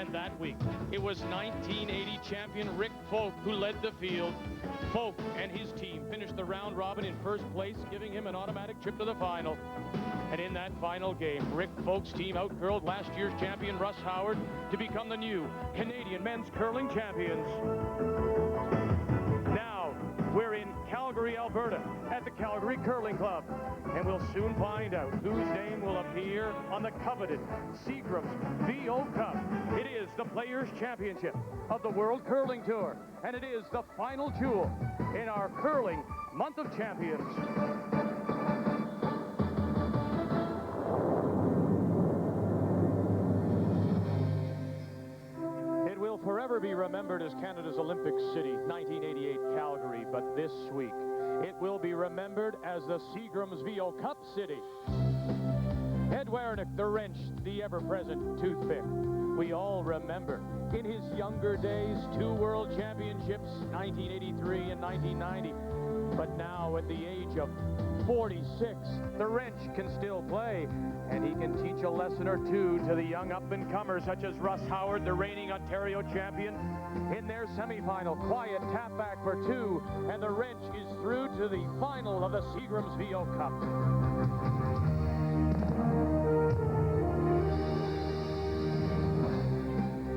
And that week, it was 1980 champion Rick Folk who led the field. Folk and his team finished the round robin in first place, giving him an automatic trip to the final. And in that final game, Rick Folk's team outcurled last year's champion Russ Howard to become the new Canadian men's curling champions. Now, we're in Calgary, Alberta, at the Calgary Curling Club. And we'll soon find out whose name will appear on the coveted Seagram's VO Cup. It is the Players' Championship of the World Curling Tour. And it is the final jewel in our curling month of champions. Forever be remembered as Canada's Olympic city, 1988 Calgary, but this week it will be remembered as the Seagram's VO Cup city. Ed Werenich, the wrench, the ever-present toothpick. We all remember in his younger days 2 world championships, 1983 and 1990. But now at the age of 46, the wrench can still play, and he can teach a lesson or two to the young up-and-comers such as Russ Howard, the reigning Ontario champion. In their semifinal, quiet tap back for 2, and the wrench is through to the final of the Seagram's VO Cup.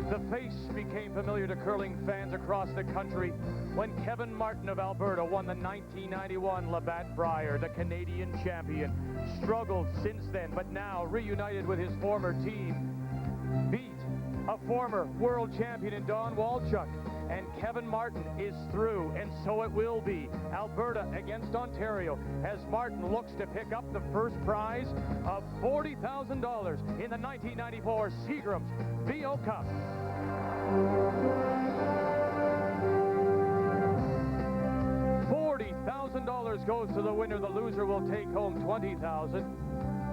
The face became familiar to curling fans across the country when Kevin Martin of Alberta won the 1991 Labatt Brier, the Canadian champion. Struggled since then, but now reunited with his former team, beat a former world champion in Don Walchuk. And Kevin Martin is through, and so it will be. Alberta against Ontario as Martin looks to pick up the first prize of $40,000 in the 1994 Seagram's VO Cup. $40,000 goes to the winner. The loser will take home $20,000.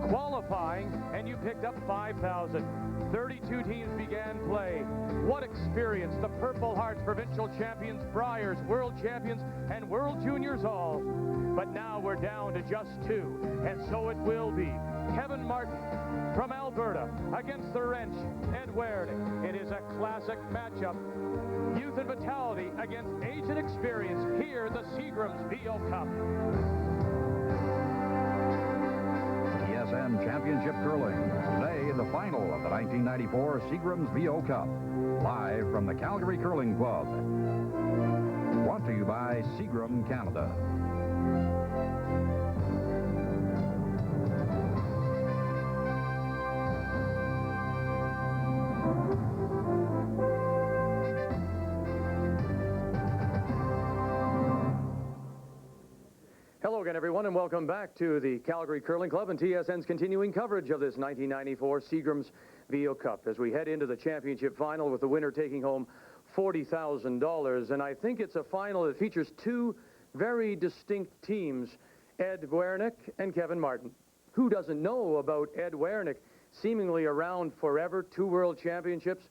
Qualifying, and you picked up $5,000. 32 teams began play. What experience! The Purple Hearts, provincial champions, Briers, world champions, and world juniors all. But now we're down to just 2, and so it will be. Kevin Martin from Alberta against the wrench, Ed Werenich. It is a classic matchup. Youth and vitality against age and experience. Here, the Seagram's VO Cup. TSN Championship Curling. Today, the final of the 1994 Seagram's VO Cup. Live from the Calgary Curling Club. Brought to you by Seagram Canada. Hello again, everyone, and welcome back to the Calgary Curling Club and TSN's continuing coverage of this 1994 Seagram's VO Cup as we head into the championship final with the winner taking home $40,000. And I think it's a final that features 2 very distinct teams, Ed Werenich and Kevin Martin. Who doesn't know about Ed Werenich, seemingly around forever, 2 world championships,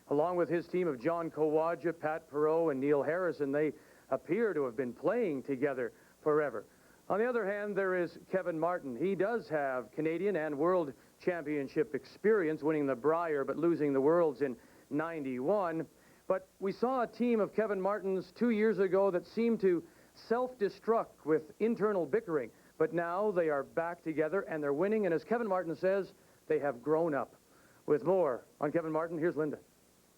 along with his team of John Kawaja, Pat Perot, and Neil Harrison. They appear to have been playing together forever. On the other hand, there is Kevin Martin. He does have Canadian and world championship experience, winning the Brier but losing the Worlds in '91. But we saw a team of Kevin Martin's 2 years ago that seemed to self-destruct with internal bickering. But now they are back together and they're winning. And as Kevin Martin says, they have grown up. With more on Kevin Martin, here's Linda.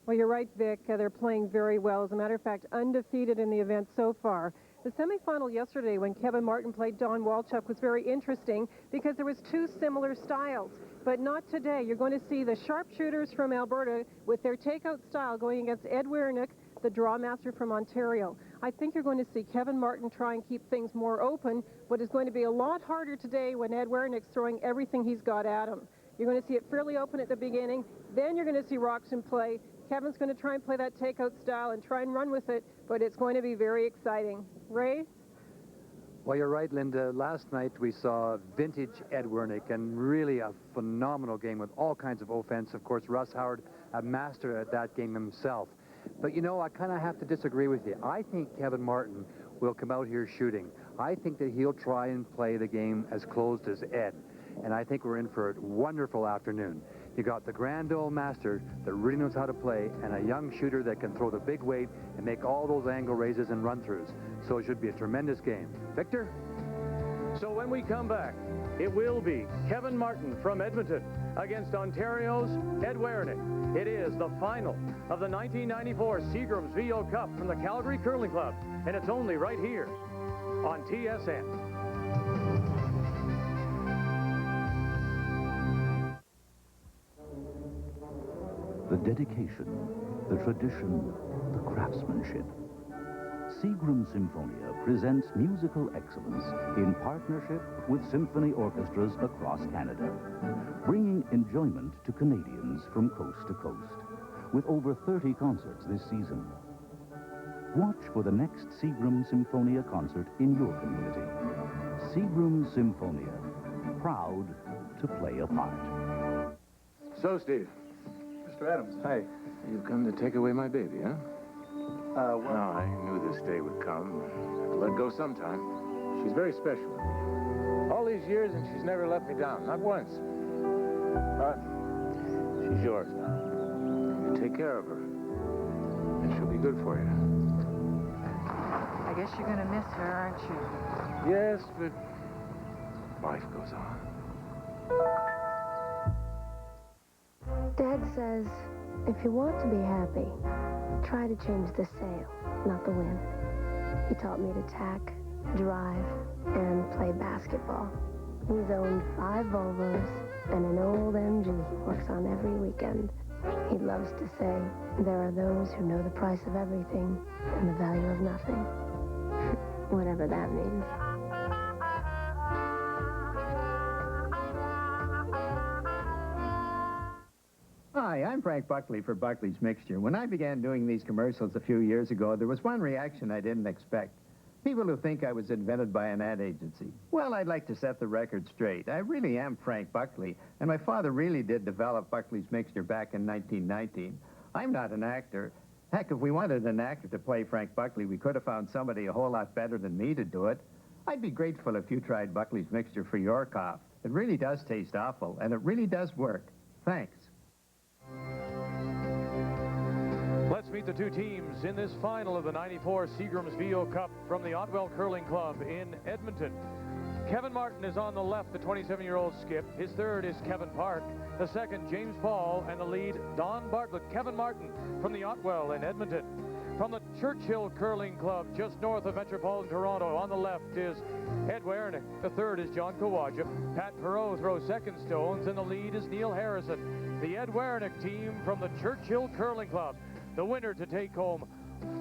Well, you're right, Vic. They're playing very well. As a matter of fact, undefeated in the event so far. The semifinal yesterday when Kevin Martin played Don Walchuk was very interesting because there was 2 similar styles. But not today. You're going to see the sharpshooters from Alberta with their takeout style going against Ed Werenich, the draw master from Ontario. I think you're going to see Kevin Martin try and keep things more open, but it's going to be a lot harder today when Ed Werenich's throwing everything he's got at him. You're going to see it fairly open at the beginning. Then you're going to see Roxon play. Kevin's going to try and play that takeout style and try and run with it, but it's going to be very exciting. Ray? Well, you're right, Linda. Last night we saw vintage Ed Werenich, and really a phenomenal game with all kinds of offense. Of course, Russ Howard, a master at that game himself. But, you know, I kind of have to disagree with you. I think Kevin Martin will come out here shooting. I think that he'll try and play the game as closed as Ed. And I think we're in for a wonderful afternoon. You got the grand old master that really knows how to play, and a young shooter that can throw the big weight and make all those angle raises and run-throughs. So it should be a tremendous game. Victor? So when we come back, it will be Kevin Martin from Edmonton against Ontario's Ed Werenich. It is the final of the 1994 Seagram's VO Cup from the Calgary Curling Club, and it's only right here on TSN. The dedication, the tradition, the craftsmanship. Seagram Symphonia presents musical excellence in partnership with symphony orchestras across Canada, bringing enjoyment to Canadians from coast to coast, with over 30 concerts this season. Watch for the next Seagram Symphonia concert in your community. Seagram Symphonia, proud to play a part. So, Steve. Mr. Adams. Hi. You've come to take away my baby, huh? Well, No, I knew this day would come. Have to let go sometime. She's very special. All these years, and she's never let me down. Not once. But she's yours now. You take care of her. And she'll be good for you. I guess you're gonna miss her, aren't you? Yes, but life goes on. Dad says, if you want to be happy, try to change the sail, not the wind. He taught me to tack, drive, and play basketball. He's owned 5 Volvos and an old MG he works on every weekend. He loves to say, there are those who know the price of everything and the value of nothing. Whatever that means. Hi, I'm Frank Buckley for Buckley's Mixture. When I began doing these commercials a few years ago, there was one reaction I didn't expect. People who think I was invented by an ad agency. Well, I'd like to set the record straight. I really am Frank Buckley, and my father really did develop Buckley's Mixture back in 1919. I'm not an actor. Heck, if we wanted an actor to play Frank Buckley, we could have found somebody a whole lot better than me to do it. I'd be grateful if you tried Buckley's Mixture for your cough. It really does taste awful, and it really does work. Thanks. Let's meet the two teams in this final of the 94 Seagram's VO Cup from the Otwell Curling Club in Edmonton. Kevin Martin is on the left, the 27-year-old skip. His third is Kevin Park. The second, James Paul, and the lead, Don Bartlett. Kevin Martin from the Otwell in Edmonton. From the Churchill Curling Club, just north of metropolitan Toronto, on the left is Ed Werenich. The third is John Kawaja. Pat Perot throws second stones, and the lead is Neil Harrison. The Ed Werenich team from the Churchill Curling Club. The winner to take home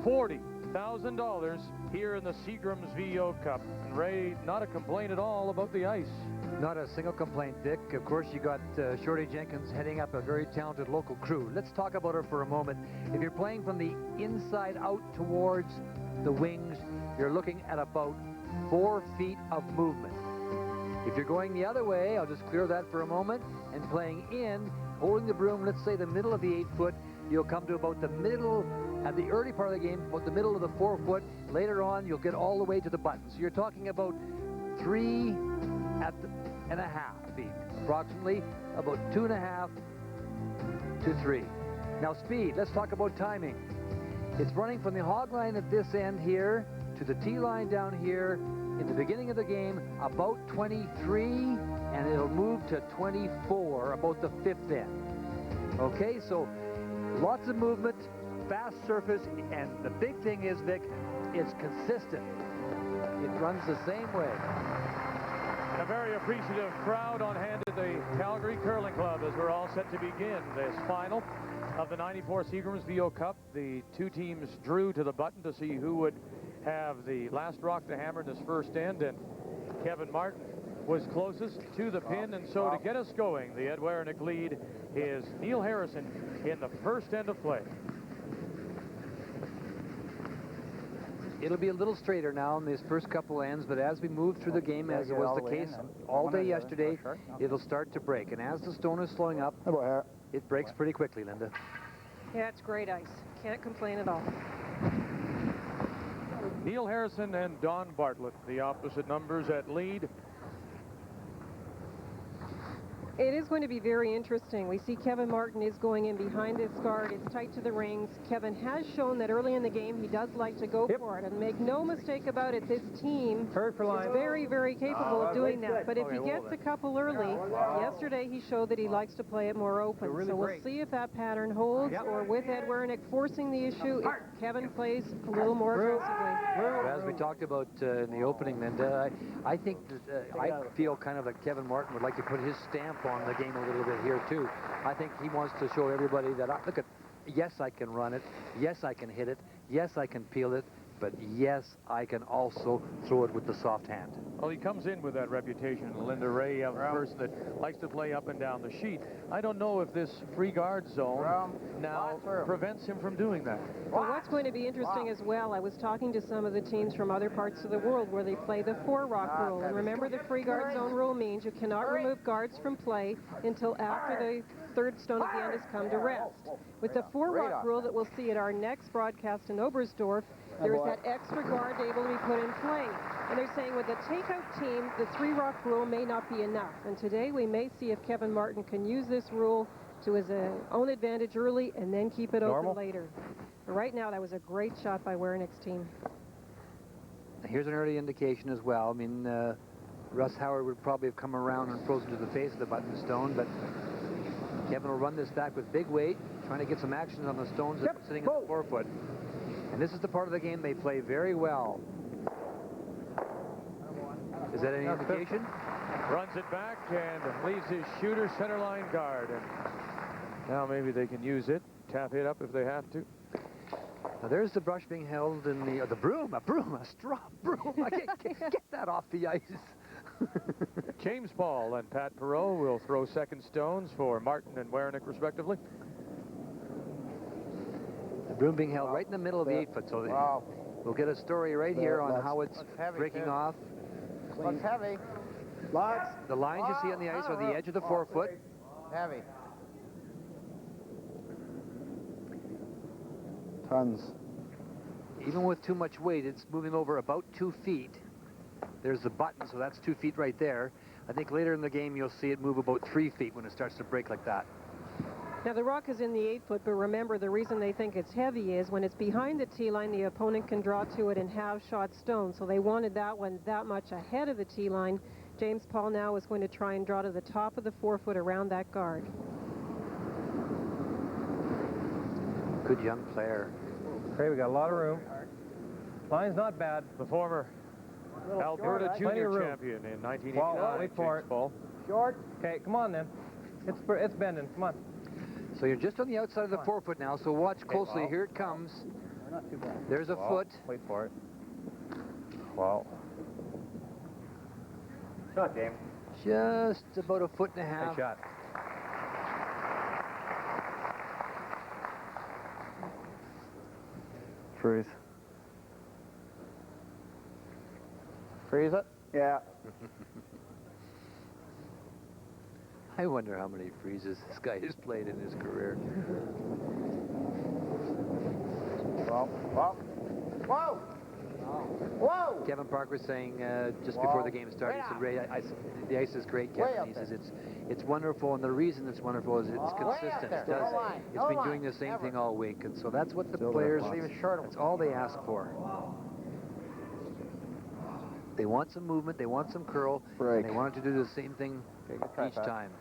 $40,000 here in the Seagram's VO Cup. And Ray, not a complaint at all about the ice. Not a single complaint, Dick. Of course, you got Shorty Jenkins heading up a very talented local crew. Let's talk about her for a moment. If you're playing from the inside out towards the wings, you're looking at about 4 feet of movement. If you're going the other way, I'll just clear that for a moment, and playing in, holding the broom, let's say the middle of the 8-foot, you'll come to about the middle, at the early part of the game, about the middle of the 4-foot. Later on, you'll get all the way to the button. So you're talking about 3.5 feet, approximately about 2.5 to 3. Now speed, let's talk about timing. It's running from the hog line at this end here to the tee line down here in the beginning of the game, about 23, and it'll move to 24, about the 5th end. Okay, so lots of movement, fast surface, and the big thing is, Vic, it's consistent. It runs the same way. A very appreciative crowd on hand at the Calgary Curling Club as we're all set to begin this final of the 94 Seagram's VO Cup. The two teams drew to the button to see who would have the last rock to hammer in this first end, and Kevin Martin was closest to the pin, and so to get us going, the Ed Werenich lead is Neil Harrison in the first end of play. It'll be a little straighter now in these first couple ends, but as we move through the game, as was the case all day yesterday, it'll start to break. And as the stone is slowing up, it breaks pretty quickly, Linda. Yeah, it's great ice. Can't complain at all. Neil Harrison and Don Bartlett, the opposite numbers at lead. It is going to be very interesting. We see Kevin Martin is going in behind this guard. It's tight to the rings. Kevin has shown that early in the game he does like to go for it. And make no mistake about it, this team is very, very capable of doing that. But if he gets a couple early, yesterday he showed that he likes to play it more open. So we'll see if that pattern holds, or with Ed Werenich forcing the issue, if Kevin plays a little more aggressively. As we talked about in the opening, Linda, I think that I feel kind of like Kevin Martin would like to put his stamp on the game a little bit here too. I think he wants to show everybody that, look at, yes, I can run it, yes, I can hit it, yes, I can peel it, but yes, I can also throw it with the soft hand. Well, he comes in with that reputation, Linda Ray, of a person that likes to play up and down the sheet. I don't know if this free guard zone now prevents him from doing that. Well, what's going to be interesting as well, I was talking to some of the teams from other parts of the world where they play the 4-rock rule. And remember, the free guard zone rule means you cannot remove guards from play until after the third stone at the end has come to rest. With the 4-rock rule that we'll see at our next broadcast in Oberstdorf, there is that extra guard able to be put in play. And they're saying with the takeout team, the 3-rock rule may not be enough. And today we may see if Kevin Martin can use this rule to his own advantage early and then keep it open later. But right now, that was a great shot by Werenich's team. Here's an early indication as well. I mean, Russ Howard would probably have come around and frozen to the face of the button stone, but Kevin will run this back with big weight, trying to get some action on the stones that are sitting at the 4-foot. And this is the part of the game they play very well. Is that any indication? Runs it back and leaves his shooter center line guard. And now maybe they can use it, tap it up if they have to. Now there's the brush being held in the broom, a straw broom. I can't get that off the ice. James Paul and Pat Perreault will throw second stones for Martin and Werenich respectively. The broom being held right in the middle of the 8-foot, so we'll get a story right here on how it's breaking off. Looks heavy. The lines you see on the ice are the edge of the 4-foot. Heavy. Tons. Even with too much weight, it's moving over about 2 feet. There's the button, so that's 2 feet right there. I think later in the game you'll see it move about 3 feet when it starts to break like that. Now, the rock is in the 8-foot, but remember, the reason they think it's heavy is when it's behind the tee line, the opponent can draw to it and have shot stone. So they wanted that one that much ahead of the tee line. James Paul now is going to try and draw to the top of the 4-foot around that guard. Good young player. Okay, we got a lot of room. Line's not bad. The former Alberta junior champion in 1989. Wait for it. Paul. Short. Okay, come on then. It's bending. Come on. So you're just on the outside of the 4-foot now, so watch closely. Here it comes. Not too bad. There's a foot. Wait for it. Wow. Shot, James. Just about a foot and a half. Nice shot. Freeze. Freeze it? Yeah. I wonder how many freezes this guy has played in his career. Whoa! Whoa! Kevin Parker saying just before the game started, he said, Ray, the ice is great, Kevin. He says it's wonderful, and the reason it's wonderful is it's consistent. It's been doing the same thing all week, and so that's what the players, that's all they ask for. They want some movement, they want some curl, and they want it to do the same thing each time.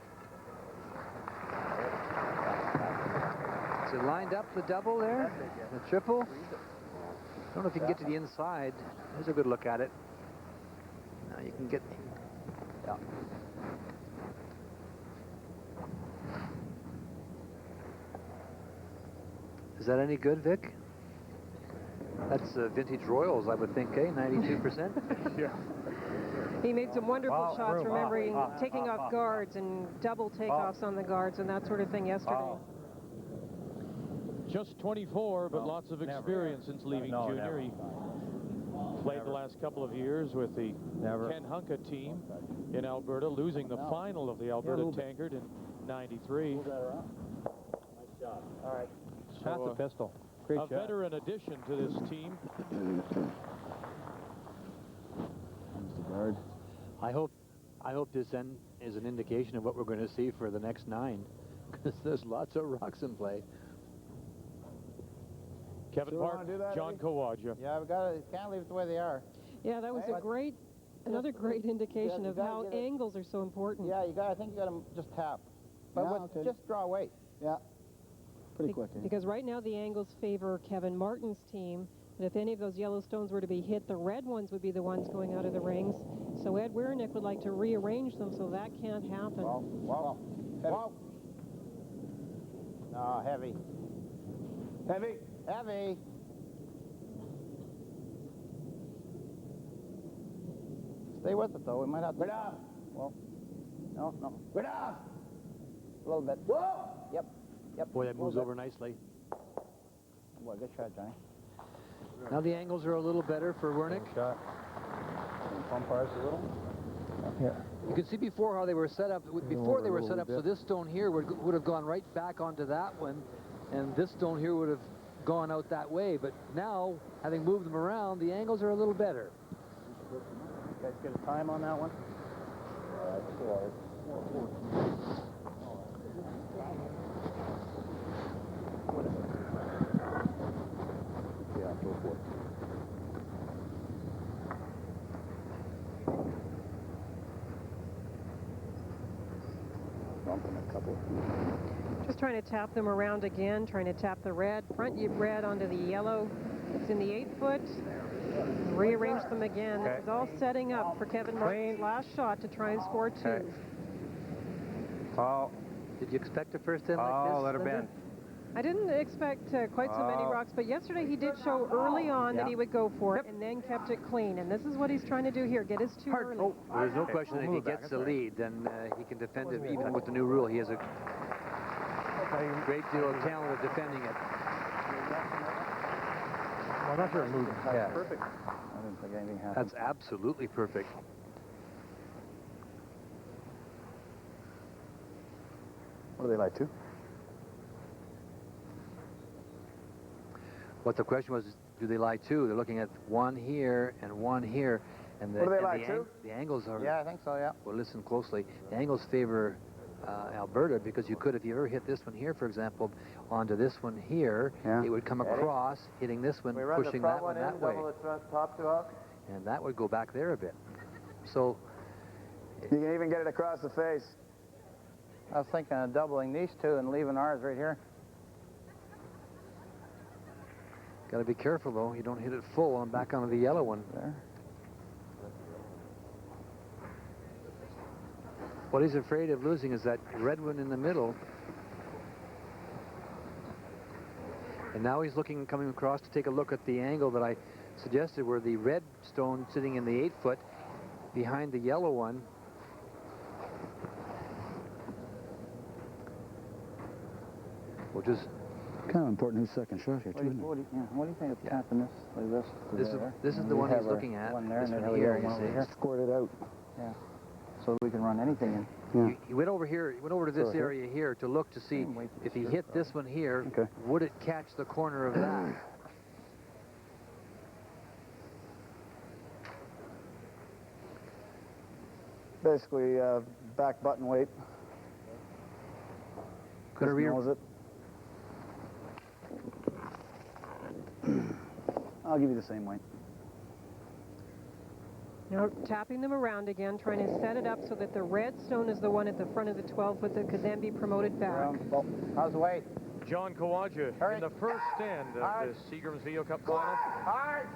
So lined up the double there, the triple. I don't know if you can get to the inside. Here's a good look at it. Now you can get... Yeah. Is that any good, Vic? That's vintage Royals, I would think, eh? 92%? Yeah. He made some wonderful shots, remembering taking off guards and double takeoffs on the guards and that sort of thing yesterday. Just 24, but lots of experience since leaving junior. He played the last couple of years with the Ken Hunka team in Alberta, losing the final of the Alberta Tankard in '93. Nice shot. All right. So, that's a pistol. Great shot. Veteran addition to this team. The guard. I I hope this end is an indication of what we're going to see for the next 9, because there's lots of rocks in play. Kevin So Park, do that, John Eddie? Kawaja. Yeah, can't leave it the way they are. Yeah, that was another great indication of how angles are so important. Yeah, I think you got to just tap. But just draw weight. Yeah. Pretty quick. Because right now the angles favor Kevin Martin's team. And if any of those yellow stones were to be hit, the red ones would be the ones going out of the rings. So Ed Werenich would like to rearrange them so that can't happen. Whoa. No, heavy. Heavy. Stay with it, though. We might have to... Well, no. A little bit. Whoa! Yep. Boy, that moves over nicely. Boy, good shot, Johnny. Now the angles are a little better for Werenich. Shot. Pump ours a little. Yeah. You can see before how they were set up. Before they were set up, so this stone here would have gone right back onto that one, and this stone here would have gone out that way. But now, having moved them around, the angles are a little better. You guys get a time on that one? Yeah, go for it. Bumping a couple. Just trying to tap them around again, trying to tap the red, front red onto the yellow. It's in the 8-foot. Rearrange them again. This is all setting up for Kevin Martin's last shot to try and score 2. Oh. Did you expect a first in like this? Let her bend. I didn't expect quite so many rocks, but yesterday he did show early on that he would go for it and then kept it clean. And this is what he's trying to do here, get his 2 early. Well, there's no question that if he gets the lead, then he can defend it even with the new rule. He has a great deal of talent of defending it. Well, I'm not sure it moved. Yeah. Perfect. I didn't think anything happened. That's absolutely perfect. What do they like to? What the question was, do they lie 2? They're looking at 1 here and 1 here. And What do they lie to? The angles are... Yeah, I think so, yeah. Well, listen closely. The angles favor Alberta, because you could, if you ever hit this one here, for example, onto this one here, it would come across, hitting this one, pushing that one that way. Top 2 out. And that would go back there a bit. So... You can even get it across the face. I was thinking of doubling these 2 and leaving ours right here. Got to be careful, though. You don't hit it full and back onto the yellow one. There. What he's afraid of losing is that red one in the middle. And now he's coming across to take a look at the angle that I suggested, where the red stone sitting in the 8-foot behind the yellow one. Which is kind of important his second shot here, too. What do you think of tapping this like this? This is the one he's looking at. One there, this and one then here, one over you see. here. Squirt it out. Yeah. So we can run anything in. Yeah. He went over here. He went over to this area here to look to see if he hit this one here, would it catch the corner of that? Basically, back button weight. Could have knows it. I'll give you the same weight. Now tapping them around again, trying to set it up so that the red stone is the one at the front of the 12-foot that could then be promoted back. How's the weight? John Kawaja in the first stand of the Seagram's VO Cup final. Hard!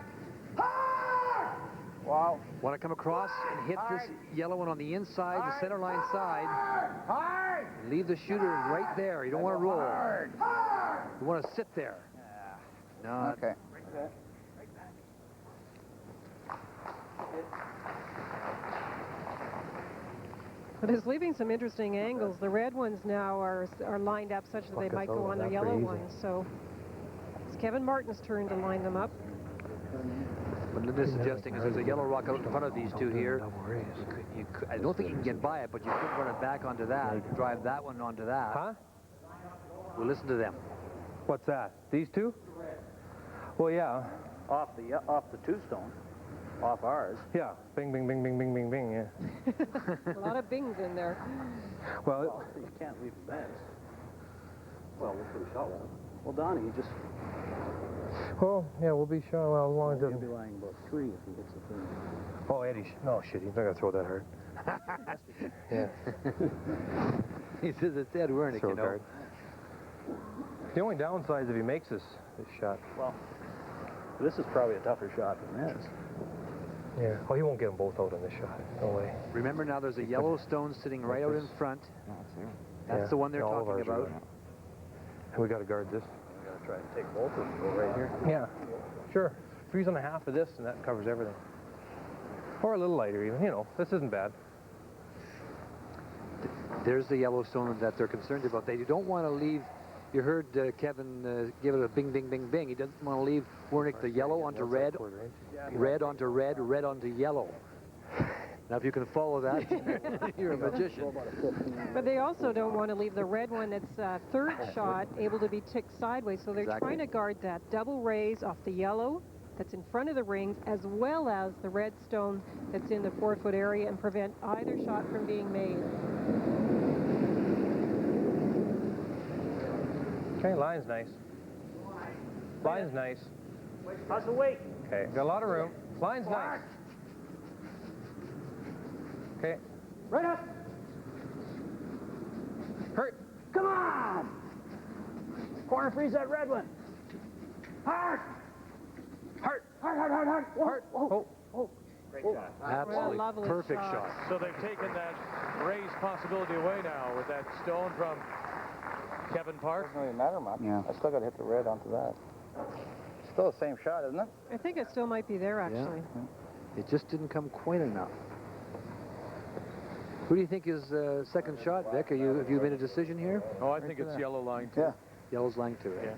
Wow. Want to come across and hit this yellow one on the inside, the center line side. Hard! Leave the shooter right there. You don't want to roll. You want to sit there. No. Okay. But it's leaving some interesting angles. The red ones now are lined up such that they might go on the yellow ones. So it's Kevin Martin's turn to line them up. What Linda's suggesting is there's a yellow rock out in front of these 2 here. I don't think you can get by it, but you could run it back onto that, drive that one onto that. Huh? We'll listen to them. What's that? These 2? Well, yeah. Off the 2 stone. Off ours? Yeah. Bing, bing, bing, bing, bing, bing, bing, yeah. A lot of bings in there. Well, you can't leave the beds. Well, we'll put a shot one. Well, Donnie, you just... well, yeah, we'll be sure. Well, as long as it He'll doesn't... be lying about 3 if he hits the thing. Oh, Eddie. No, shit, he's not going to throw that hard. Yeah. He says it's Ed Werenich, Throw you know. guard. The only downside is if he makes this shot. Well, this is probably a tougher shot than this. Yeah. Oh, he won't get them both out in this shot. No way. Remember now, there's a yellow stone sitting right out in front. That's the one they're all of talking ours are about. right. And we got to guard this. We got to try and take both of them go right here. Yeah. Sure. If he's on the half of this, and that covers everything. Or a little lighter, even. You know, this isn't bad. There's the yellow stone that they're concerned about. They don't want to leave. You heard Kevin give it a bing, bing, bing, bing. He doesn't want to leave Werenich the yellow onto red, red onto red, red onto yellow. Now, if you can follow that, you're a magician. But they also don't want to leave the red one that's third shot able to be ticked sideways. So they're trying to guard that double raise off the yellow that's in front of the rings, as well as the red stone that's in the 4-foot area, and prevent either shot from being made. Okay, line's nice. Line's nice. How's the weight? Okay, got a lot of room. Line's nice. Okay. Right up. Hurt. Come on. Corner freeze that red one. Hard. Hard. Hard, hard, hard, hard. Whoa, Hard. whoa. Oh. Great shot. Absolutely Lovely perfect shot. So they've taken that raise possibility away now with that stone from Kevin Park. Doesn't really matter much. Yeah. I still got to hit the red onto that. Still the same shot, isn't it? I think it still might be there, actually. It just didn't come quite enough. Who do you think is second shot, Vic? Have you made a decision here? Oh, I think it's yellow line, too. Yeah. Yellow's line too. Yeah.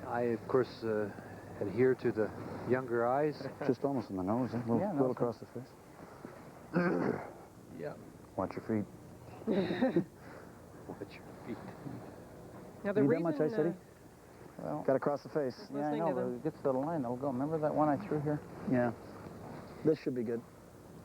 I, of course, adhere to the younger eyes. Just almost in the nose, eh? Little across the face. Yeah. Watch your feet. Watch your feet. Now, the Need that reason, much ice, Eddie? Well, Got to cross the face. yeah, I listening know, to but them. it gets to the line, it'll go. Remember that one I threw here? Yeah. This should be good.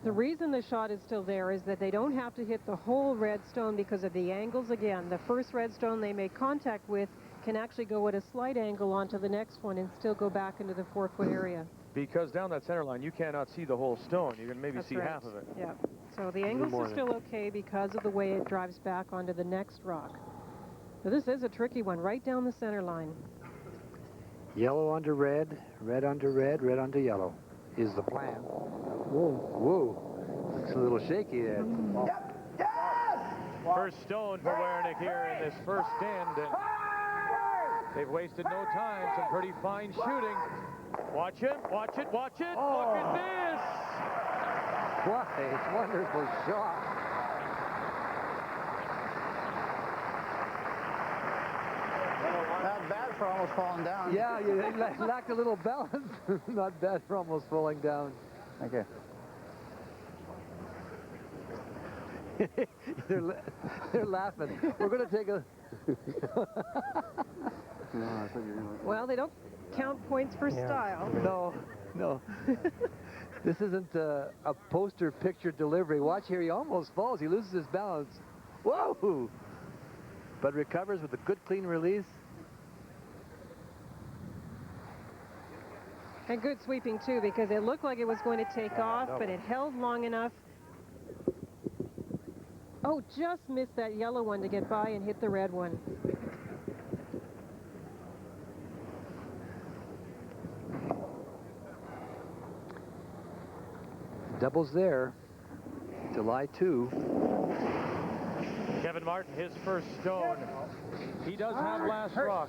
the reason the shot is still there is that they don't have to hit the whole red stone because of the angles. Again, the first red stone they make contact with can actually go at a slight angle onto the next one and still go back into the 4-foot area. Because down that center line, you cannot see the whole stone. You can maybe That's see right. half of it. Yeah. So the angles are still okay because of the way it drives back onto the next rock. So this is a tricky one, right down the center line. Yellow onto red, red onto red, red onto yellow is the plan. Whoa, whoa. Looks a little shaky there. First stone for Werenich here in this first end. And they've wasted no time. Some pretty fine shooting. Watch it, watch it, watch it. Look at this. What a wonderful shot. Not bad for almost falling down. Yeah, you lacked a little balance. Not bad for almost falling down. Okay. They're laughing. We're going to take a... Well, they don't count points for style. No, no. This isn't a poster picture delivery. Watch here, he almost falls. He loses his balance. Whoa! But recovers with a good, clean release. And good sweeping, too, because it looked like it was going to take off, but it held long enough. Oh, just missed that yellow one to get by and hit the red one. Doubles there. July 2. Kevin Martin, his first stone. He does have last rock.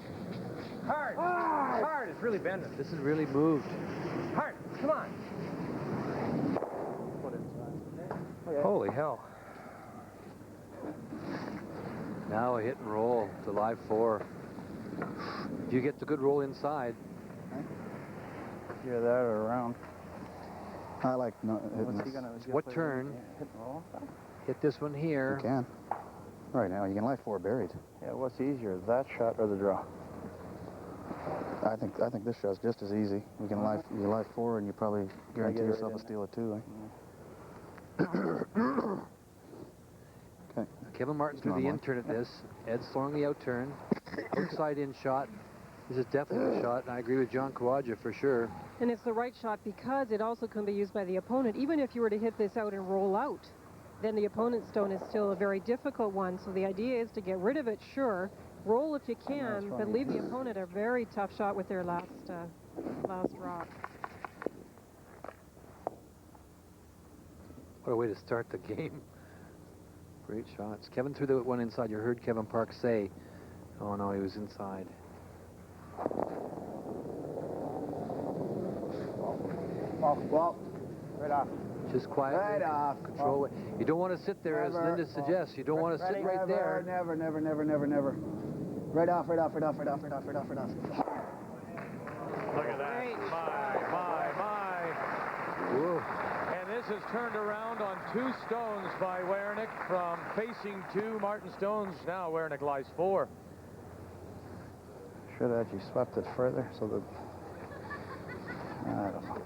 Hard. Hard. It's really bending. This is really moved. Hard. Come on. Holy hell. Now a hit and roll. July 4. If you get the good roll inside. Either that or around. I like hitting What's he this. gonna? What turn? Hit and roll? Hit this one here. You can. Right now, you can lie 4 buried. Yeah, what's easier, that shot or the draw? I think this shot's just as easy. You can you lie 4 and you probably guarantee yourself a steal of 2. Eh? Okay. Kevin Martin threw the in-turn at this. Ed's throwing the out-turn. Outside in shot. This is definitely the shot, and I agree with John Kawaja for sure. And it's the right shot because it also can be used by the opponent. Even if you were to hit this out and roll out, then the opponent's stone is still a very difficult one. So the idea is to get rid of it, sure. Roll if you can, but leave the opponent a very tough shot with their last rock. What a way to start the game. Great shots. Kevin threw the one inside. You heard Kevin Park say, oh no, he was inside. Well, right off. Just quietly. Right off. Control it. You don't want to sit there, as Linda suggests. You don't want to sit right there. Never. Right off. Look at that. My. Whoa. And this is turned around on 2 stones by Werenich from facing 2 Martin stones. Now Werenich lies 4. Should have actually swept it further so that... I don't know.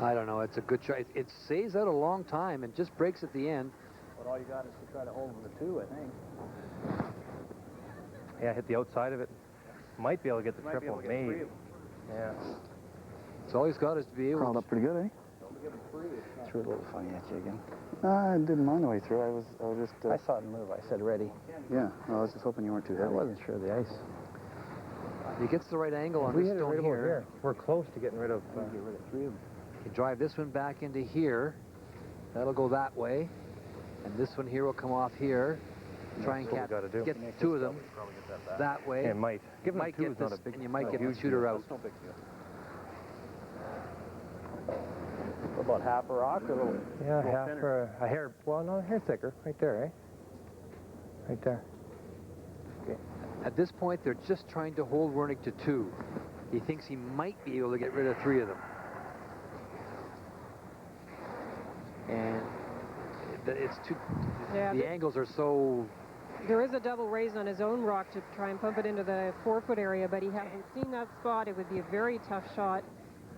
I don't know. It's a good shot. It stays out a long time and just breaks at the end. But all you got is to try to hold the 2, I think. Yeah, hit the outside of it. Might be able to get the triple, maybe. Yeah. It's all he's got is to be able Crawled up pretty good, eh? Threw a little funny at you again. I didn't mind the way through. I was just... I saw it move. I said ready. Yeah, well, I was just hoping you weren't too heavy. I wasn't sure of the ice. He gets the right angle on this stone here. We're close to getting rid of... Get rid of 3 of them. You drive this one back into here. That'll go that way. And this one here will come off here. Try and get 2 of them that way. It might. Give him 2 is not a big... And you might get the shooter out. No big deal. About half a rock or a little... Yeah, half or a hair... Well, no, a hair thicker. Right there, eh? Right there. Okay. At this point, they're just trying to hold Werenich to 2. He thinks he might be able to get rid of 3 of them. And it's too... Yeah, the angles are so... There is a double raise on his own rock to try and pump it into the 4-foot area, but he hasn't seen that spot. It would be a very tough shot.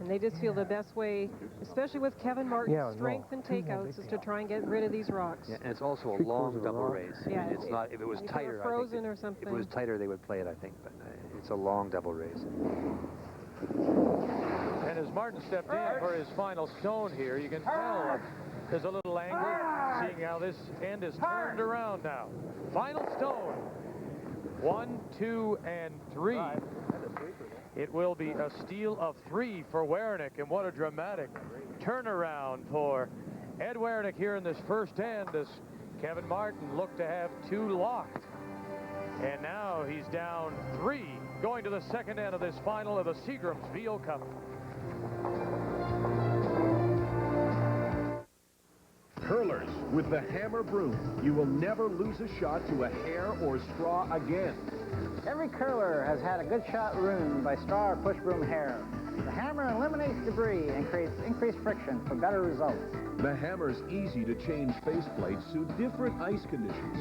And they just feel the best way, especially with Kevin Martin's strength and takeouts, is to try and get rid of these rocks. Yeah, and it's also a long double raise. Yeah, it's not. If it was tighter, frozen or something. If it was tighter, they would play it, I think. But it's a long double raise. And as Martin stepped in for his final stone here, you can tell there's a little angle, seeing how this end is turned around now. Final stone. 1, 2, and 3. It will be a steal of 3 for Werenich, and what a dramatic turnaround for Ed Werenich here in this first end as Kevin Martin looked to have 2 locked. And now he's down 3 going to the second end of this final of the Seagram's VO Cup. Curlers, with the Hammer broom, you will never lose a shot to a hair or straw again. Every curler has had a good shot ruined by straw or push broom hair. The hammer eliminates debris and creates increased friction for better results. The Hammer's easy-to-change faceplate suit different ice conditions.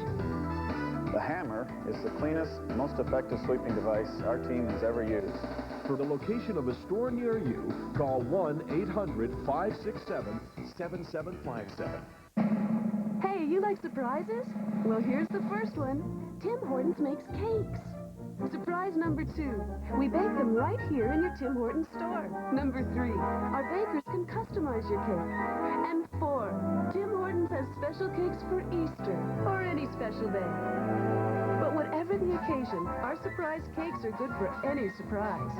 The Hammer is the cleanest, most effective sweeping device our team has ever used. For the location of a store near you, call 1-800-567-7757. Hey, you like surprises? Well, here's the first one. Tim Hortons makes cakes. Surprise number 2, we bake them right here in your Tim Hortons store. Number 3, our bakers can customize your cake. And 4, Tim Hortons has special cakes for Easter or any special day. But whatever the occasion, our surprise cakes are good for any surprise.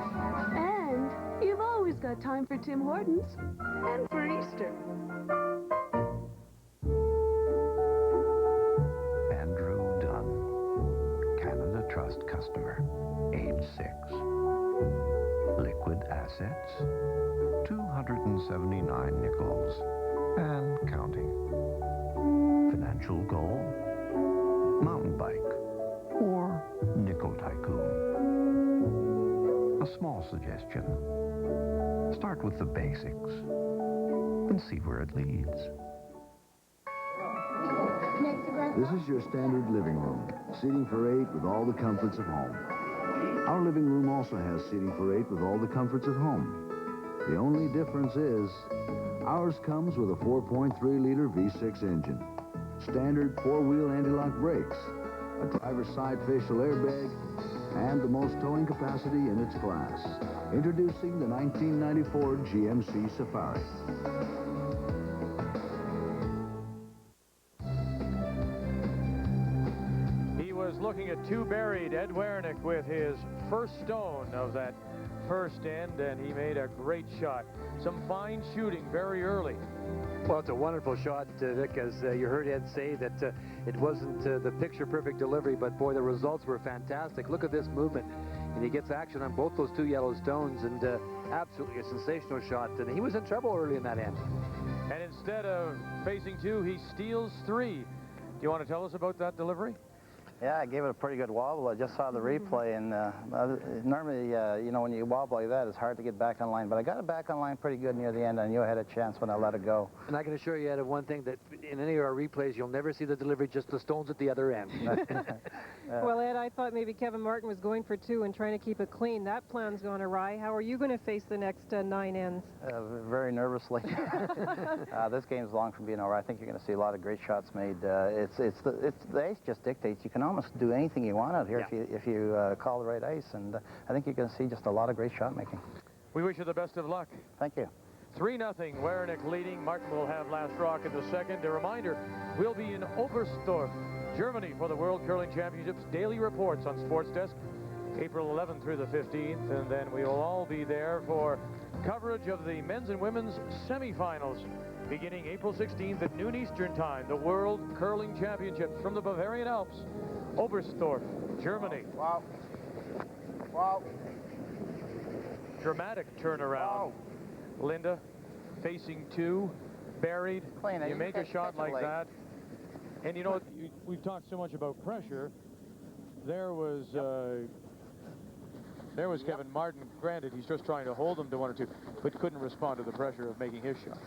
And you've always got time for Tim Hortons and for Easter. Trust customer, age 6. Liquid assets, 279 nickels, and counting. Financial goal, mountain bike, or nickel tycoon. A small suggestion, start with the basics, and see where it leads. This is your standard living room. Seating for 8 with all the comforts of home. Our living room also has seating for 8 with all the comforts of home. The only difference is ours comes with a 4.3-liter V6 engine, standard 4-wheel anti-lock brakes, a driver's side facial airbag, and the most towing capacity in its class. Introducing the 1994 GMC Safari. He was looking at 2 buried. Ed Werenich with his first stone of that first end, and he made a great shot. Some fine shooting very early. Well, it's a wonderful shot, Vic, as you heard Ed say that it wasn't the picture-perfect delivery, but boy, the results were fantastic. Look at this movement, and he gets action on both those 2 yellow stones, and absolutely a sensational shot. And he was in trouble early in that end. And instead of facing 2, he steals 3. Do you want to tell us about that delivery? Yeah, I gave it a pretty good wobble. I just saw the replay, and normally, you know, when you wobble like that, it's hard to get back on line. But I got it back on line pretty good near the end. I knew I had a chance when I let it go. And I can assure you, Ed, of one thing, that in any of our replays, you'll never see the delivery, just the stones at the other end. Well, Ed, I thought maybe Kevin Martin was going for 2 and trying to keep it clean. That plan's gone awry. How are you going to face the next 9 ends? Very nervously. This game's long from being over. I think you're going to see a lot of great shots made. The ice just dictates. You can almost do anything you want out here if you call the right ice, and I think you're going to see just a lot of great shot making. We wish you the best of luck. Thank you. 3-0, Werenich leading. Martin will have last rock in the second. A reminder, we'll be in Oberstdorf, Germany for the World Curling Championships. Daily reports on Sports Desk, April 11th through the 15th, and then we will all be there for coverage of the men's and women's semifinals beginning April 16th at noon Eastern Time. The World Curling Championships from the Bavarian Alps, Oberstdorf, Germany. Wow. Wow. Dramatic turnaround. Wow. Linda, facing 2, buried. Clean, you make a shot like that. And you know, we've talked so much about pressure. There was Kevin Martin. Granted, he's just trying to hold them to 1 or 2, but couldn't respond to the pressure of making his shot.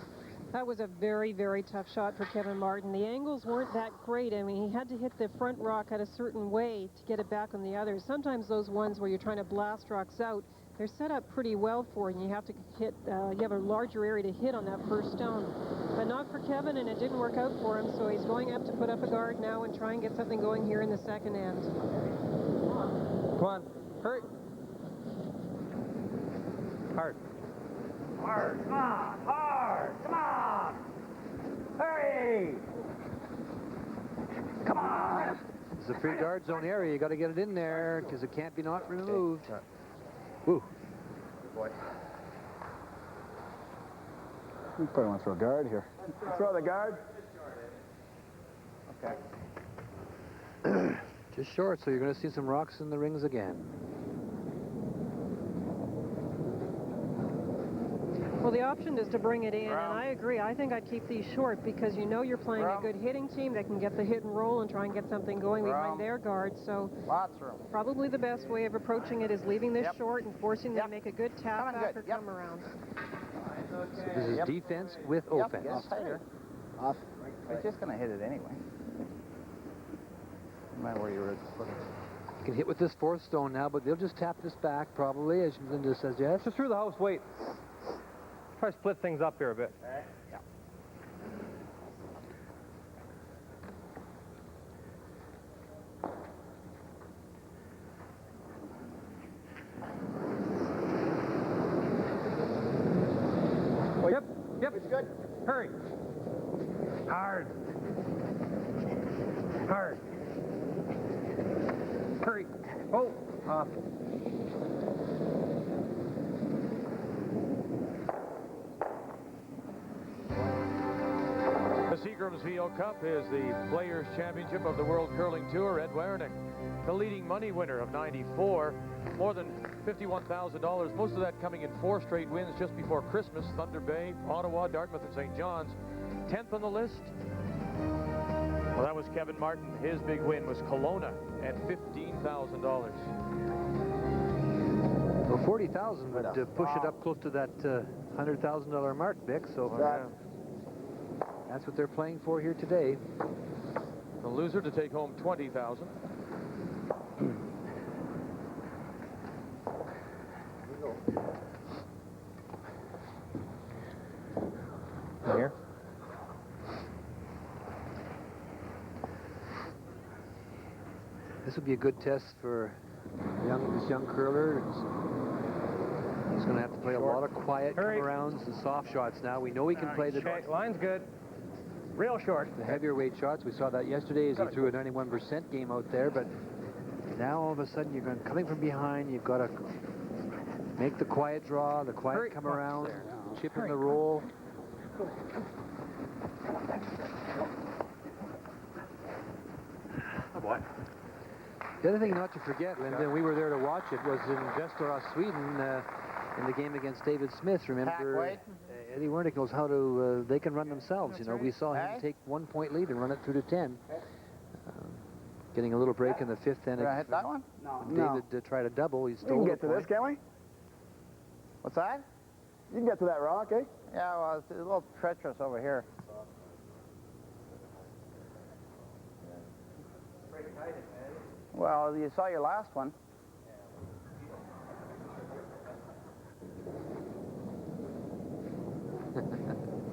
That was a very, very tough shot for Kevin Martin. The angles weren't that great. I mean, he had to hit the front rock at a certain way to get it back on the others. Sometimes those ones where you're trying to blast rocks out, they're set up pretty well for you. You have to hit, you have a larger area to hit on that first stone. But not for Kevin, and it didn't work out for him, so he's going up to put up a guard now and try and get something going here in the second end. Come on, hurry. Hard. Hard, come on, hard, come on. Hurry. Come on. It's a free guard zone area. You got to get it in there because it can't be not removed. Okay. Woo. Good boy. We probably want to throw a guard here. Throw the guard. Okay. Just short, so you're going to see some rocks in the rings again. Well, the option is to bring it in, and I agree. I think I'd keep these short because you know you're playing a good hitting team that can get the hit and roll and try and get something going behind their guard. So probably the best way of approaching it is leaving this short and forcing them to make a good tap back or come around. So this is defense with offense. Off. It's just going to hit it anyway. No matter where you're put it. You can hit with this 4th stone now, but they'll just tap this back probably, as Linda says, yes. Just through the house, wait. Try to split things up here a bit. Yeah. Yep. It's good. Hurry. Hard. Hard. Hurry. Oh, off. The Seagram's VO Cup is the Players' Championship of the World Curling Tour. Ed Werenich, the leading money winner of '94, more than $51,000, most of that coming in 4 straight wins just before Christmas. Thunder Bay, Ottawa, Dartmouth, and St. John's. 10th on the list. Well, that was Kevin Martin. His big win was Kelowna at $15,000. Well, 40,000 would push it up close to that $100,000 mark, Vic. So that's what they're playing for here today. The loser to take home $20,000. Here. This would be a good test for this young curler. He's going to have to play a lot of quiet come-arounds and soft shots now. We know he can play the... Line's good. Real short. The heavier weight shots. We saw that yesterday as he threw a 91% game out there, but now all of a sudden you're going coming from behind. You've got to make the quiet draw, the quiet come around, chip in the roll. Oh boy. The other thing not to forget, Linda, we were there to watch it, was in Västerås, Sweden, in the game against David Smith. Remember, Eddie Werenich knows how to, they can run themselves. You know, we saw him take 1 point lead and run it through to 10. Getting a little break in the fifth inning. Did I hit that one? David tried a double. He stole We can the get to point. this, can't we? What's that? You can get to that rock, eh? Yeah, well, it's a little treacherous over here. Well, you saw your last one.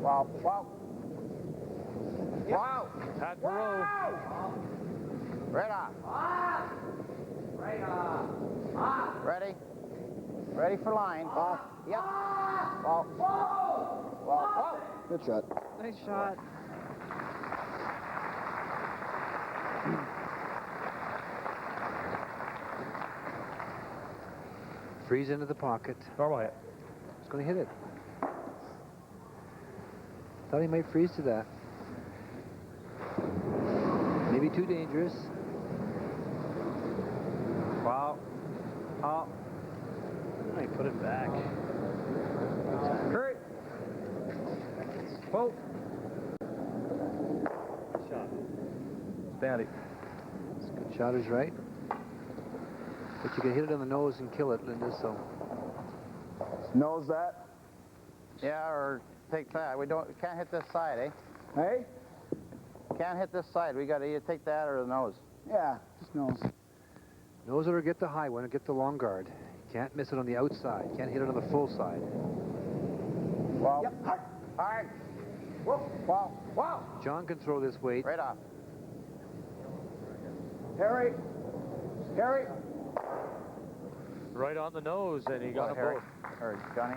Wow, wow. Wow. Pat Perot. Right off. Right off. Ready? Ready for line. Off. Yep. Whoa. Whoa. Good shot. Nice shot. Freeze into the pocket. Normal hit. He's going to hit it. Thought he might freeze to that. Maybe too dangerous. Wow. Oh. I put it back. Hurry. Whoa. Shot. Standing. Good shot is right. But you can hit it on the nose and kill it, Linda, so. Knows that? Yeah, or take that. We can't hit this side, eh? Hey? Can't hit this side. We got to either take that or the nose. Yeah, just nose. Nose or get the high one or get the long guard. Can't miss it on the outside. Can't hit it on the full side. Wow. Yep. Hard. Whoa. Wow. Wow. John can throw this weight. Right off. Harry. Harry. Right on the nose, and he got a Harry. both. Or Johnny.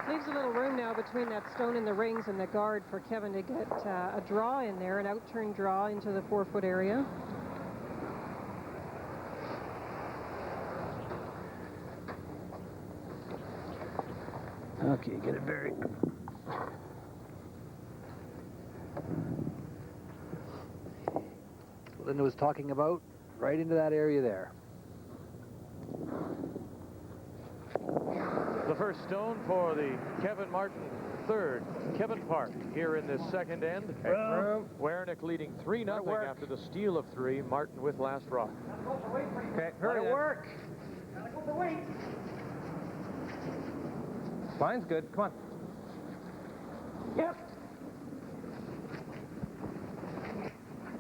Leaves a little room now between that stone in the rings and the guard for Kevin to get a draw in there, an out-turn draw into the 4-foot area. Okay, get it very... Linda was talking about, right into that area there. The first stone for the Kevin Martin third. Kevin Park here in this second end. Werenich leading 3-0 after the steal of 3. Martin with last rock. Okay, Let it work. Line's good. Come on. Yep.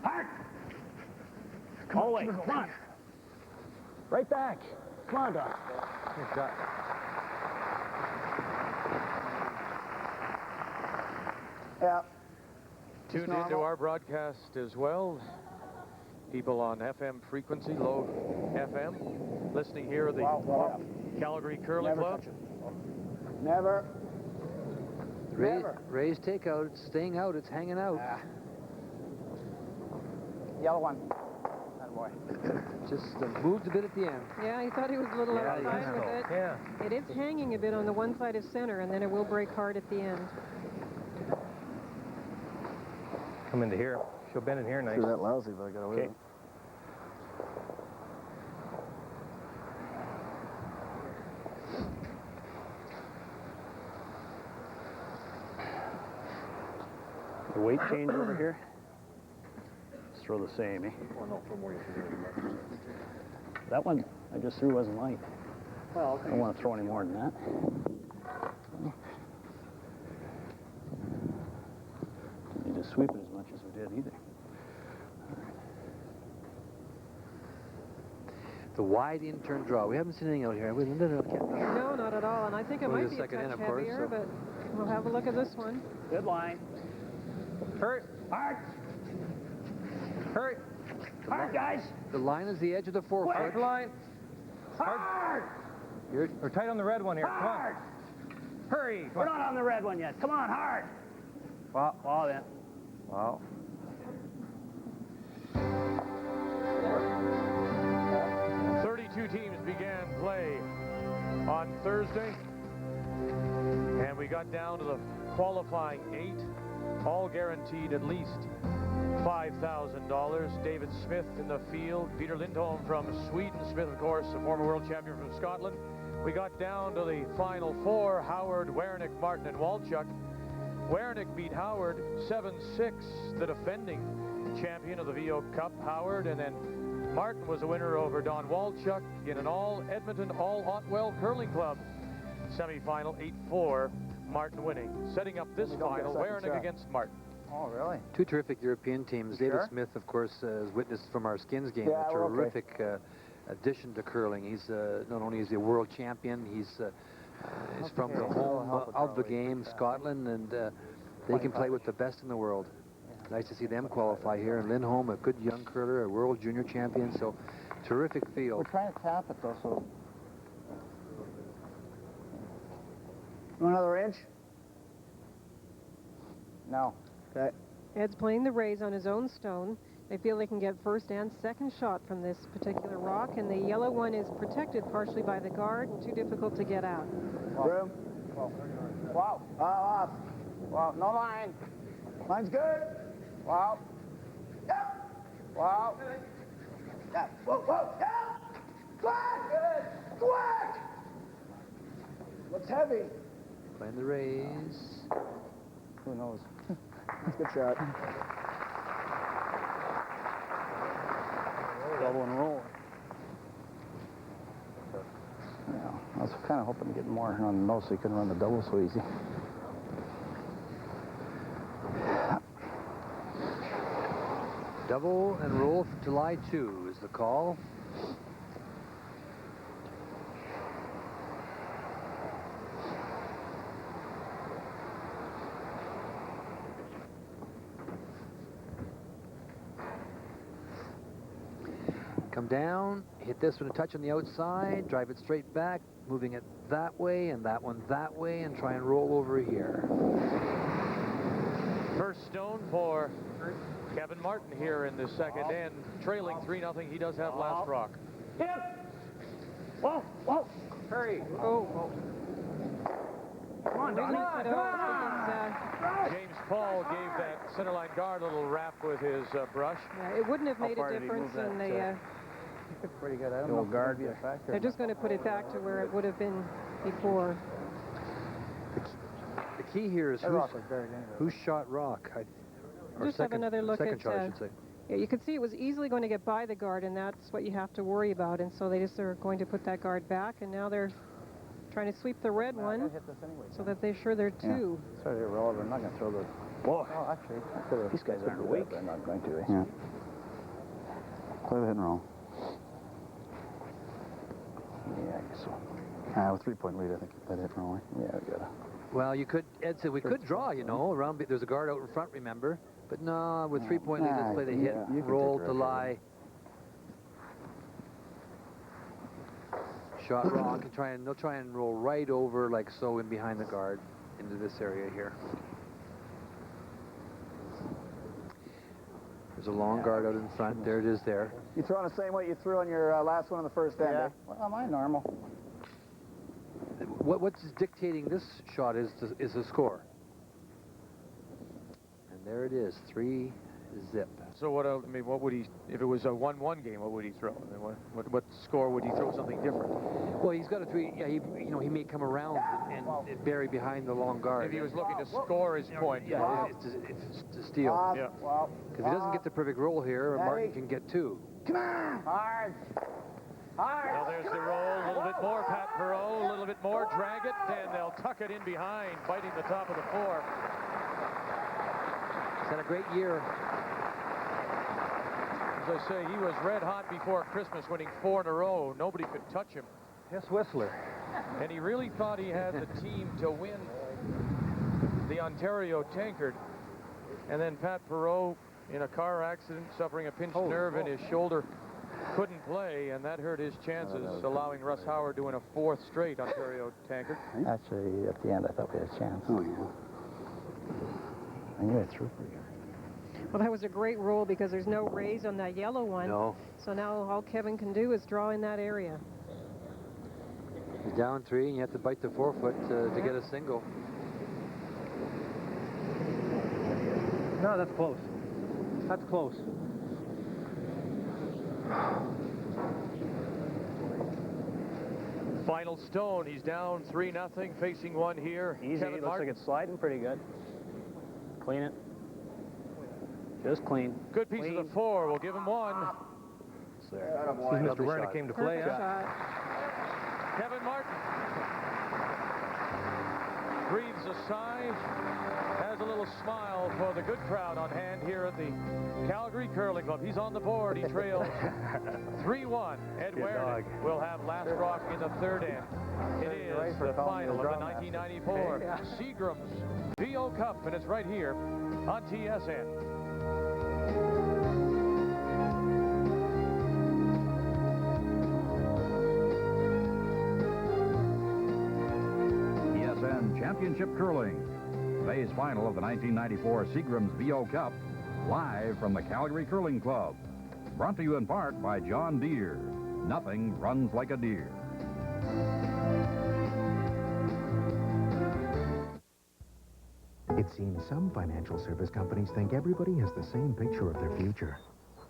Hard. Come on. Right back. Come on, Doc. Good shot. Yeah. Tuned into our broadcast as well. People on FM frequency, low FM, listening here at the Calgary Curling Club. Never. Ray's takeout. It's staying out. It's hanging out. Yellow one. That boy. Just moved a bit at the end. Yeah, he thought he was a little outside with it. Yeah. It is hanging a bit on the one side of center, and then it will break hard at the end. Come into here. She'll bend in here nice. Threw that lousy, but I got away with it. The weight change over here? Just throw the same, eh? Well, no, for more you can do. That one I just threw wasn't light. Well, I don't want to throw any more than that. Didn't need to sweep it as much as we did either. The wide in-turn draw. We haven't seen anything out here. No, not at all. And I think it Only might the be a second touch in, of course, heavier, so. but we'll have a look at this one. Good line. Hurry. Hard. Hurry. Hard, guys. The line is the edge of the forefoot. Hard line. Hard. We're tight on the red one here. Hard. Come on. Hurry. We're not on the red one yet. Come on, hard. Wow. Wow, then. Wow. 32 teams began play on Thursday, and we got down to the qualifying 8, all guaranteed at least $5,000. David Smith in the field, Peter Lindholm from Sweden, Smith, of course, a former world champion from Scotland. We got down to the final 4, Howard, Werenich, Martin, and Walchuk. Werenich beat Howard 7-6, the defending champion of the VO Cup, Howard, and then Martin was a winner over Don Walchuk in an all-Edmonton, all-Otwell curling club semifinal, 8-4, Martin winning. Setting up this final, Werenich against Martin. Oh, really? Two terrific European teams. David Sure. Smith, of course, has witnessed from our skins game, Yeah, a we're okay. terrific addition to curling. He's not only is he a world champion, he's from the home of the game, Scotland, and they can play with the best in the world. Nice to see them qualify here. And Lindholm, a good young curler, a world junior champion, so terrific field. We're trying to tap it, though, so... You want another inch? No. Okay. Ed's playing the raise on his own stone. They feel they can get first and second shot from this particular rock, and the yellow one is protected partially by the guard and too difficult to get out. Room. Wow. Off. Wow. No line. Line's good. Wow. Yep. Wow. Yeah. Whoa, whoa. Yeah. Quick. Good. Quick. Looks heavy. Playing the raise. Who knows? That's a good shot. Double and roll. Yeah, I was kind of hoping to get more on the nose so you couldn't run the double so easy. Double and roll for July 2 is the call. Come down, hit this one a touch on the outside, drive it straight back, moving it that way and that one that way, and try and roll over here. First stone for Kevin Martin here in the second end, trailing 3-0. He does have last rock. Hip. Whoa, whoa. Hurry. Oh. Come on, Donnie. Come on. James Paul gave that centerline guard a little rap with his brush. Yeah, it wouldn't have made a difference in the... Pretty good. I don't know if guard be a factor. They're just going to put it back to where it would have been before. The key here is who's shot rock. Just have another look second at... shot, I should say. Yeah, you can see it was easily going to get by the guard, and that's what you have to worry about. And so they just are going to put that guard back, and now they're trying to sweep the red one so that they're sure they're two. It's sort of irrelevant. I'm not going to throw the... Boy. Oh, actually, These guys aren't weak. I'm not going to. Yeah. Play the hit and roll. Yeah, I guess so. With 3-point lead, I think you played hit and roll. Yeah, we got it. Well, you could, Ed said we could draw, you know, around, there's a guard out in front, remember? But no, with 3-point lead, let's play the hit, roll to lie. Shot rock, and they'll try and roll right over like so in behind the guard into this area here. There's a long guard out in front. There it is there. You throwing the same way you threw on your last one in the first end, eh? Well, mine normal. What's dictating this shot is the score. And there it is, 3-0. So what would he, if it was a 1-1 game, what would he throw? I mean, what score would he throw something different? Well, he's got a 3, yeah, he may come around and bury behind the long guard. If he was looking to score his point. Yeah, it's to steal. Yeah. Because he doesn't get the perfect roll here, Martin can get 2. Come on! Hard! Hard! Now there's the roll, a little bit more, Pat Perreault, a little bit more, drag it, and they'll tuck it in behind, biting the top of the 4. He's had a great year. as I say, he was red hot before Christmas, winning 4 in a row. Nobody could touch him. Yes, Whistler. And he really thought he had the team to win the Ontario Tankard. And then Pat Perreault, in a car accident, suffering a pinched nerve in his shoulder, couldn't play, and that hurt his chances, allowing Russ Howard to win a 4th straight Ontario Tankard. Actually, at the end, I thought we had a chance. Oh, yeah. I knew it through for you. Well, that was a great roll because there's no raise on that yellow one. No. So now all Kevin can do is draw in that area. He's down 3, and you have to bite the 4-foot to get a single. No, that's close. That's close. Final stone. He's down 3-0, facing one here. Easy. Kevin Looks like it's sliding pretty good. Clean it. Just clean. Good piece of the 4. We'll give him 1. There. Mr. Werenich came to play. Kevin Martin breathes a sigh, has a little smile for the good crowd on hand here at the Calgary Curling Club. He's on the board. He trails 3-1. Ed Werenich will have last rock in the 3rd end. It is the final of the 1994 Seagram's VO Cup, and it's right here on TSN. Championship Curling. Today's final of the 1994 Seagram's VO Cup, live from the Calgary Curling Club. Brought to you in part by John Deere. Nothing runs like a deer. It seems some financial service companies think everybody has the same picture of their future.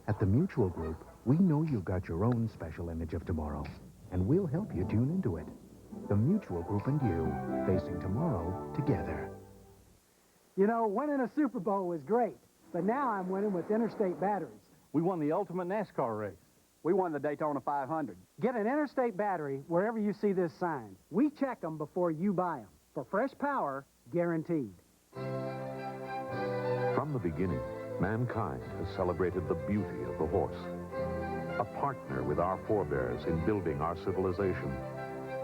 At the Mutual Group, we know you've got your own special image of tomorrow, and we'll help you tune into it. The Mutual Group and you, facing tomorrow together. You know, winning a Super Bowl was great, but now I'm winning with Interstate Batteries. We won the ultimate NASCAR race. We won the Daytona 500. Get an Interstate battery wherever you see this sign. We check them before you buy them. For fresh power, guaranteed. From the beginning, mankind has celebrated the beauty of the horse. A partner with our forebears in building our civilization.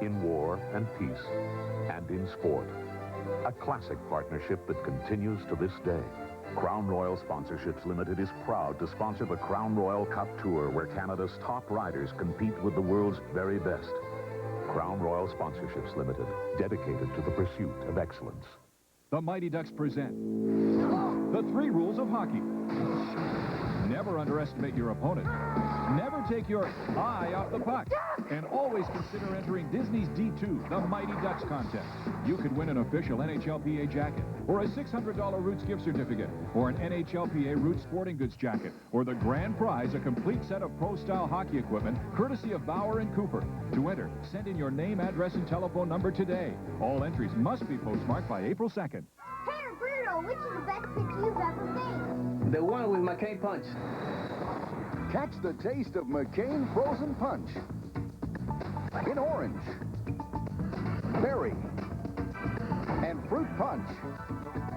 In war and peace, and in sport. A classic partnership that continues to this day. Crown Royal Sponsorships Limited is proud to sponsor the Crown Royal Cup Tour, where Canada's top riders compete with the world's very best. Crown Royal Sponsorships Limited, dedicated to the pursuit of excellence. The Mighty Ducks present the 3 rules of hockey. Never underestimate your opponent. Never take your eye off the puck. And always consider entering Disney's D2, the Mighty Ducks contest. You could win an official NHLPA jacket, or a $600 Roots gift certificate, or an NHLPA Roots sporting goods jacket, or the grand prize, a complete set of pro-style hockey equipment, courtesy of Bauer and Cooper. To enter, send in your name, address, and telephone number today. All entries must be postmarked by April 2nd. Hey, Roberto, which is the best picture you've ever made? The one with McCain Punch. Catch the taste of McCain Frozen Punch. In orange, berry, and fruit punch.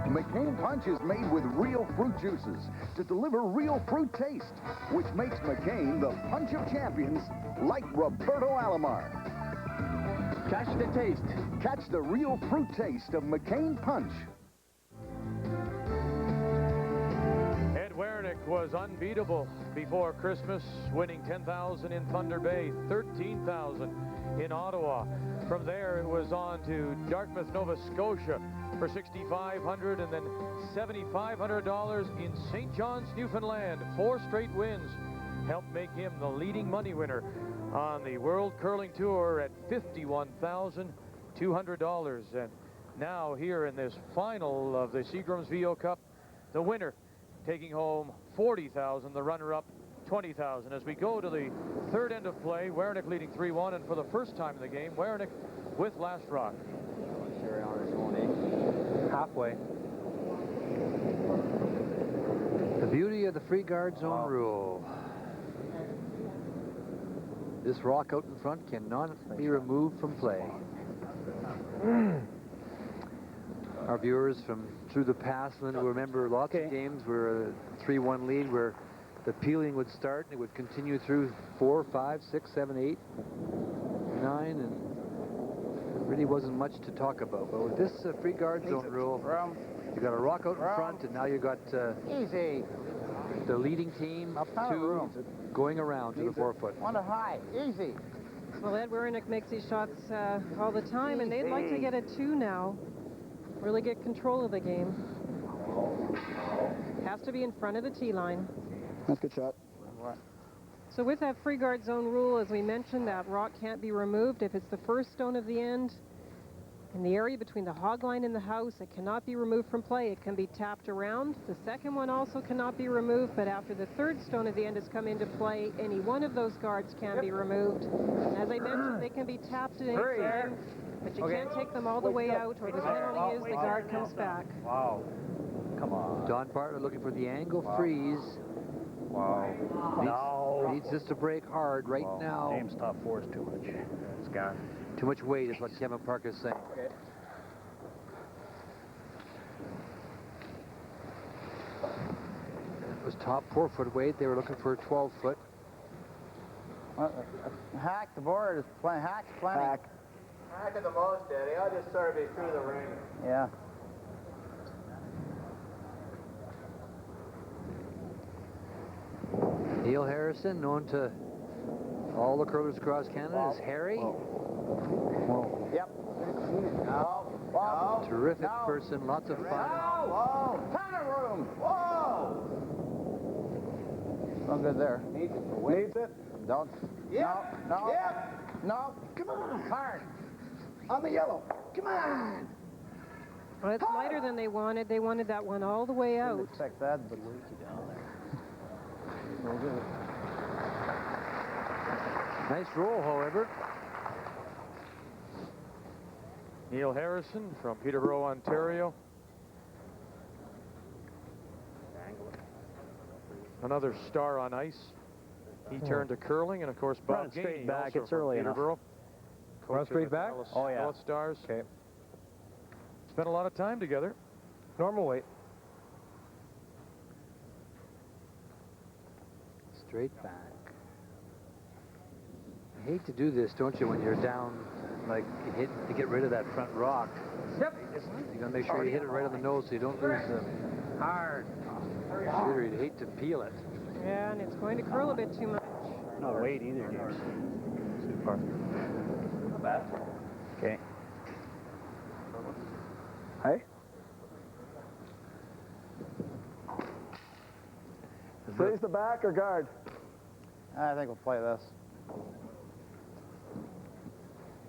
McCain Punch is made with real fruit juices to deliver real fruit taste, which makes McCain the punch of champions like Roberto Alomar. Catch the taste. Catch the real fruit taste of McCain Punch. Ed Werenich was unbeatable before Christmas, winning 10,000 in Thunder Bay, 13,000 in Ottawa. From there, it was on to Dartmouth, Nova Scotia for $6,500, and then $7,500 in St. John's, Newfoundland. 4 straight wins helped make him the leading money winner on the World Curling Tour at $51,200. And now here in this final of the Seagram's VO Cup, the winner taking home $40,000, the runner-up $20,000. As we go to the 3rd end of play, Werenich leading 3-1, and for the first time in the game, Werenich with last rock. Halfway. The beauty of the free guard zone rule. This rock out in front cannot be removed from play. Our viewers from through the past will remember lots of games where a 3-1 lead where the peeling would start, and it would continue through 4, 5, 6, 7, 8, 9, and there really wasn't much to talk about. But with this free guard zone rule, you got a rock out in front, and now you got Easy. the leading team up to going around to the 4-foot. One to high. Easy. Well, Ed Werenich makes these shots all the time, and they'd like to get a 2 now. Really get control of the game. Has to be in front of the tee line. That's a good shot. So with that free guard zone rule, as we mentioned, that rock can't be removed. If it's the first stone of the end, in the area between the hog line and the house, it cannot be removed from play. It can be tapped around. The second one also cannot be removed, but after the third stone of the end has come into play, any one of those guards can be removed. And as I mentioned, they can be tapped at any time, but you can't take them all the way out, or the penalty is the guard comes back. Wow. Come on. Don Bartlett looking for the angle freeze. Wow. Needs this to break hard right now. James top 4 is too much. It's gone. Too much weight is what Kevin Parker is saying. Okay. It was top 4-foot weight. They were looking for a 12-foot. Hack the board is plenty. Hack's plenty. Hack. Hack at the most, Eddie. I'll just serve you through the ring. Yeah. Neil Harrison, known to all the curlers across Canada, is Harry. Yep. No. Terrific person, lots of fun. Whoa. Panel room. Whoa. No good there. Needs it. Don't. Yep. No. Yep. No. Come on. Hard. On the yellow. Come on. Well, it's lighter than they wanted. They wanted that one all the way out. Didn't expect that, but leaky down there. No good. Nice roll, however. Neil Harrison from Peterborough, Ontario. Another star on ice. He turned to curling, and of course Bob Gainey, back. also It's from early Peterborough. Run straight back? Oh yeah. North Stars. Okay. Spent a lot of time together. Normal weight. Straight back. I hate to do this, don't you, when you're down, like, you hit to get rid of that front rock. Yep. You gotta make sure you hit it right on the nose so you don't lose the hard. Sure, you'd hate to peel it. Yeah, and it's going to curl a bit too much. Not weight either, James. Too far. Not bad. Okay. Hey. Freeze the back or guard? I think we'll play this.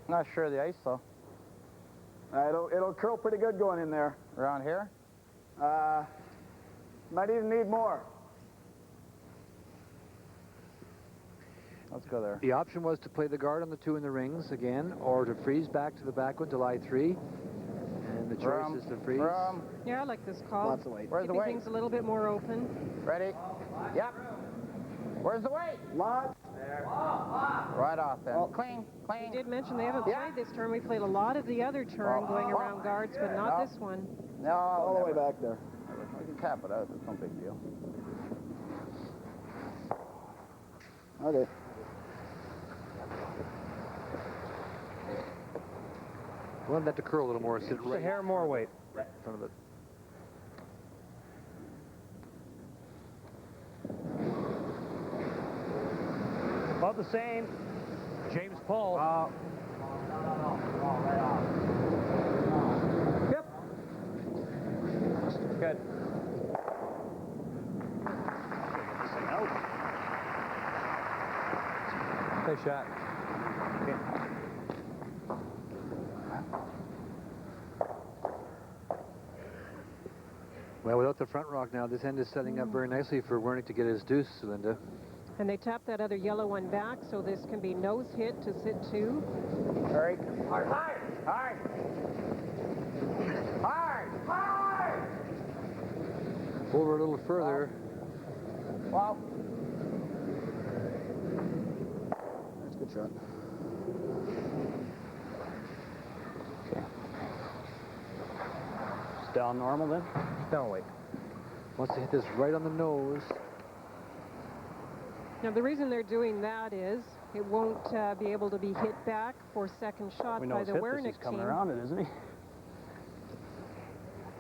Not sure of the ice, though. It'll curl pretty good going in there. Around here? Might even need more. Let's go there. The option was to play the guard on the 2 in the rings again, or to freeze back to the back one to lie 3. And the choice is to freeze. Yeah, I like this call. Lots of weight. Where's the Keeping weight? things a little bit more open. Ready? Yep. Where's the weight? Lots. Right off then. Clean. We did mention they haven't played this turn. We played a lot of the other turn going around guards, but not this one. No, All the way back there. We can tap it out. It's no big deal. Okay. I wanted that to curl a little more. Sit Just a right hair more weight. in front of it. About the same. James Paul. Yep. Good. Nice shot. Okay. Well, without the front rock now, this end is setting up very nicely for Werenich to get his deuce, Linda. And they tap that other yellow one back, so this can be nose hit to sit 2. Hurry. Hard. Hard. Hard. Hard. Hard. Over a little further. Wow. That's a good shot. Down normal then? Down weight. Wants to hit this right on the nose. Now, the reason they're doing that is it won't be able to be hit back for second shot We know by he's the hit this. Werenich He's coming team. around it, isn't he?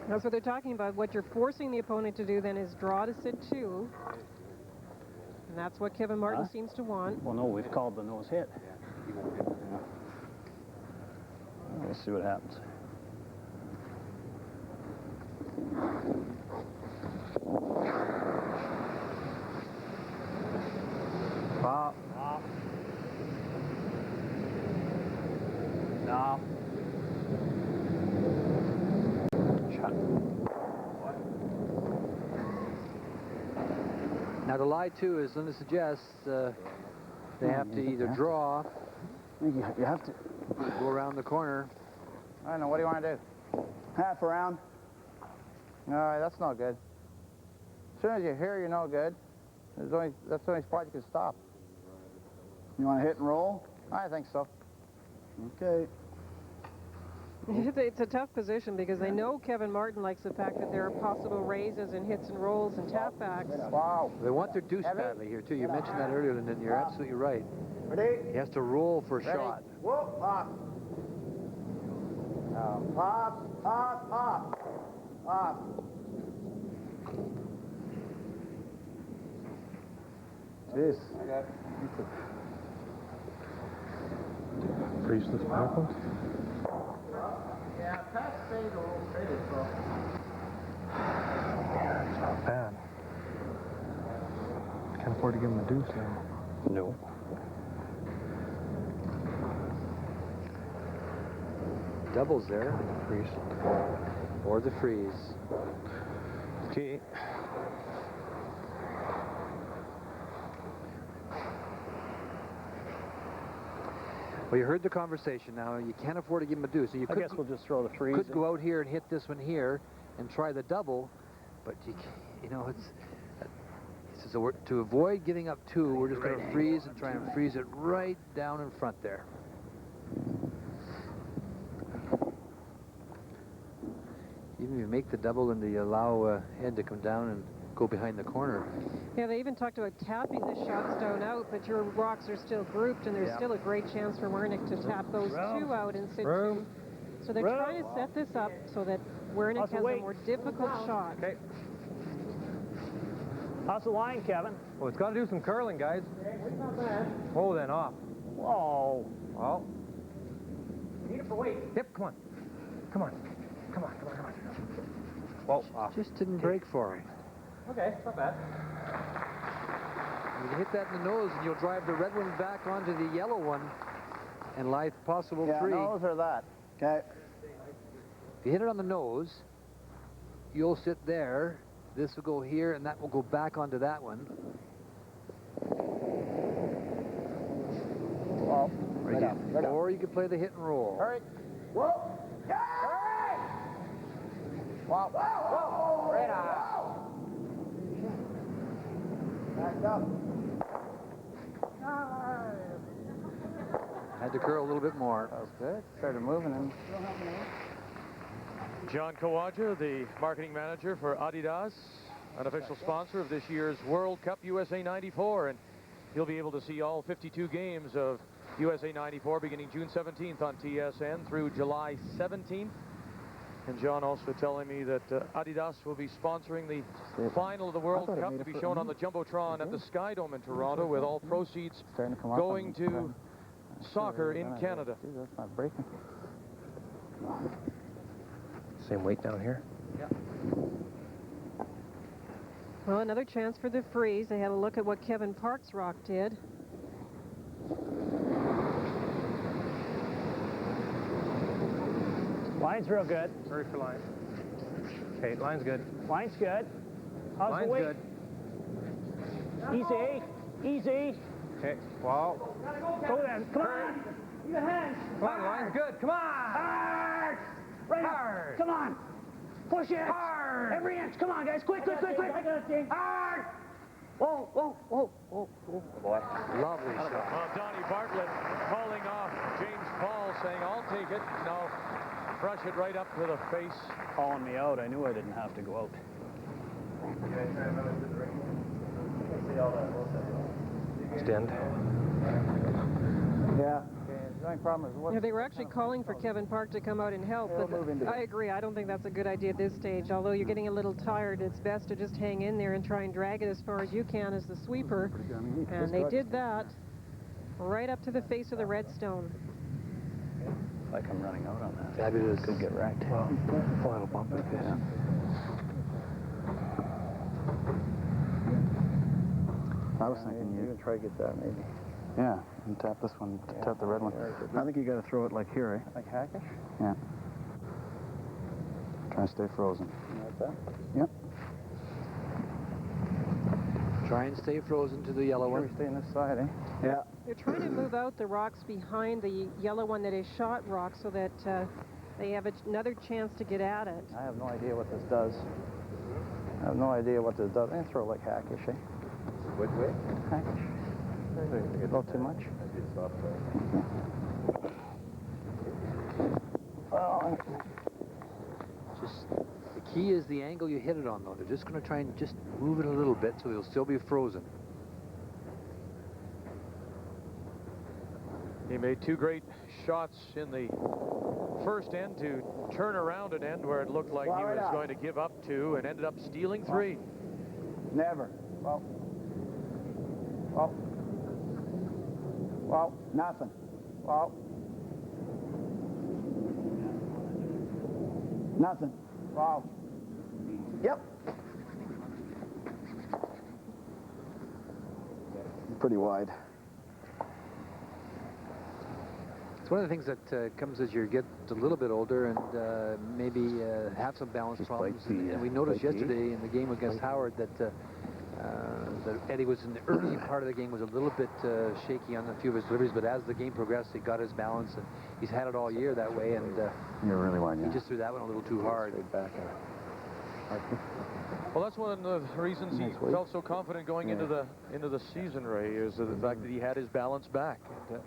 That's what they're talking about. What you're forcing the opponent to do then is draw to sit 2. And that's what Kevin Martin seems to want. Well, no, we've called the nose hit. Yeah. Let's see what happens. Pop. Pop. No. Shot. Now, the lie, too, as Linda suggests, they have to either draw. You have to go around the corner. I don't know. What do you want to do? half around. All right, that's no good. As soon as you hear you're no good, that's the only spot you can stop. You want to hit and roll? I think so. Okay. It's a tough position because they know Kevin Martin likes the fact that there are possible raises and hits and rolls and tap backs. Wow. They want their deuce badly here, too. You mentioned that earlier, Lyndon. You're absolutely right. Ready? He has to roll for a shot. Whoop, pop. Pop, pop, pop. Pop. Jeez. Freeze this back one. Yeah, pass fade a little faded, so. Yeah, it's not bad. Can't afford to give him a deuce now. No. Doubles there. Freeze. Or the freeze. Okay. Well, you heard the conversation now. You can't afford to give him a deuce. So you I guess we'll just throw the freeze. could go out here and hit this one here and try the double, but you know, so to avoid giving up 2, we're just going to freeze and try and freeze it right down in front there. Even if you make the double and you allow Ed to come down and go behind the corner. Yeah, they even talked about tapping the shot stone out, but your rocks are still grouped, and there's still a great chance for Werenich to tap those 2 out and sit 2. So they're trying to set this up so that Werenich has a more difficult shot. Okay. How's the line, Kevin? Well, it's got to do some curling, guys. Oh, then off. Whoa. Well. Need it for weight. Yep, come on. Come on. Come on, come on, come on. Whoa, off. Just didn't break for him. Okay, not bad. You can hit that in the nose, and you'll drive the red one back onto the yellow one and lie possible 3. Nose or that. Okay. If you hit it on the nose, you'll sit there. This will go here, and that will go back onto that one. Well, Or you could play the hit and roll. Hurry. Whoa. Hurry. Wow. Whoa. Right on. Back up. Had to curl a little bit more. That was good. Started moving and. John Kawaja, the marketing manager for Adidas, an official sponsor of this year's World Cup USA 94, and you'll be able to see all 52 games of USA 94 beginning June 17th on TSN through July 17th. And John also telling me that Adidas will be sponsoring the final of the World Cup to be shown on the Jumbotron at the Sky Dome in Toronto, with all proceeds going to soccer in Canada. That's not breaking. Same weight down here? Yeah. Well, another chance for the freeze. They had a look at what Kevin Park's rock did. Line's real good. Hurry for line. Okay, line's good. Line's good. How's Line's the weight? good. Easy. Easy. Okay, wow. Go then. Come on. Use your hands. Come on, line's good. Come on. Hard. Right Hard. up. Come on. Push it. Hard. Every inch. Come on, guys. Quick, quick, quick, quick. Hard. Whoa, whoa, whoa, whoa, whoa. Boy. Lovely shot. Well, Donnie Bartlett calling off James Paul, saying, I'll take it. No, brush it right up to the face. Calling me out. I knew I didn't have to go out. Next end. Yeah. The only problem is Yeah, they were actually calling for Kevin Park to come out and help, but I agree. I don't think that's a good idea at this stage. Although you're getting a little tired, it's best to just hang in there and try and drag it as far as you can as the sweeper. And they did that right up to the face of the redstone. Like I'm running out on that. Fabulous. Could get wrecked. Well, final bump like this. Yeah. I was thinking you can try to get that maybe. Yeah, and tap this one, tap the red one. I think you got to throw it like here, eh? Like hackish? Yeah. Try to stay frozen. Like that? Yep. Try and stay frozen to the yellow one. Stay on this side, eh? Yeah. They're trying to move out the rocks behind the yellow one that is shot rock so that they have another chance to get at it. I have no idea what this does. I have no idea what this does. I'm going to throw it like hackish, eh? What way? Hackish. A little too much. Well, just the key is the angle you hit it on, though. They're just going to try and just move it a little bit so it'll still be frozen. He made two great shots in the first end to turn around an end where it looked like he was going to give up two and ended up stealing three. Never. Well, nothing. Well, nothing. Wow. Yep. pretty wide. It's one of the things that comes as you get a little bit older and maybe have some balance problems. And we noticed yesterday in the game against Howard that Eddie was in the early part of the game was a little bit shaky on a few of his deliveries, but as the game progressed, he got his balance, and he's had it all year that way. And you're really wide. He just threw that one a little too hard. Back. Well, that's one of the reasons he felt so confident going into the season, Ray, is the fact that he had his balance back. And,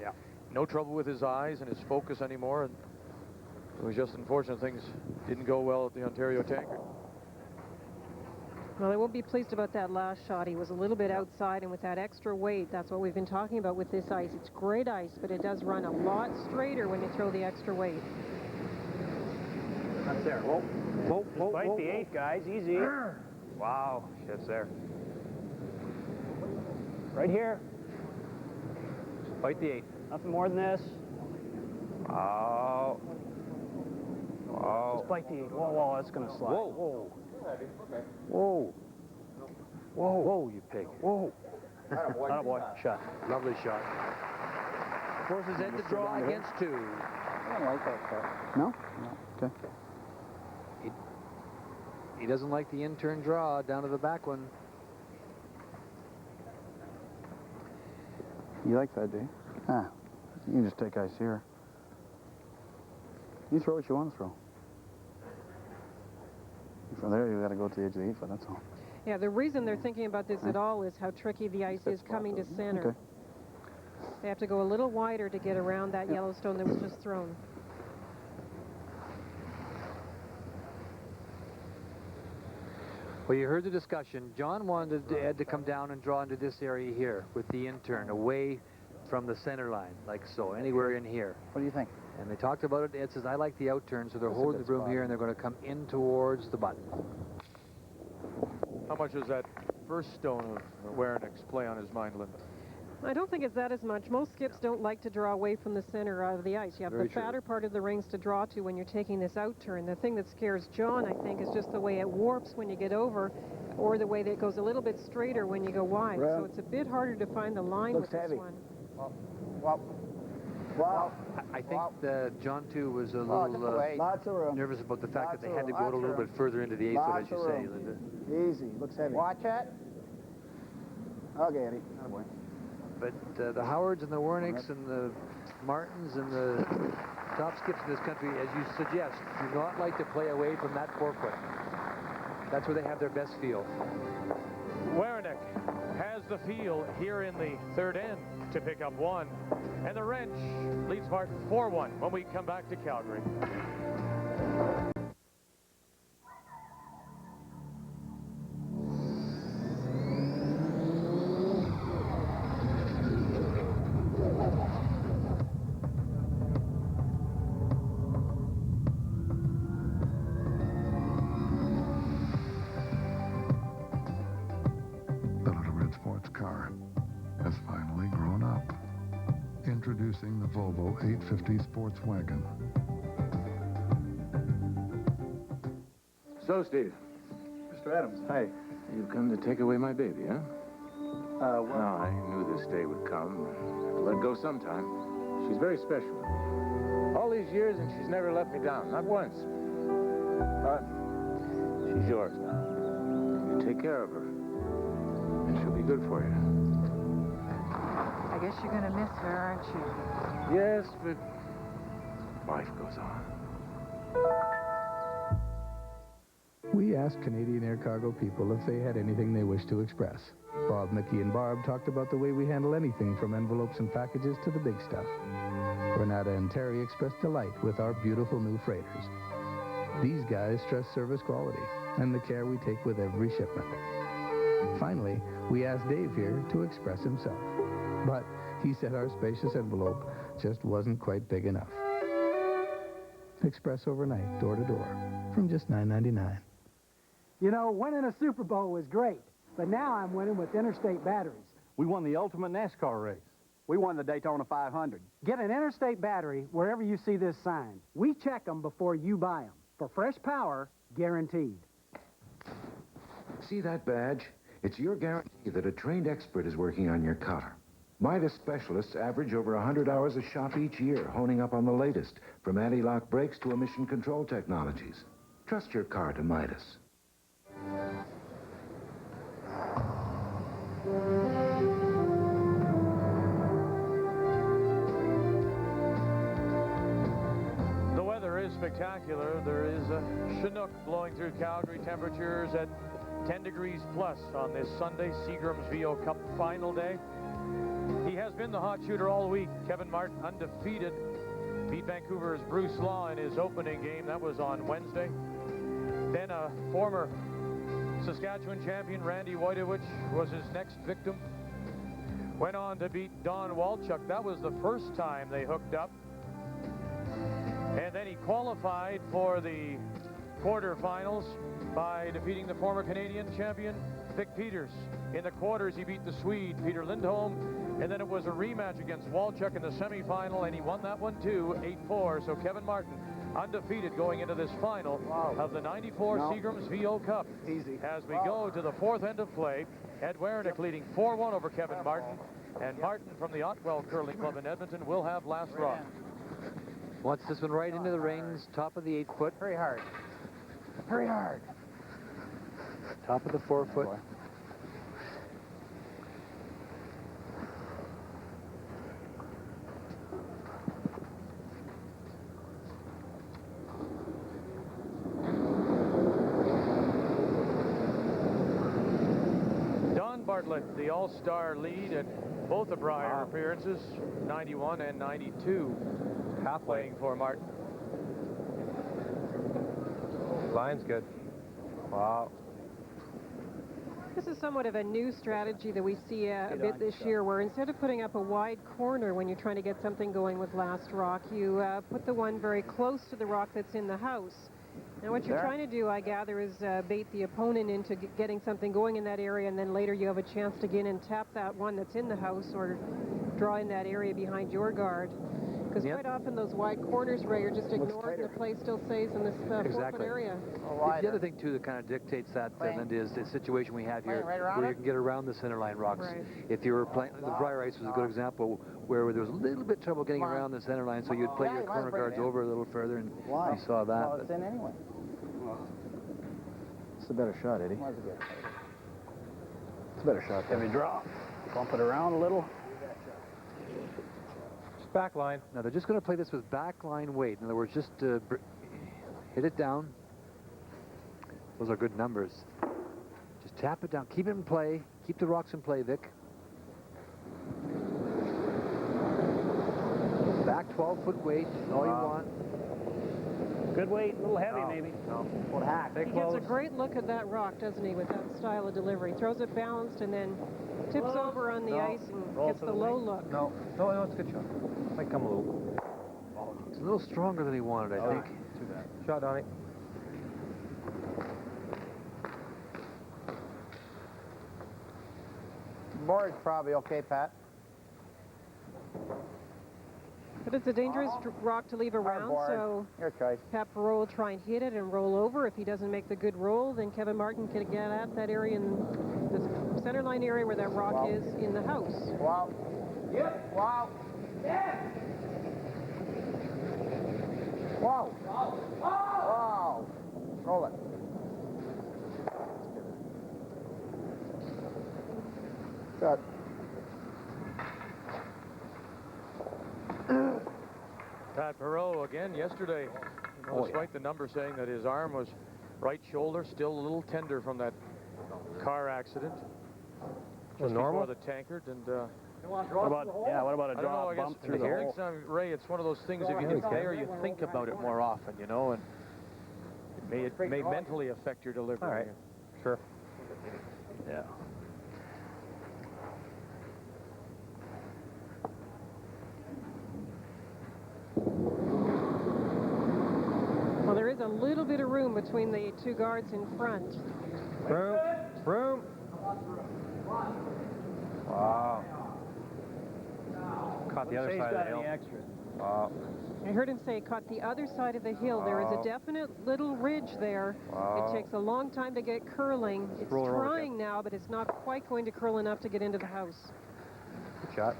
no trouble with his eyes and his focus anymore. And it was just unfortunate things didn't go well at the Ontario Tankard. Well, I won't be pleased about that last shot. He was a little bit outside, and with that extra weight, that's what we've been talking about with this ice. It's great ice, but it does run a lot straighter when you throw the extra weight. That's there. Whoa. Whoa, whoa, bite the eight, guys. Easy. Wow. Shit's there. Right here. Bite the eight. Nothing more than this. Oh. Wow. Just bite the eight. Whoa, whoa, that's going to slide. Whoa. Whoa. Whoa. Whoa, you pig. Whoa. Attaboy. Shot. Lovely shot. Forces Ed to draw against two. I don't like that shot. No? No. Okay. He doesn't like the in-turn draw down to the back one. You like that, do you? Ah, you can just take ice here. You throw what you want to throw. From there, you got to go to the edge of the 8 foot, that's all. Yeah, the reason they're thinking about this at all is how tricky the ice is coming to center. Okay. They have to go a little wider to get around that Yellowstone that was just thrown. Well, you heard the discussion. John wanted Ed to come down and draw into this area here with the in-turn, away from the center line, like so, anywhere in here. What do you think? And they talked about it. Ed says, I like the out-turn, so they're holding the room here, and they're going to come in towards the button. How much does that first stone of Werenich's play on his mind, Linda? I don't think it's that as much. Most skips don't like to draw away from the center of the ice. You have the fatter part of the rings to draw to when you're taking this out turn. The thing that scares John, I think, is just the way it warps when you get over, or the way that it goes a little bit straighter when you go wide. So it's a bit harder to find the line with this one. Wow. I think that John, too, was a little nervous about the fact that they had to go a little bit further into the 8 foot, as you say, Linda. Easy. Looks heavy. Watch it. Okay, Eddie. Oh, boy. But the Howards and the Werenichs and the Martins and the top skips in this country, as you suggest, do not like to play away from that 4 foot. That's where they have their best feel. Werenich has the feel here in the third end to pick up one. And the wrench leads Martin 4-1 when we come back to Calgary. introducing the Volvo 850 sports wagon. So, Steve. Mr. Adams. Hi. You've come to take away my baby, huh? Well, No, I knew this day would come. Have to let go sometime. She's very special. All these years, and she's never let me down. Not once. But she's yours now. You take care of her. And she'll be good for you. I guess you're going to miss her, aren't you? Yes, but life goes on. We asked Canadian Air Cargo people if they had anything they wished to express. Bob, Mickey, and Barb talked about the way we handle anything from envelopes and packages to the big stuff. Renata and Terry expressed delight with our beautiful new freighters. These guys stress service quality and the care we take with every shipment. Finally, we asked Dave here to express himself. But he said our spacious envelope just wasn't quite big enough. Express overnight, door to door, from just $9.99. You know, winning a Super Bowl was great, but now I'm winning with Interstate batteries. We won the ultimate NASCAR race. We won the Daytona 500. Get an Interstate battery wherever you see this sign. We check them before you buy them. For fresh power, guaranteed. See that badge? It's your guarantee that a trained expert is working on your car. Midas specialists average over 100 hours a shop each year, honing up on the latest, from anti-lock brakes to emission control technologies. Trust your car to Midas. The weather is spectacular. There is a Chinook blowing through Calgary. Temperatures at 10 degrees plus on this Sunday, Seagram's VO Cup final day. He has been the hot shooter all week. Kevin Martin, undefeated, beat Vancouver's Bruce Law in his opening game. That was on Wednesday. Then a former Saskatchewan champion, Randy Wojtowicz, was his next victim. Went on to beat Don Walchuk. That was the first time they hooked up. And then he qualified for the quarterfinals by defeating the former Canadian champion, Vic Peters. In the quarters, he beat the Swede, Peter Lindholm, and then it was a rematch against Walchuk in the semifinal, and he won that one too, 8-4. So Kevin Martin, undefeated going into this final of the 94 Seagram's VO Cup. Easy. As we go to the fourth end of play, Ed Werenich leading 4-1 over Kevin Martin, and Martin from the Otwell Curling Club in Edmonton will have last rock. Wants this one right into the rings, top of the 8-foot. Very hard. Very hard. Top of the 4-foot. Don Bartlett, the all-star lead at both the Brier appearances, 91 and 92. Playing for Martin. Line's good. Wow. This is somewhat of a new strategy that we see a bit this year, where instead of putting up a wide corner when you're trying to get something going with last rock, you put the one very close to the rock that's in the house. Now what you're trying to do, I gather, is bait the opponent into getting something going in that area, and then later you have a chance to get in and tap that one that's in the house or draw in that area behind your guard. Because quite often those wide corners, Ray, are just ignored and the play still stays in this 4-foot area. The other thing, too, that kind of dictates that, Linda, is the situation we have here where you can get around the center line rocks. Right. If you were playing, the Brier Ice was a good example where there was a little bit trouble getting around the center line, so you'd play your corner guards over a little further, and you saw that. Well, it's in anyway. It's a better shot, Eddie. It's a better shot. Heavy draw. Bump it around a little. Back line. Now they're just going to play this with back line weight. In other words, just hit it down. Those are good numbers. Just tap it down. Keep it in play. Keep the rocks in play, Vic. Back 12-foot weight. All you want. Good weight. A little heavy, maybe. No. What hack? He gets a great look at that rock, doesn't he, with that style of delivery. Throws it balanced and then tips over on the ice and gets the low look. No, it's a good shot. Might come a little. It's a little stronger than he wanted, I think. Too bad. Shot, Donnie. Board's probably okay, Pat. But it's a dangerous rock to leave around, so your choice. Pat Perot will try and hit it and roll over. If he doesn't make the good roll, then Kevin Martin can get at that area in the center line area where that rock is in the house. Wow. Yep. Wow. Yeah. Wow. Wow. Wow. Roll it. Good. Pat Perot again yesterday. Despite the number saying that his arm was right shoulder, still a little tender from that car accident. Just normal? before the tankard, and what about a drop bump through the hole? Ray, it's one of those things. If it's there, you think about it more often, you know, and it may mentally affect your delivery. All right, sure. Yeah. Well, there is a little bit of room between the two guards in front. Room. Wow. Caught the other side of the hill. Wow. I heard him say caught the other side of the hill. There is a definite little ridge there. Wow. It takes a long time to get curling. It's trying now, but it's not quite going to curl enough to get into the house. Good shot.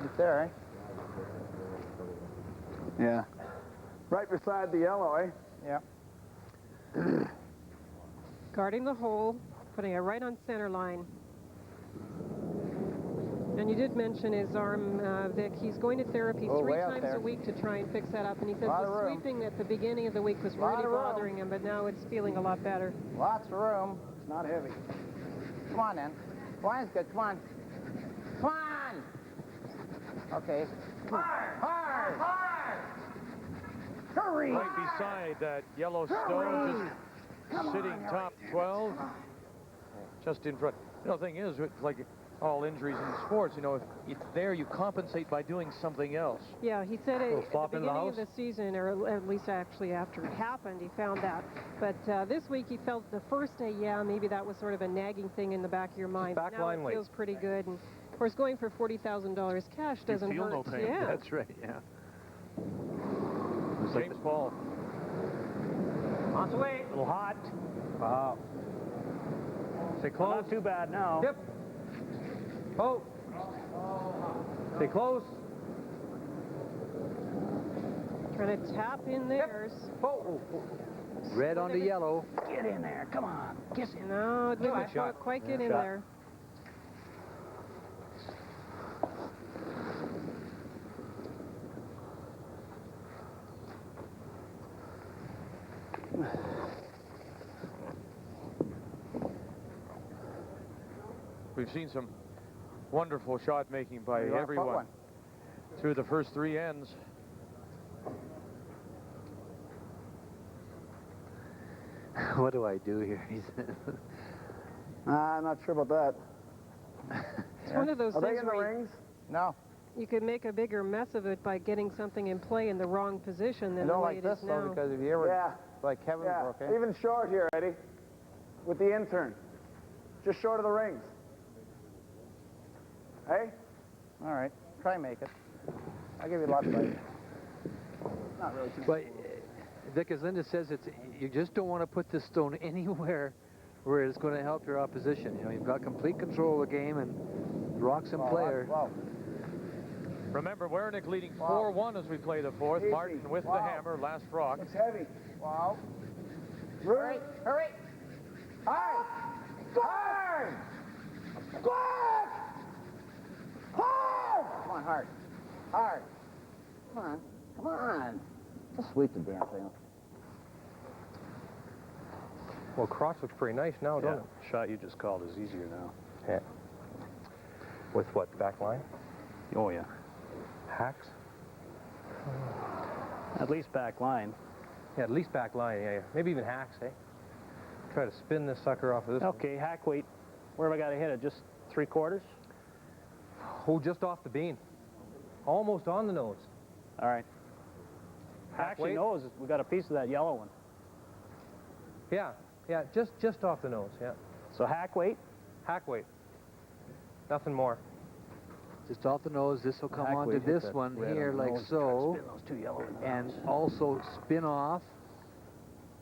It's there, eh? Yeah. Right beside the yellow, eh? Yeah. Guarding the hole, putting it right on center line. And you did mention his arm, Vic. He's going to therapy 3 times a week to try and fix that up. And he says the sweeping at the beginning of the week was really bothering him, but now it's feeling a lot better. Lots of room. It's not heavy. Come on, then. Line's good. Come on. Come on! Okay. Hard! Hurry! Right beside that yellow stone, just sitting top 12, just in front. You know, the thing is, it's like all injuries in sports, you know, if it's there, you compensate by doing something else. Yeah, he said at the beginning of the season, or at least actually after it happened, he found that. But this week he felt the first day, yeah, maybe that was sort of a nagging thing in the back of your mind. But now it feels pretty good. And of course, going for $40,000 cash doesn't hurt. No pain. Yeah. That's right, yeah. James Paul. On the way. A little hot. Wow. Stay close. Not too bad now. Yep. Oh. Stay close. Trying to tap in theirs. Oh. Red on the yellow. Get in there. Come on. Get in. No, it didn't quite get in there. We've seen some wonderful shot making by everyone through the first 3 ends. What do I do here? He said. I'm not sure about that. It's one of those things Are they in the where rings? No. You could make a bigger mess of it by getting something in play in the wrong position than You the don't way like it this, is though, now. because if you ever, like Kevin broke, eh? Even short here, Eddie, with the intern. Just short of the rings. Hey? All right. Try and make it. I'll give you lots of it. Not really too But, Vic, as Linda says, you just don't want to put this stone anywhere where it's going to help your opposition. You know, you've got complete control of the game, and the rock's in player. Remember, Werenich leading 4-1 as we play the 4th. Martin with the hammer, last rock. It's heavy. Wow. Hurry! Hurry! Hard! Hard! Hard! Hard! Come on, hard. Hard. Come on. Come on. Just sweep the damn thing. Well, cross looks pretty nice now, doesn't it? Shot you just called is easier now. Yeah. With what, back line? Oh, yeah. Hacks? At least back line. Yeah, at least back line, yeah. Maybe even hacks, eh? Try to spin this sucker off of this. Okay, hack weight. Where have I got to hit it? Just 3/4? Oh, just off the bean. Almost on the nose. All right. Actually, nose, we got a piece of that yellow one. Yeah, yeah, just off the nose, yeah. So hack weight? Hack weight. Nothing more. Just off the nose, this will come Hack onto weight, this hit that one red here on the like nose, so, spin those two yellow in the and nose. also spin off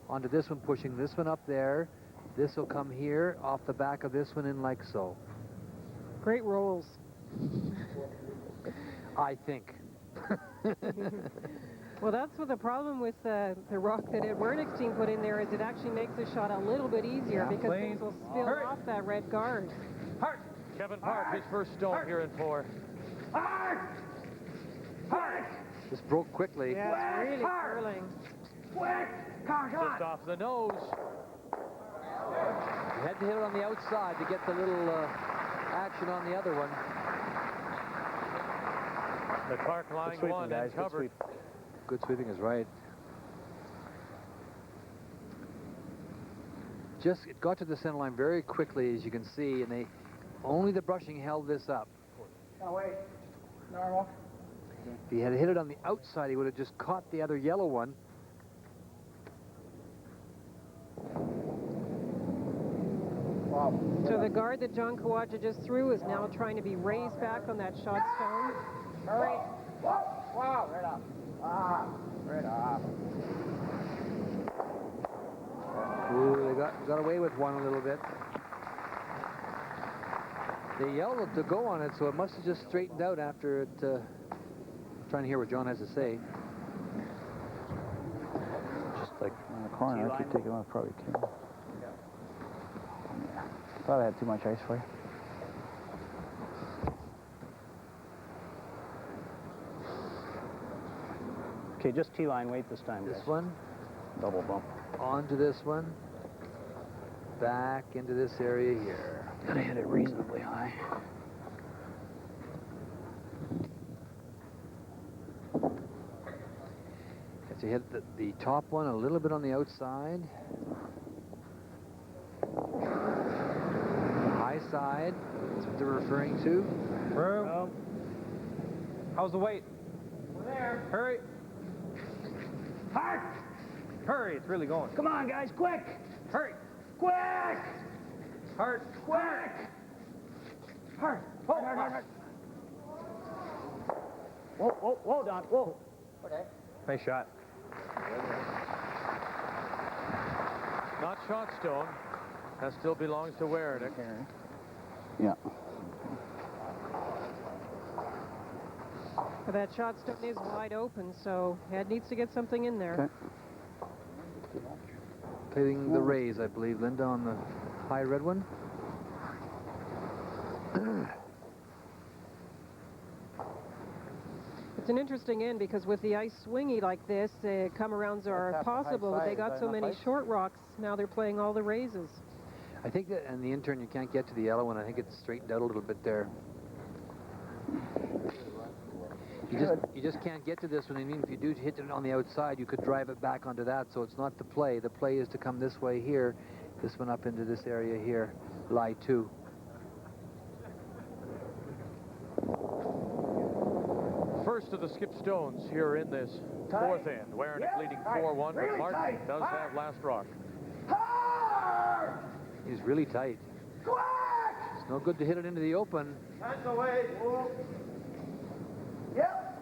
onto this one, pushing this one up there. This will come here off the back of this one in like so. Great rolls. I think. Well, that's what the problem with the rock that Werich's team put in there is it actually makes the shot a little bit easier because things will spill off that red guard. Hart! Kevin Park, his first stone here in 4. Hard! Hard! This broke quickly. Yeah, it's really curling. Quick! Come on! Just off the nose. You had to hit it on the outside to get the little action on the other one. The Clark lying sweeping, one guys, and covered. Good sweeping is right. It got to the center line very quickly, as you can see, and only the brushing held this up. Now wait. Normal. If he had hit it on the outside, he would have just caught the other yellow one. Wow. So the guard that John Kawaja just threw is now trying to be raised back on that shot stone. Hurry. Wow. Right off. Right off. Ooh, they got away with one a little bit. They yelled to go on it, so it must have just straightened out after it. Trying to hear what John has to say. Just like in the corner, I keep taking off, probably can. Yeah. Thought I had too much ice for you. Okay, just T-line weight this time, guys. This one. Double bump. Onto this one. Back into this area here. Gotta hit it reasonably high. Got to hit the top one a little bit on the outside. The high side. That's what they're referring to. Room. How's the weight? We're there. Hurry. Hard! Hurry, it's really going. Come on, guys, quick! Hurry. Quick! Hard. Quick! Hard! Hard! Whoa, Don, whoa. Okay. Nice shot. Not shot stone. That still belongs to Werenich. Yeah. But that shot stone is wide open, so Head needs to get something in there. Okay. Playing the raise, I believe, Linda, on the high red one. It's an interesting end because with the ice swingy like this, come-arounds are possible, but they got so many short rocks, now they're playing all the raises. I think that in the intern you can't get to the yellow one. I think it's straightened out a little bit there. You just can't get to this one, and even if you do hit it on the outside, you could drive it back onto that, so it's not the play. The play is to come this way here, this one up into this area here, lie 2. First of the skip stones here in this 4th end. Werenich leading 4-1, but Martin does have last rock. He's really tight. It's no good to hit it into the open. That's the way. Yep.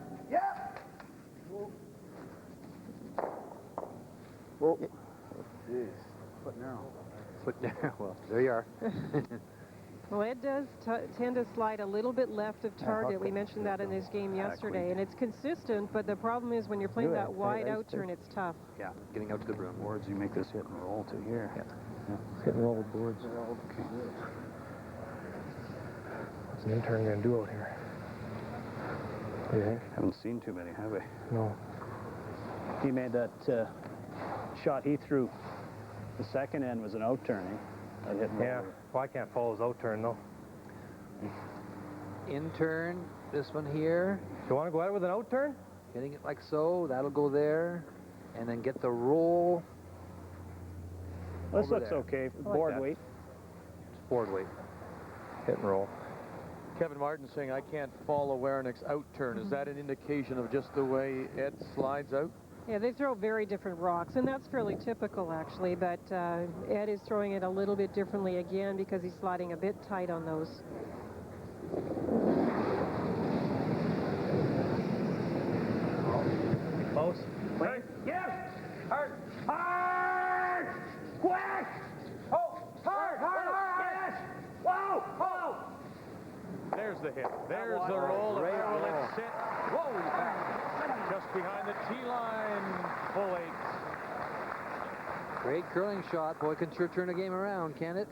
Whoa. Jeez. Foot narrow. Foot narrow. Well, there you are. Well, Ed does tend to slide a little bit left of target. We mentioned that in this game yesterday, and it's consistent, but the problem is when you're playing that wide out turn, it's tough. Yeah, getting out to the broom. Boards, you make this hit and roll to here. Yeah. Hit and roll with boards. Okay. What's an intern going to do out here? You think? Haven't seen too many, have we? No. He made that shot he threw. The second end was an out turning. That hit and roll. Yeah. Well, I can't follow his out turn, though. In turn, this one here. You want to go out with an out turn? Hitting it like so. That'll go there. And then get the roll. This looks okay. Board weight. It's board weight. Hit and roll. Kevin Martin saying, I can't follow Werenich's out turn. Is that an indication of just the way Ed slides out? Yeah, they throw very different rocks, and that's fairly typical, actually, but Ed is throwing it a little bit differently again because he's sliding a bit tight on those. Close. Wait. Yes. Hard. Hard. Quick. Oh, hard. Hard. Yes. Whoa. Whoa. There's the hit. There's the roll. The barrel and sit. Whoa. Just behind the tee line. Full 8. Great curling shot. Boy, can sure turn a game around, can it?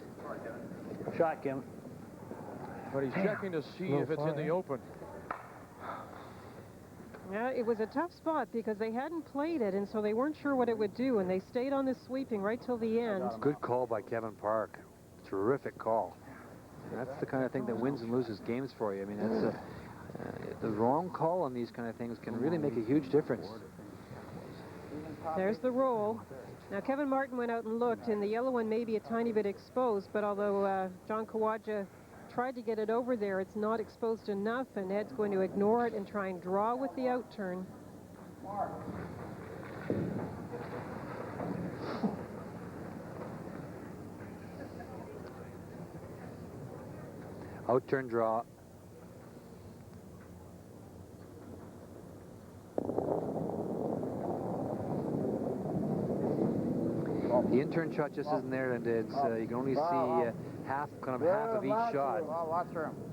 Shot, Kim. But he's checking to see if it's in the open. Yeah, it was a tough spot because they hadn't played it, and so they weren't sure what it would do, and they stayed on this sweeping right till the end. Good call by Kevin Park. Terrific call. That's the kind of thing that wins and loses games for you. I mean, that's the wrong call on these kind of things can really make a huge difference. There's the roll. Now, Kevin Martin went out and looked, and the yellow one may be a tiny bit exposed, but although John Kawaja tried to get it over there, it's not exposed enough, and Ed's going to ignore it and try and draw with the outturn. Outturn draw. The intern shot just isn't there, and it's you can only see half of each shot.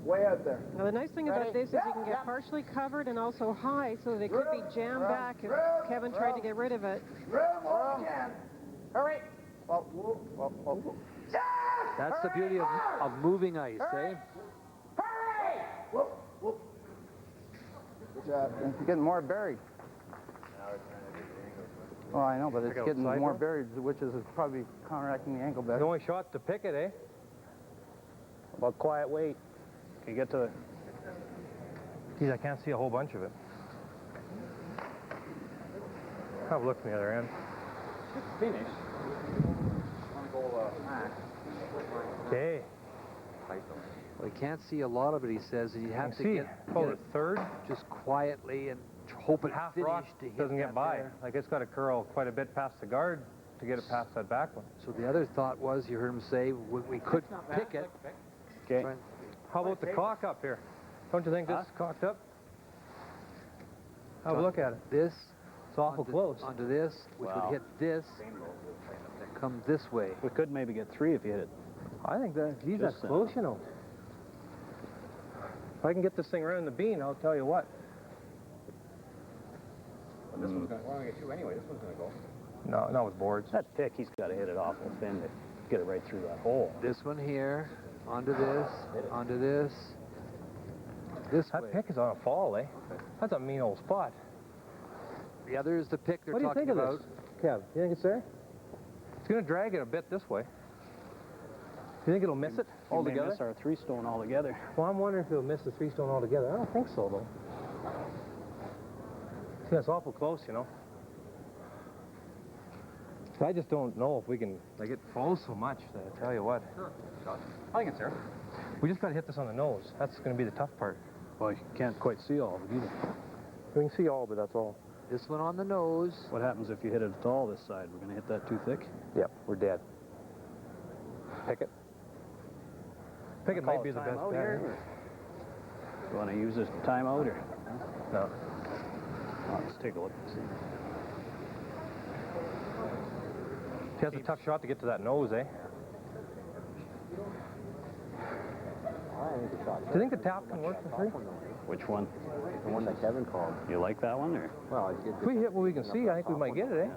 Way out there. Now, the nice thing about this is you can get partially covered and also high, so they could be jammed back if Kevin tried to get rid of it. Hurry. That's the beauty of moving ice, eh? Good job. It's getting more buried. Oh, I know, but it's getting more buried, which is probably counteracting the angle better. The only shot to pick it, eh? About quiet weight. Can you get to the... Geez, I can't see a whole bunch of it. Have a look from the other end. It's finished. One goal max. Okay. Well, he can't see a lot of it, he says. You have to get a third just quietly and hope it half rock to hit doesn't get by. There. Like it's got to curl quite a bit past the guard to get it past that back one. So the other thought was, you heard him say, we could pick it. Okay. How about the cock up here? Don't you think this is cocked up? Have a look at it. This. It's awful close. Onto this, which would hit this, come this way. We could maybe get 3 if you hit it. I think that's close, you know. If I can get this thing around the bean, I'll tell you what. Well, this one's going to, we're going to get 2 anyway. This one's going to go. No, not with boards. That pick, he's got to hit it awful thin to get it right through that hole. This one here, onto this, onto this, this way. That pick is on a fall, eh? That's a mean old spot. The other is the pick they're talking about. What do you think of this, Kev? You think it's there? It's going to drag it a bit this way. Do you think it'll miss it altogether? May miss our 3-stone altogether. Well, I'm wondering if it'll miss the 3-stone altogether. I don't think so, though. See, that's awful close, you know. I just don't know if we can, like, it falls so much that I tell you what. Sure. I think it's there. We just got to hit this on the nose. That's going to be the tough part. Well, you can't quite see all of it either. We can see all of it, that's all. This one on the nose. What happens if you hit it at all this side? We're going to hit that too thick? Yep, we're dead. Pick it. Pick it might be the best bet. You want to use this timeout or? No. Let's take a look and see. That's a tough shot to get to that nose, eh? Do you think the tap can work for 3? Which one? The one that Kevin called. You like that one, or? Well, if we hit what we can see, I think we might get it, eh?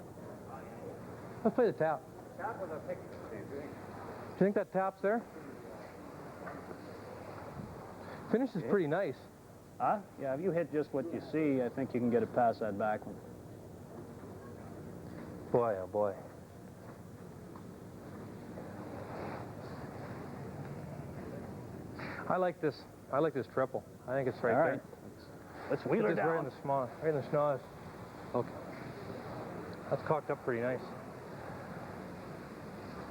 Let's play the tap. Tap with a pick. Do you think that tap's there? Finish is pretty nice. Huh? Yeah, if you hit just what you see, I think you can get it past that back one. Boy, oh boy. I like this triple. I think it's right there. Let's wheel her down. Right in the small, right in the schnoz. Okay. That's cocked up pretty nice.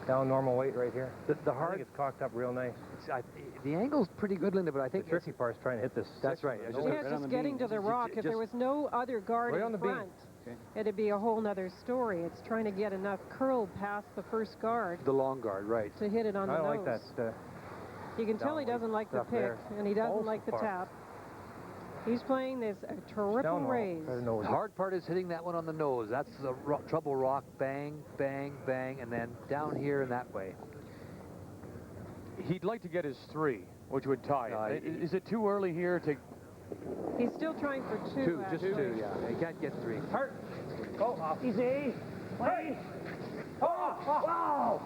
Down normal weight right here. The hard. I think it's cocked up real nice. The angle's pretty good, Linda, but I think the tricky part's trying to hit this. That's right. Yeah, just getting to the rock. If there was no other guard right on in the front. beam. it'd be a whole nother story. It's trying to get enough curl past the first guard. The long guard, right. To hit it on the nose. I don't like that. You can tell he doesn't like the pick, and he doesn't like the tap. He's playing this triple raise. The hard part is hitting that one on the nose. That's the trouble rock. Bang, bang, bang, and then down here and that way. He'd like to get his 3, which would tie it. Is it too early here to... He's still trying for 2. Just 2, yeah. He can't get 3. Hurt. Go off. Easy. Wait. Oh, wow.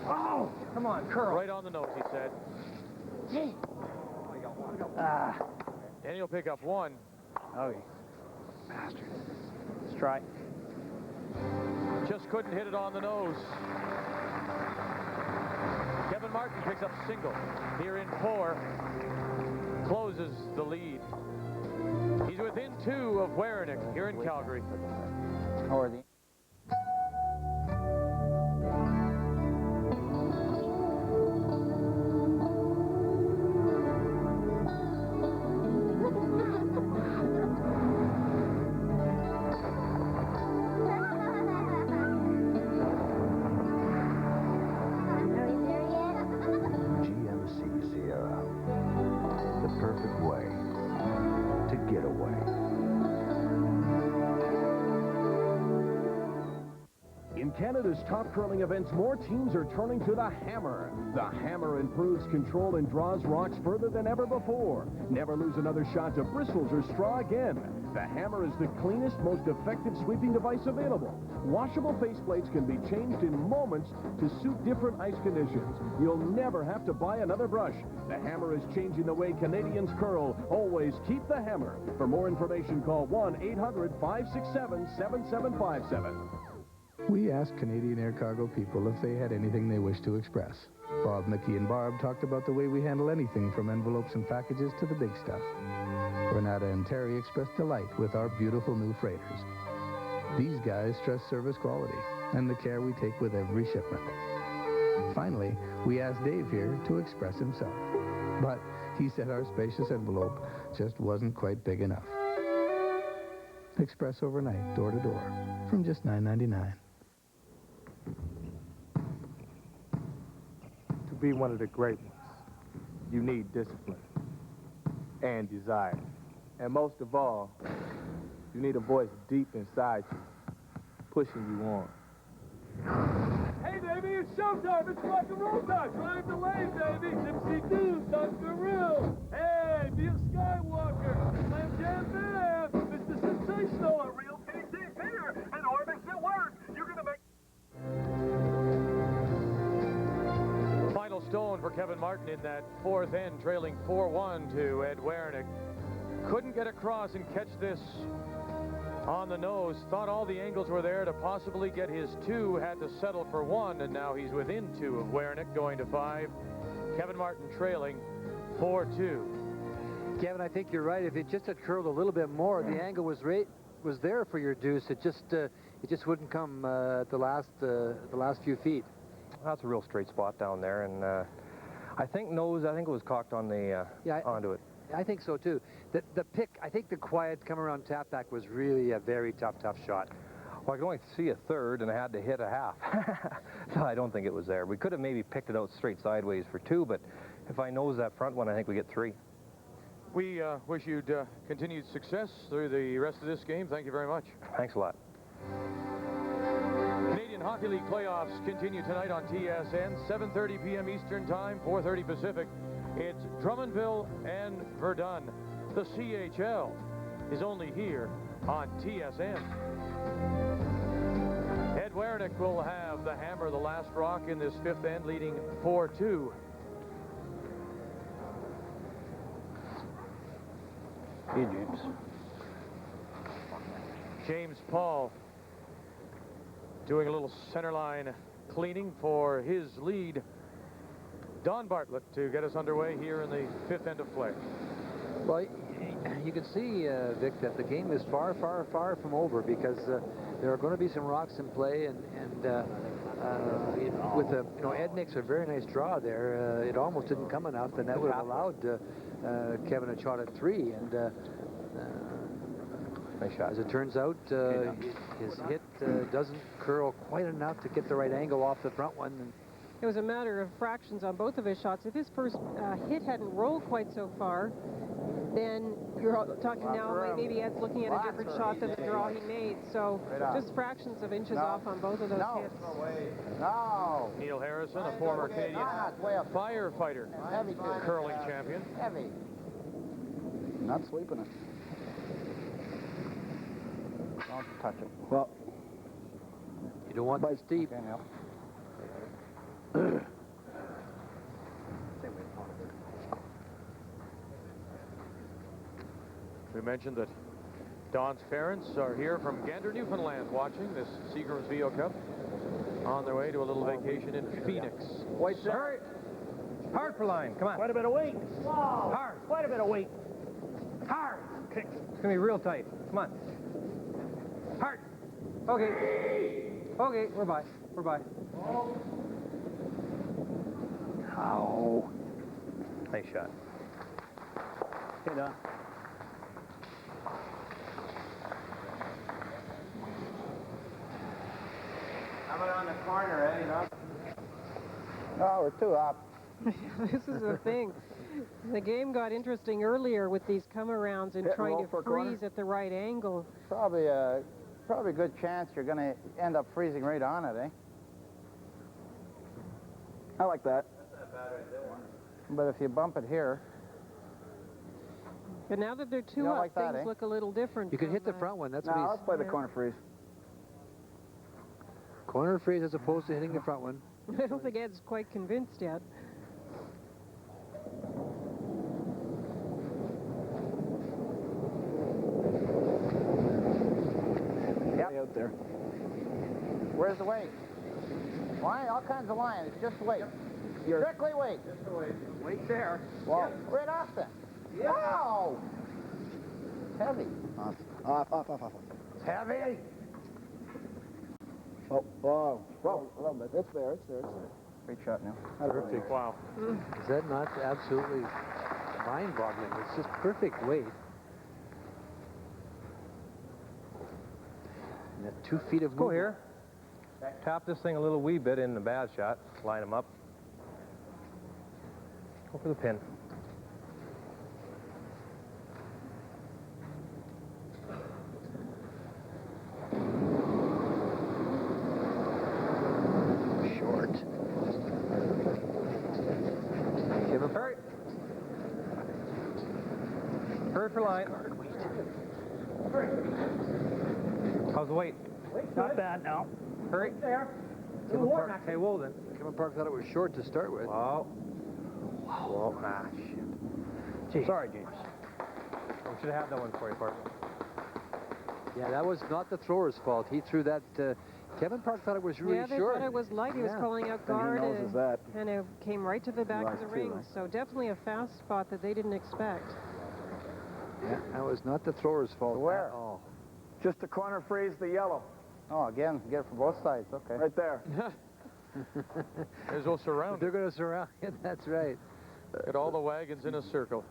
Oh, come on, curl. Right on the nose, he said. And he'll pick up 1. Oh, you bastard. Let's try. Just couldn't hit it on the nose. Kevin Martin picks up single here in 4. Closes the lead. He's within 2 of Werenich here in Calgary. Or the Canada's top curling events, more teams are turning to the hammer. The hammer improves control and draws rocks further than ever before. Never lose another shot to bristles or straw again. The hammer is the cleanest, most effective sweeping device available. Washable faceplates can be changed in moments to suit different ice conditions. You'll never have to buy another brush. The hammer is changing the way Canadians curl. Always keep the hammer. For more information, call 1-800-567-7757. We asked Canadian Air Cargo people if they had anything they wished to express. Bob, Mickey, and Barb talked about the way we handle anything from envelopes and packages to the big stuff. Renata and Terry expressed delight with our beautiful new freighters. These guys stress service quality and the care we take with every shipment. Finally, we asked Dave here to express himself. But he said our spacious envelope just wasn't quite big enough. Express overnight, door to door, from just $9.99. To be one of the great ones, you need discipline and desire. And most of all, you need a voice deep inside you, pushing you on. Hey, baby, it's showtime. It's rock and roll time. Drive the lane, baby. Tipsy Doos, Dunkaroo. Hey, be a Skywalker. Slam Jam Bam. Mr. Sensational, a real PC here. And Orbix at work. You're going to make... Final stone for Kevin Martin in that 4th end, trailing 4-1 to Ed Werenich. Couldn't get across and catch this on the nose. Thought all the angles were there to possibly get his 2. Had to settle for 1, and now he's within 2 of Werenich, going to 5. Kevin Martin trailing 4-2. Kevin, I think you're right. If it just had curled a little bit more, the angle was there for your deuce. It just wouldn't come at the last few feet. That's a real straight spot down there, and I think it was cocked on the onto it. I think so too. The pick, I think the quiet come around tap back was really a very tough shot. Well, I could only see a 3rd, and I had to hit a half. So I don't think it was there. We could have maybe picked it out straight sideways for 2, but if I nose that front one, I think we get 3. We wish you'd continued success through the rest of this game. Thank you very much. Thanks a lot. Canadian Hockey League playoffs continue tonight on TSN, 7:30 p.m. Eastern Time, 4:30 Pacific. It's Drummondville and Verdun. The CHL is only here on TSN. Ed Werenich will have the hammer, the last rock in this 5th end, leading 4-2. Hey, James. James Paul doing a little center line cleaning for his lead. Don Bartlett to get us underway here in the 5th end of play. Well, you can see, Vic, that the game is far, far, far from over, because there are going to be some rocks in play, and with Ed makes a very nice draw there. It almost didn't come enough, and that would have allowed Kevin a shot at 3. And Nice shot. As it turns out, his hit doesn't curl quite enough to get the right angle off the front one. And it was a matter of fractions on both of his shots. If his first hit hadn't rolled quite so far, then you're talking now, maybe Ed's looking at a different shot than the draw he made. So just fractions of inches off on both of those hits. No. Neil Harrison, a former Canadian firefighter, curling champion. Heavy. Not sweeping it. Don't touch it. Well, you don't want it steep. We mentioned that Don's parents are here from Gander, Newfoundland, watching this Seagram's VO Cup on their way to a little vacation in Phoenix. White hurry. Hard for line. Come on. Quite a bit of weight. Wow. Hard. Quite a bit of weight. Hard. Okay. It's going to be real tight. Come on. Hard. Okay. Okay, we're by. We're by. Ow. Nice shot. Okay, Don. How about on the corner, Eddie? No, we're two up. This is the thing. The game got interesting earlier with these come-arounds and trying to freeze at the right angle. Probably a good chance you're going to end up freezing right on it, eh? I like that. But if you bump it here... But now that they're two up, things look a little different. You can hit the front one. That's what let's play the corner freeze. Corner freeze as opposed to hitting the front one. I don't think Ed's quite convinced yet. Yep. Out there. Where's the weight? Why? All kinds of line. It's just weight. Strictly weight. Just the weight. Weight there. Well, right off then. Yeah. Wow! Heavy. Off. It's heavy. Oh, whoa, a little bit. It's there. Great shot now. Perfect. Wow. Is that not absolutely mind-boggling? It's just perfect weight. And that 2 feet of movement. Go here. Tap this thing a little wee bit in the bad shot. Line them up. Go for the pin. Hurry. Hurry for line. How's the weight? Not bad now. Hurry. There. Hey, whoa then. Kevin Park thought it was short to start with. Wow. Whoa. Ah, shit. Jeez. Sorry, James. We should have had that one for you, Park. Yeah, that was not the thrower's fault. He threw that... Kevin Park thought it was really short. Yeah, they thought it was light. He was calling out guard and it came right to the back of the ring. So definitely a fast spot that they didn't expect. Yeah, that was not the thrower's fault Where? at all. Just the corner freeze, the yellow. Oh, again, get it from both sides. Okay. Right there. There's no surround. They're going to surround it. That's right. Get all the wagons in a circle.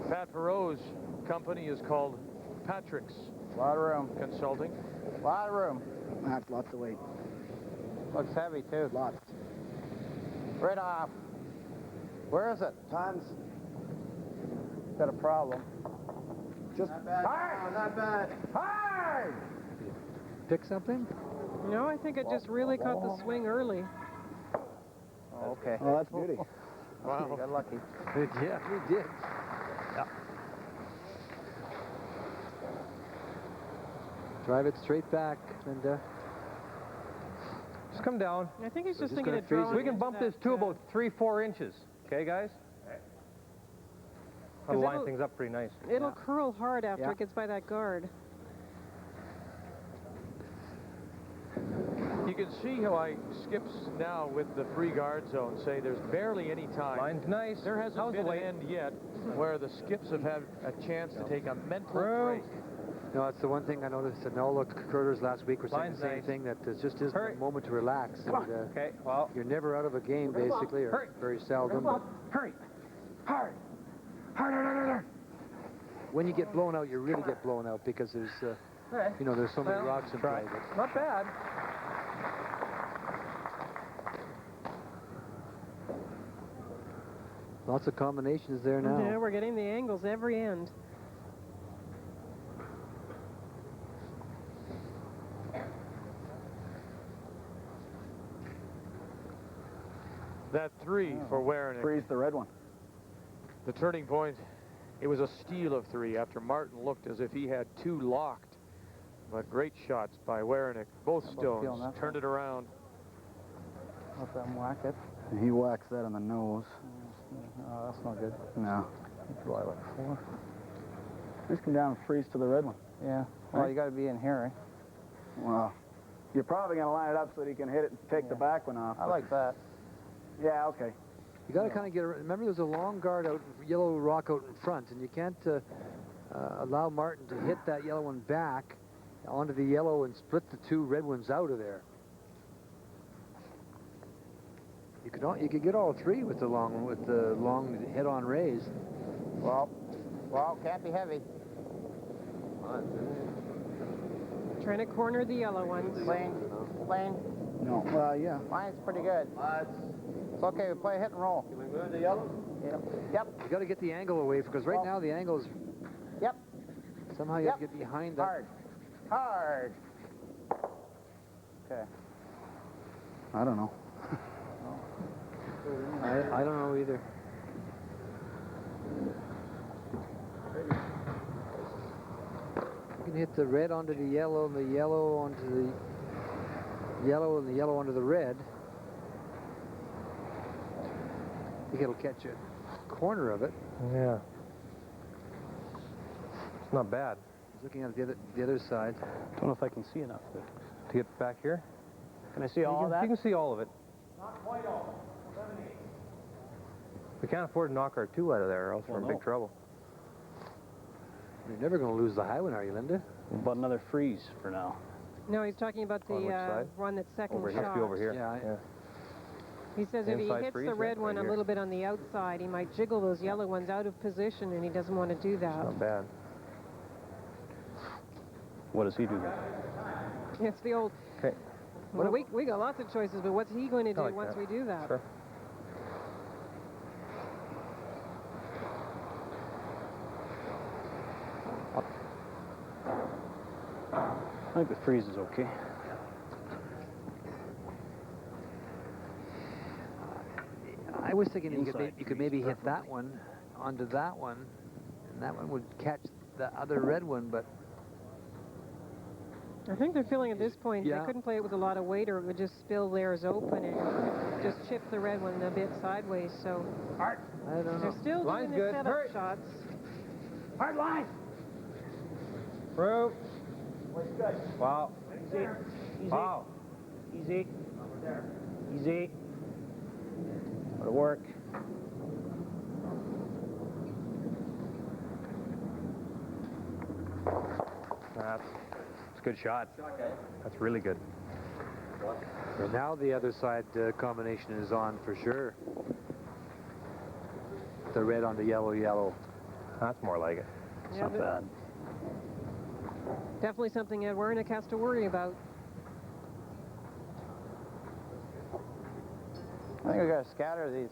Pat Perot's company is called Patrick's. A lot of room. Consulting. A lot of room. That's lots of weight. Looks heavy, too. Lots. Right off. Where is it? Tons. Got a problem. Just not bad. Hard. No, not bad. Hard! Pick something? No, I think it just really caught the swing early. Oh, okay. Oh, that's beauty. Wow. You got lucky. Yeah, we did. Yeah. Drive it straight back, Linda. Just come down. I think he's just just thinking gonna of freeze drawing We can bump this to about 3-4 inches. Okay, guys? That'll line things up pretty nice. It'll curl hard after it gets by that guard. You can see how I skips now with the free guard zone. Say there's barely any time. Line's nice. There hasn't How's been the an weight? end yet where the skips have had a chance to take a mental break. No, that's the one thing I noticed, and all the curlers last week were saying Line's the same nice. thing, that there just isn't a moment to relax. And, Okay, well. you're never out of a game, basically, or very seldom. Hurry. Hard. when you get blown out, you really get blown out because there's, you know, there's so many rocks in play. But not bad. Lots of combinations there now. Yeah, we're getting the angles every end. That 3 for Werenich. Freeze the red one. The turning point, it was a steal of 3 after Martin looked as if he had 2 locked. But great shots by Werenich. Both stones turned it around. Let them whack it. He whacks that on the nose. Oh, that's not good. No. Probably like 4. Just come down and freeze to the red one. Yeah. Well, you got to be in here, eh? Well, you're probably going to line it up so that he can hit it and take the back one off. I like that. Yeah, okay. You got to kind of get. Remember, there's a long guard out, yellow rock out in front, and you can't allow Martin to hit that yellow one back onto the yellow and split the 2 red ones out of there. You could get all 3 with the long head-on raise. Well, can't be heavy. Trying to corner the yellow ones. Plain. No. Yeah. Mine's pretty good. It's okay. We play hit and roll. Can we move the yellow? Yep. You got to get the angle away because right now the angle is. Yep. Somehow you have to get behind that. Hard. Okay. I don't know. I don't know either. You can hit the red onto the yellow and the yellow onto the yellow and the yellow onto the red. I think it'll catch a corner of it. Yeah. It's not bad. He's looking at the other side. Don't know if I can see enough to get back here. Can I see all of that? You can see all of it. Not quite all. 7/8. We can't afford to knock our 2 out of there, or else we're in big trouble. You're never going to lose the high one, are you, Linda? About another freeze for now. No, he's talking about the one that's second over shot. Must be over here. Yeah. He says if he Inside hits freeze, the red one right a here. little bit on the outside, he might jiggle those yellow ones out of position, and he doesn't want to do that. Not bad. What does he do then? It's the old. Okay. Well, we got lots of choices, but what's he going to do like once that. we do that? Sure. I think the freeze is okay. I was thinking you could maybe hit that one onto that one, and that one would catch the other red one, but... I think they're feeling at this point Yeah. they couldn't play it with a lot of weight, or it would just spill theirs open and just chip the red one a bit sideways. So I don't know. they're still Line's doing their good. setup Hurry. shots. Hard line. Through. Looks good. Wow. Easy. Wow. Easy. Over there. Easy. It'll work. That's a good shot. That's really good. And now the other side combination is on for sure. The red on the yellow, yellow. That's more like it. It's Yeah, not bad. Definitely something Ed Werenich has to worry about. I think we got to scatter these.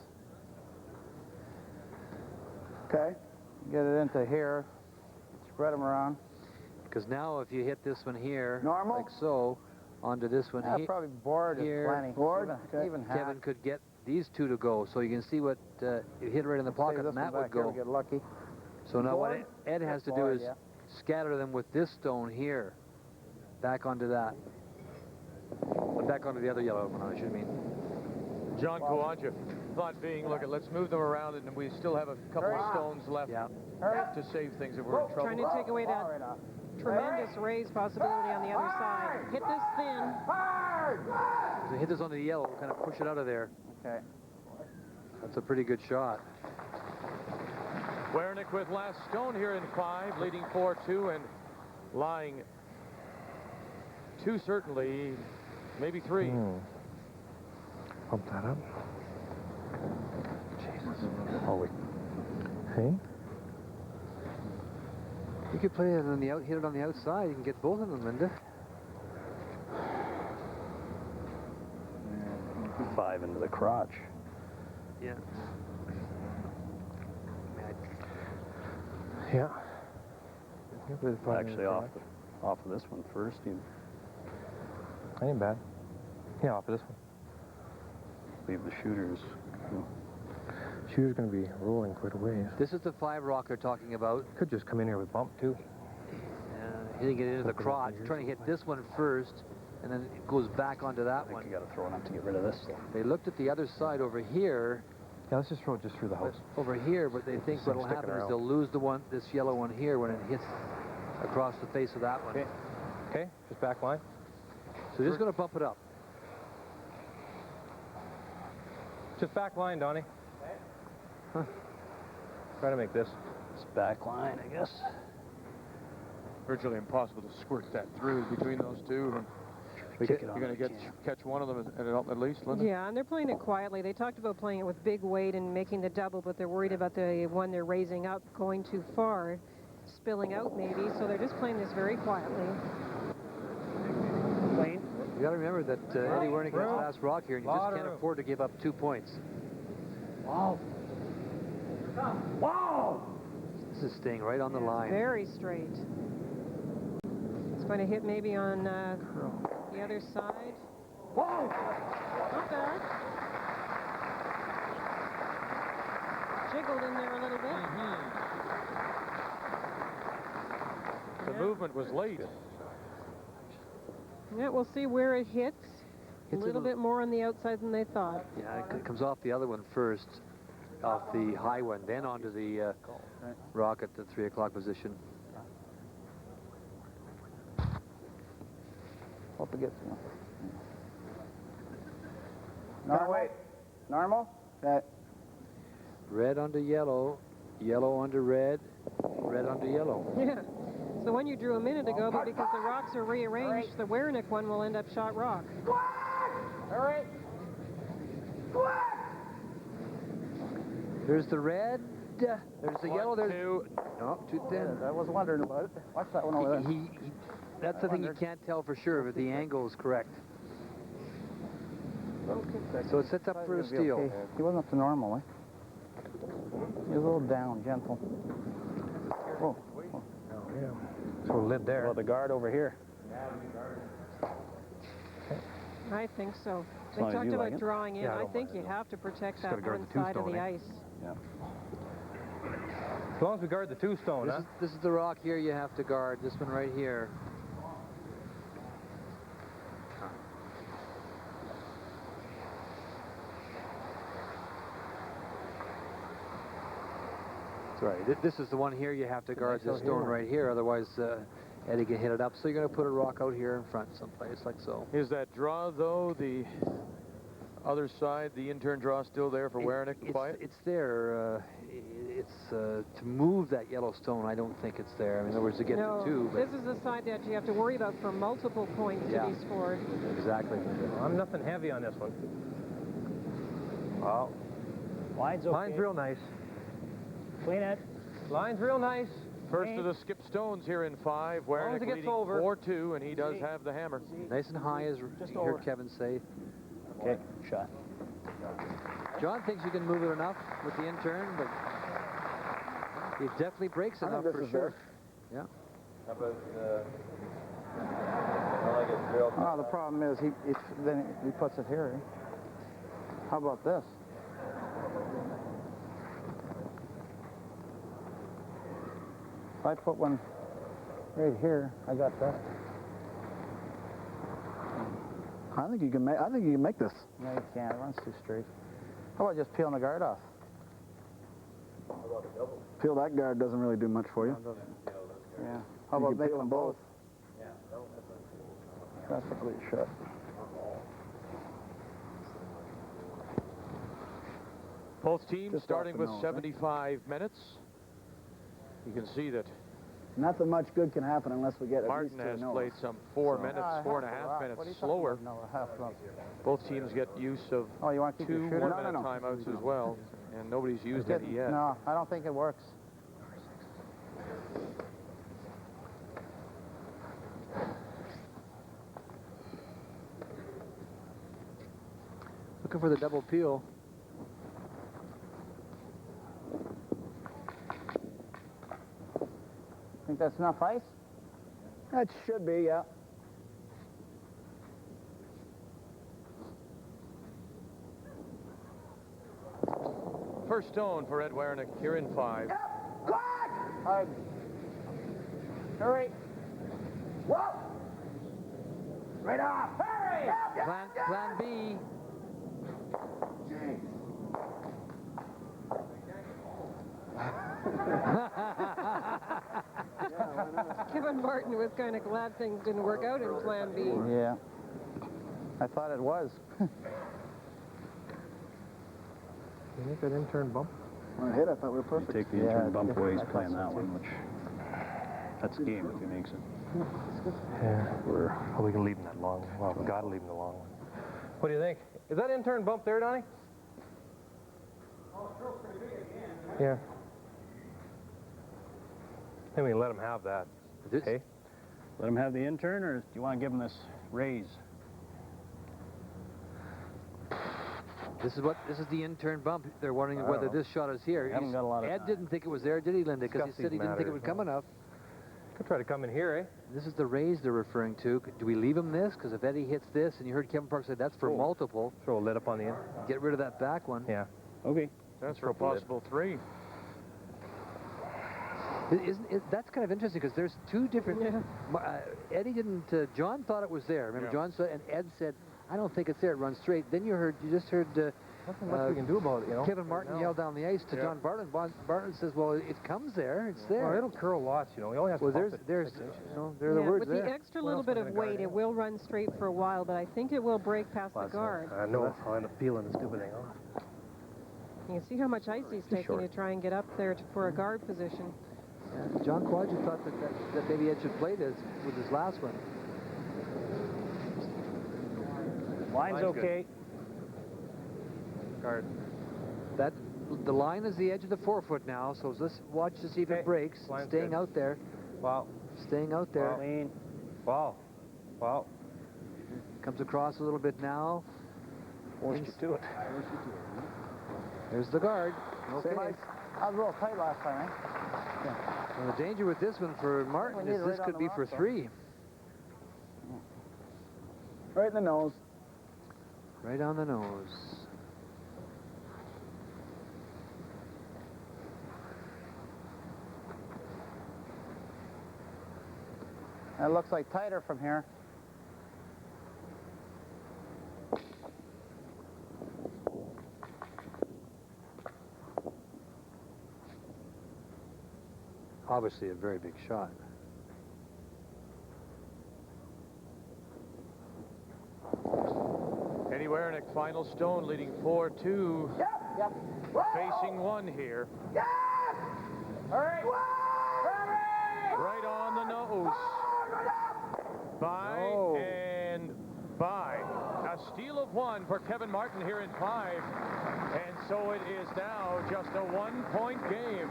Okay. Get it into here. Spread them around. Because now if you hit this one here, Normal? like so, onto this one Yeah, here, probably board is plenty. Board? Even half. Kevin could get these 2 to go. So you can see what you hit right in the pocket, and that would go. Here, we get lucky. So now what Board? Ed has to do Board, is yeah. scatter them with this stone here, back onto that. Back onto the other yellow one, I should mean. John Kowalczyk, thought being, look, let's move them around, and we still have a couple of stones left to save things if we're in trouble. Trying to take away that tremendous raise possibility on the other side. Hit this thin. So hit this onto the yellow, kind of push it out of there. Okay. That's a pretty good shot. Werenich with last stone here in 5, leading 4-2 and lying 2 certainly, maybe 3. Pump that up. Jesus. Oh, wait. Hey? You could play it on the hit it on the outside. You can get both of them, Linda. 5 into the crotch. Yeah. Yeah. Actually, off of this one first. That ain't bad. Yeah, off of this one. Leave the shooters. Shooter's going to be rolling quite a ways. This is the 5 rock they're talking about. Could just come in here with bump, too. Hitting it into the crotch, trying to hit this one first, and then it goes back onto that one. You got to throw it up to get rid of this. They looked at the other side over here. Yeah, let's just throw it just through the house. Over here, but they think what will happen is they'll lose this yellow one here when it hits across the face of that one. Okay, just back line. So just going to bump it up. Just back line, Donnie. Huh. Try to make this. It's back line, I guess. Virtually impossible to squirt that through between those two. You're going to catch one of them at least, Linda? Yeah, and they're playing it quietly. They talked about playing it with big weight and making the double, but they're worried about the one they're raising up going too far, spilling out maybe, so they're just playing this very quietly. You got to remember that Eddie Werenich has last rock here, and you just can't afford to give up 2 points. Wow. Wow! This is staying right on the line. Very straight. It's going to hit maybe on the other side. Whoa! Not bad. Jiggled in there a little bit. The movement was late. Yeah, we'll see where it hits. A little bit more on the outside than they thought. Yeah, it comes off the other one first, off the high one, then onto the rock at the 3 o'clock position. Hope it gets one. No, wait. Normal? That. Red onto yellow, yellow onto red, red onto yellow. Yeah. It's the one you drew a minute ago, but because the rocks are rearranged, the Werenich one will end up shot rock. Hurry! There's the red, there's the yellow, there's... No, too thin. I was wondering about it. Watch that one over there. That's the thing you can't tell for sure if the angle is correct. So it sets up for a steal. Okay. He wasn't up to normal, eh? He was a little down, gentle. Whoa. Oh, yeah. So lid there. Well, the guard over here. I think so. They long as talked you about like it. drawing in. Yeah, I I don't think mind you it, have to protect Just that gotta guard one the two side of stone, the eh? ice. Yeah. As long as we guard the 2 stone, huh? This is the rock here you have to guard. This one right here. Right. This is the one here you have to guard this stone right here, otherwise Eddie can hit it up. So you're going to put a rock out here in front someplace, like so. Is that draw, though, the other side, the intern draw, still there for Werenich to play it? It's there. To move that yellow stone, I don't think it's there. I mean, in other words, to get No, to 2. But this is the side that you have to worry about for multiple points to be scored. Exactly. I'm nothing heavy on this one. Wow. Line's okay. Line's real nice. Clean it. Line's real nice. First of the skip stones here in 5. Werenich leading 4-2, and he does have the hammer. Nice and high, as you heard Kevin say. Okay, shot. John thinks you can move it enough with the intern, but he definitely breaks enough for sure. Yeah. How about, I like it drilled. Oh, the problem is then he puts it here. How about this? If I put one right here, I got that. I think you can make this. No, you can't. It runs too straight. How about just peeling the guard off? Peel that guard doesn't really do much for you. Yeah. How about making them both? That's a complete shot. Both teams Just starting off the with nose, 75 minutes. You can see that Nothing much good can happen unless we get Martin at least has to played some 4 minutes, 4.5 minutes slower. Both teams get use of 2 1-minute timeouts as well, and nobody's used any yet. No, I don't think it works. Looking for the double peel. Think that's enough ice? That should be, yeah. First stone for Ed Werenich here in 5. Hard. Hurry. Whoa! Right off. Hurry! Plan B. Kevin Martin was kind of glad things didn't work out in Plan B. Yeah. I thought it was. You think that in-turn bump? When I hit, I thought we were perfect. Take the in-turn bump away, he's playing that one, which that's the game if he makes it. Yeah, we can leave him that long. Well, we got to leave him the long one. What do you think? Is that in-turn bump there, Donnie? Yeah. Then we can let him have that. Okay. Let him have the in-turn, or do you want to give him this raise? This is the in-turn bump. They're wondering whether this shot is here. Haven't got a lot of Ed time. didn't think it was there, did he, Linda? Because he said he didn't think it would come enough. Could try to come in here, eh? This is the raise they're referring to. Do we leave him this? Because if Eddie hits this, and you heard Kevin Park say that's for multiple. Throw a lid up on the end. Get rid of that back one. Yeah. Okay. That's for a possible 3. That's kind of interesting because there's two different. Eddie didn't. John thought it was there. Remember, John said, and Ed said, "I don't think it's there. It runs straight." Then you just heard. Nothing much we can do about it, you know. Kevin Martin yelled down the ice to John Barton. Barton says, "Well, it comes there. It's there." Well, it'll curl lots, you know. We only have to there's the words with the extra little bit of weight, it will run straight for a while, but I think it will break past the guard. I know. I'll end up peeling this stupid thing off. You can see how much ice he's taking to try and get up there for a guard position. John Quadri thought that maybe Ed should play this with his last one. Line's okay. Guard. The line is the edge of the 4-foot now, so let's watch to see if it breaks. Line's Staying good. out there. Wow. Staying out there. Clean. Wow. Wow. Comes across a little bit now. Forced you to it. There's the guard. Okay. I was a little tight last time, eh? Well, the danger with this one for Martin is this could be for 3. Right in the nose. Right on the nose. That looks like tighter from here. Obviously a very big shot. Eddie Werenich, final stone, leading 4-2. Yep. Facing 1 here. Yep. Hurry. Right on the nose. By and by. A steal of 1 for Kevin Martin here in 5. And so it is now just a 1-point game.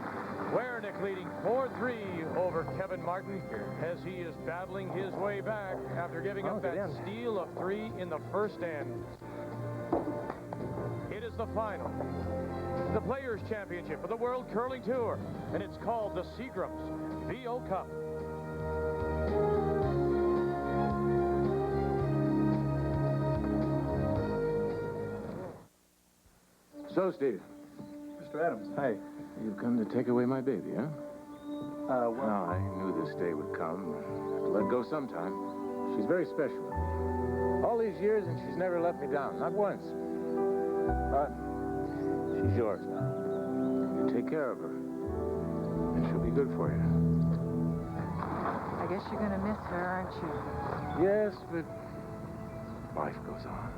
Werenich leading 4-3 over Kevin Martin as he is battling his way back after giving up that steal of 3 in the first end. It is the final. The Players' Championship of the World Curling Tour, and it's called the Seagrams VO Cup. So, Steve. Mr. Adams. Hi. You've come to take away my baby, huh? Well, No, I knew this day would come. Have to let go sometime. She's very special. All these years, and she's never let me down. Not once. But she's yours now. You take care of her, and she'll be good for you. I guess you're going to miss her, aren't you? Yes, but life goes on.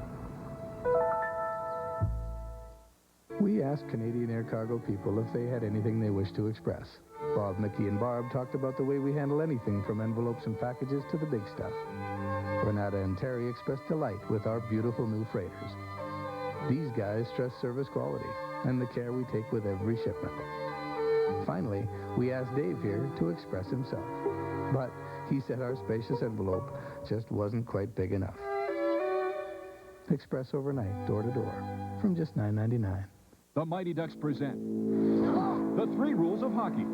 We asked Canadian Air Cargo people if they had anything they wished to express. Bob, Mickey, and Barb talked about the way we handle anything from envelopes and packages to the big stuff. Renata and Terry expressed delight with our beautiful new freighters. These guys stress service quality and the care we take with every shipment. Finally, we asked Dave here to express himself. But he said our spacious envelope just wasn't quite big enough. Express overnight, door to door, from just $9.99. The Mighty Ducks present the 3 rules of hockey.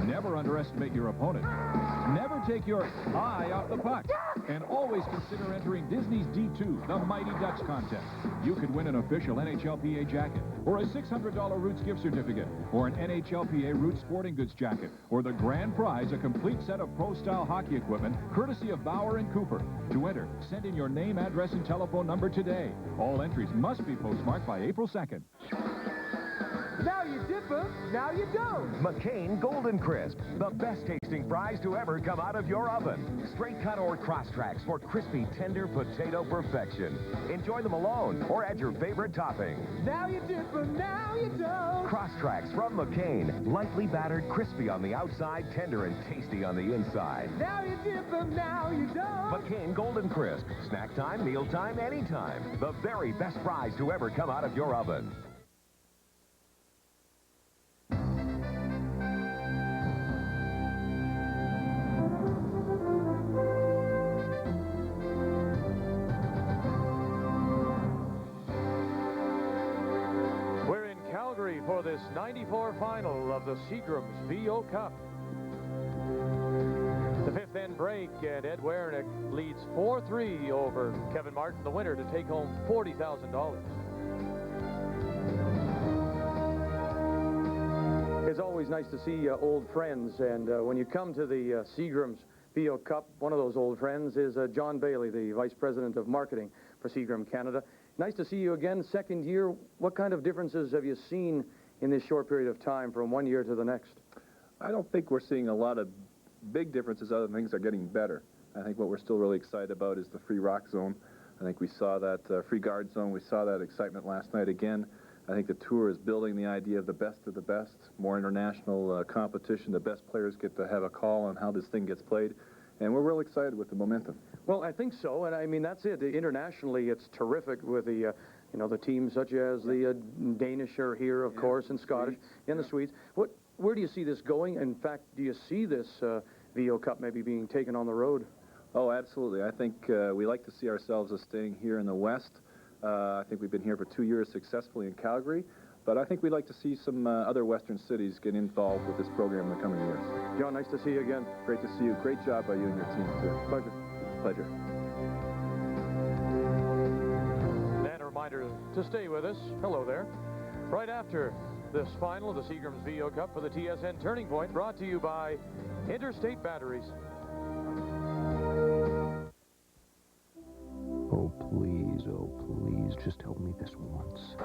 Never underestimate your opponent. Never take your eye off the puck. And always consider entering Disney's D2, the Mighty Ducks contest. You could win an official NHLPA jacket, or a $600 Roots gift certificate, or an NHLPA Roots sporting goods jacket, or the grand prize, a complete set of pro-style hockey equipment, courtesy of Bauer and Cooper. To enter, send in your name, address, and telephone number today. All entries must be postmarked by April 2nd. Now you dip 'em, now you don't. McCain Golden Crisp, the best tasting fries to ever come out of your oven. Straight cut or cross tracks for crispy, tender potato perfection. Enjoy them alone or add your favorite topping. Now you dip 'em, now you don't. Cross tracks from McCain, lightly battered, crispy on the outside, tender and tasty on the inside. Now you dip 'em, now you don't. McCain Golden Crisp, snack time, meal time, anytime. The very best fries to ever come out of your oven. Calgary for this 94 final of the Seagram's VO Cup. The 5th end break, and Ed Werenich leads 4-3 over Kevin Martin, the winner, to take home $40,000. It's always nice to see old friends, and when you come to the Seagram's VO Cup, one of those old friends is John Bailey, the Vice President of Marketing for Seagram Canada. Nice to see you again, second year. What kind of differences have you seen in this short period of time from one year to the next? I don't think we're seeing a lot of big differences. Other things are getting better. I think what we're still really excited about is the free rock zone. I think we saw that free guard zone. We saw that excitement last night again. I think the tour is building the idea of the best, more international competition. The best players get to have a call on how this thing gets played. And we're real excited with the momentum. Well, I think so, and I mean, that's it. Internationally, it's terrific with the, the teams such as the Danish are here, of course, and Scottish, and the Swedes. Where do you see this going? In fact, do you see this VO Cup maybe being taken on the road? Oh, absolutely. I think we like to see ourselves as staying here in the West. I think we've been here for 2 years successfully in Calgary. But I think we'd like to see some other Western cities get involved with this program in the coming years. John, nice to see you again. Great to see you. Great job by you and your team, too. Pleasure. Pleasure. And a reminder to stay with us. Hello there. Right after this final of the Seagram's VO Cup for the TSN Turning Point, brought to you by Interstate Batteries. Oh, please, just help me this once.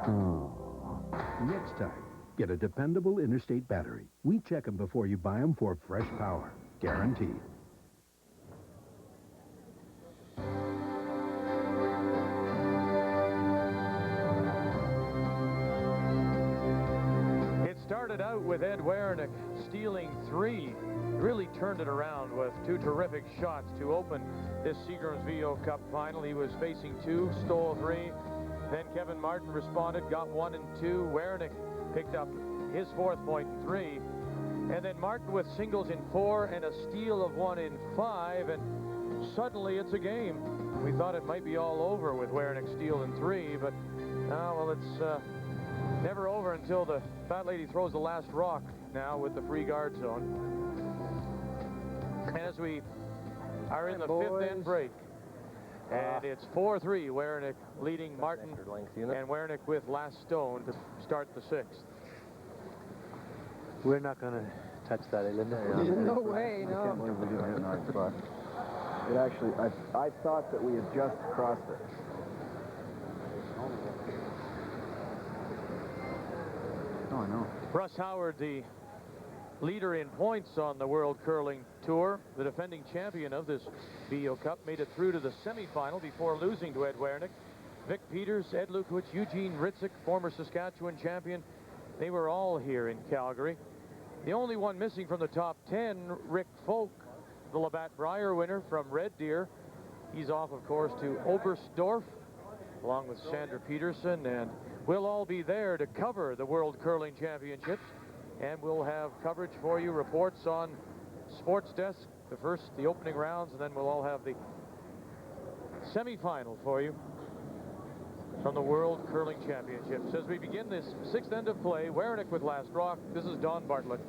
Oh. Next time, get a dependable Interstate battery. We check them before you buy them for fresh power. Guaranteed. It started out with Ed Werenich stealing 3. Really turned it around with 2 terrific shots to open this Seagram's VO Cup final. He was facing 2, stole 3. Then Kevin Martin responded, got 1 and 2. Werenich picked up his 4th point in 3. And then Martin with singles in 4 and a steal of 1 in 5. And suddenly it's a game. We thought it might be all over with Werenich stealing 3, but well, it's never over until the fat lady throws the last rock now with the free guard zone. And as we are in the 5th end break, and it's 4-3, Werenich leading Martin, and Werenich with last stone to start the 6th. We're not going to touch that, Linda. No way, no. I can't believe we didn't hit an hard spot. It actually, I thought that we had just crossed it. Oh, I know. Russ Howard, the leader in points on the World Curling Tour, the defending champion of this VO Cup, made it through to the semifinal before losing to Ed Werenich. Vic Peters, Ed Lukowicz, Eugene Ritzik, former Saskatchewan champion, they were all here in Calgary. The only one missing from the top 10, Rick Folk, the Labatt Breyer winner from Red Deer. He's off, of course, to Oberstdorf, along with Sandra Peterson, and we'll all be there to cover the World Curling Championships. And we'll have coverage for you, reports on Sports Desk the opening rounds, and then we'll all have the semifinal for you from the World Curling Championships. As we begin this sixth end of play, Werenich with last rock. This is Don Bartlett.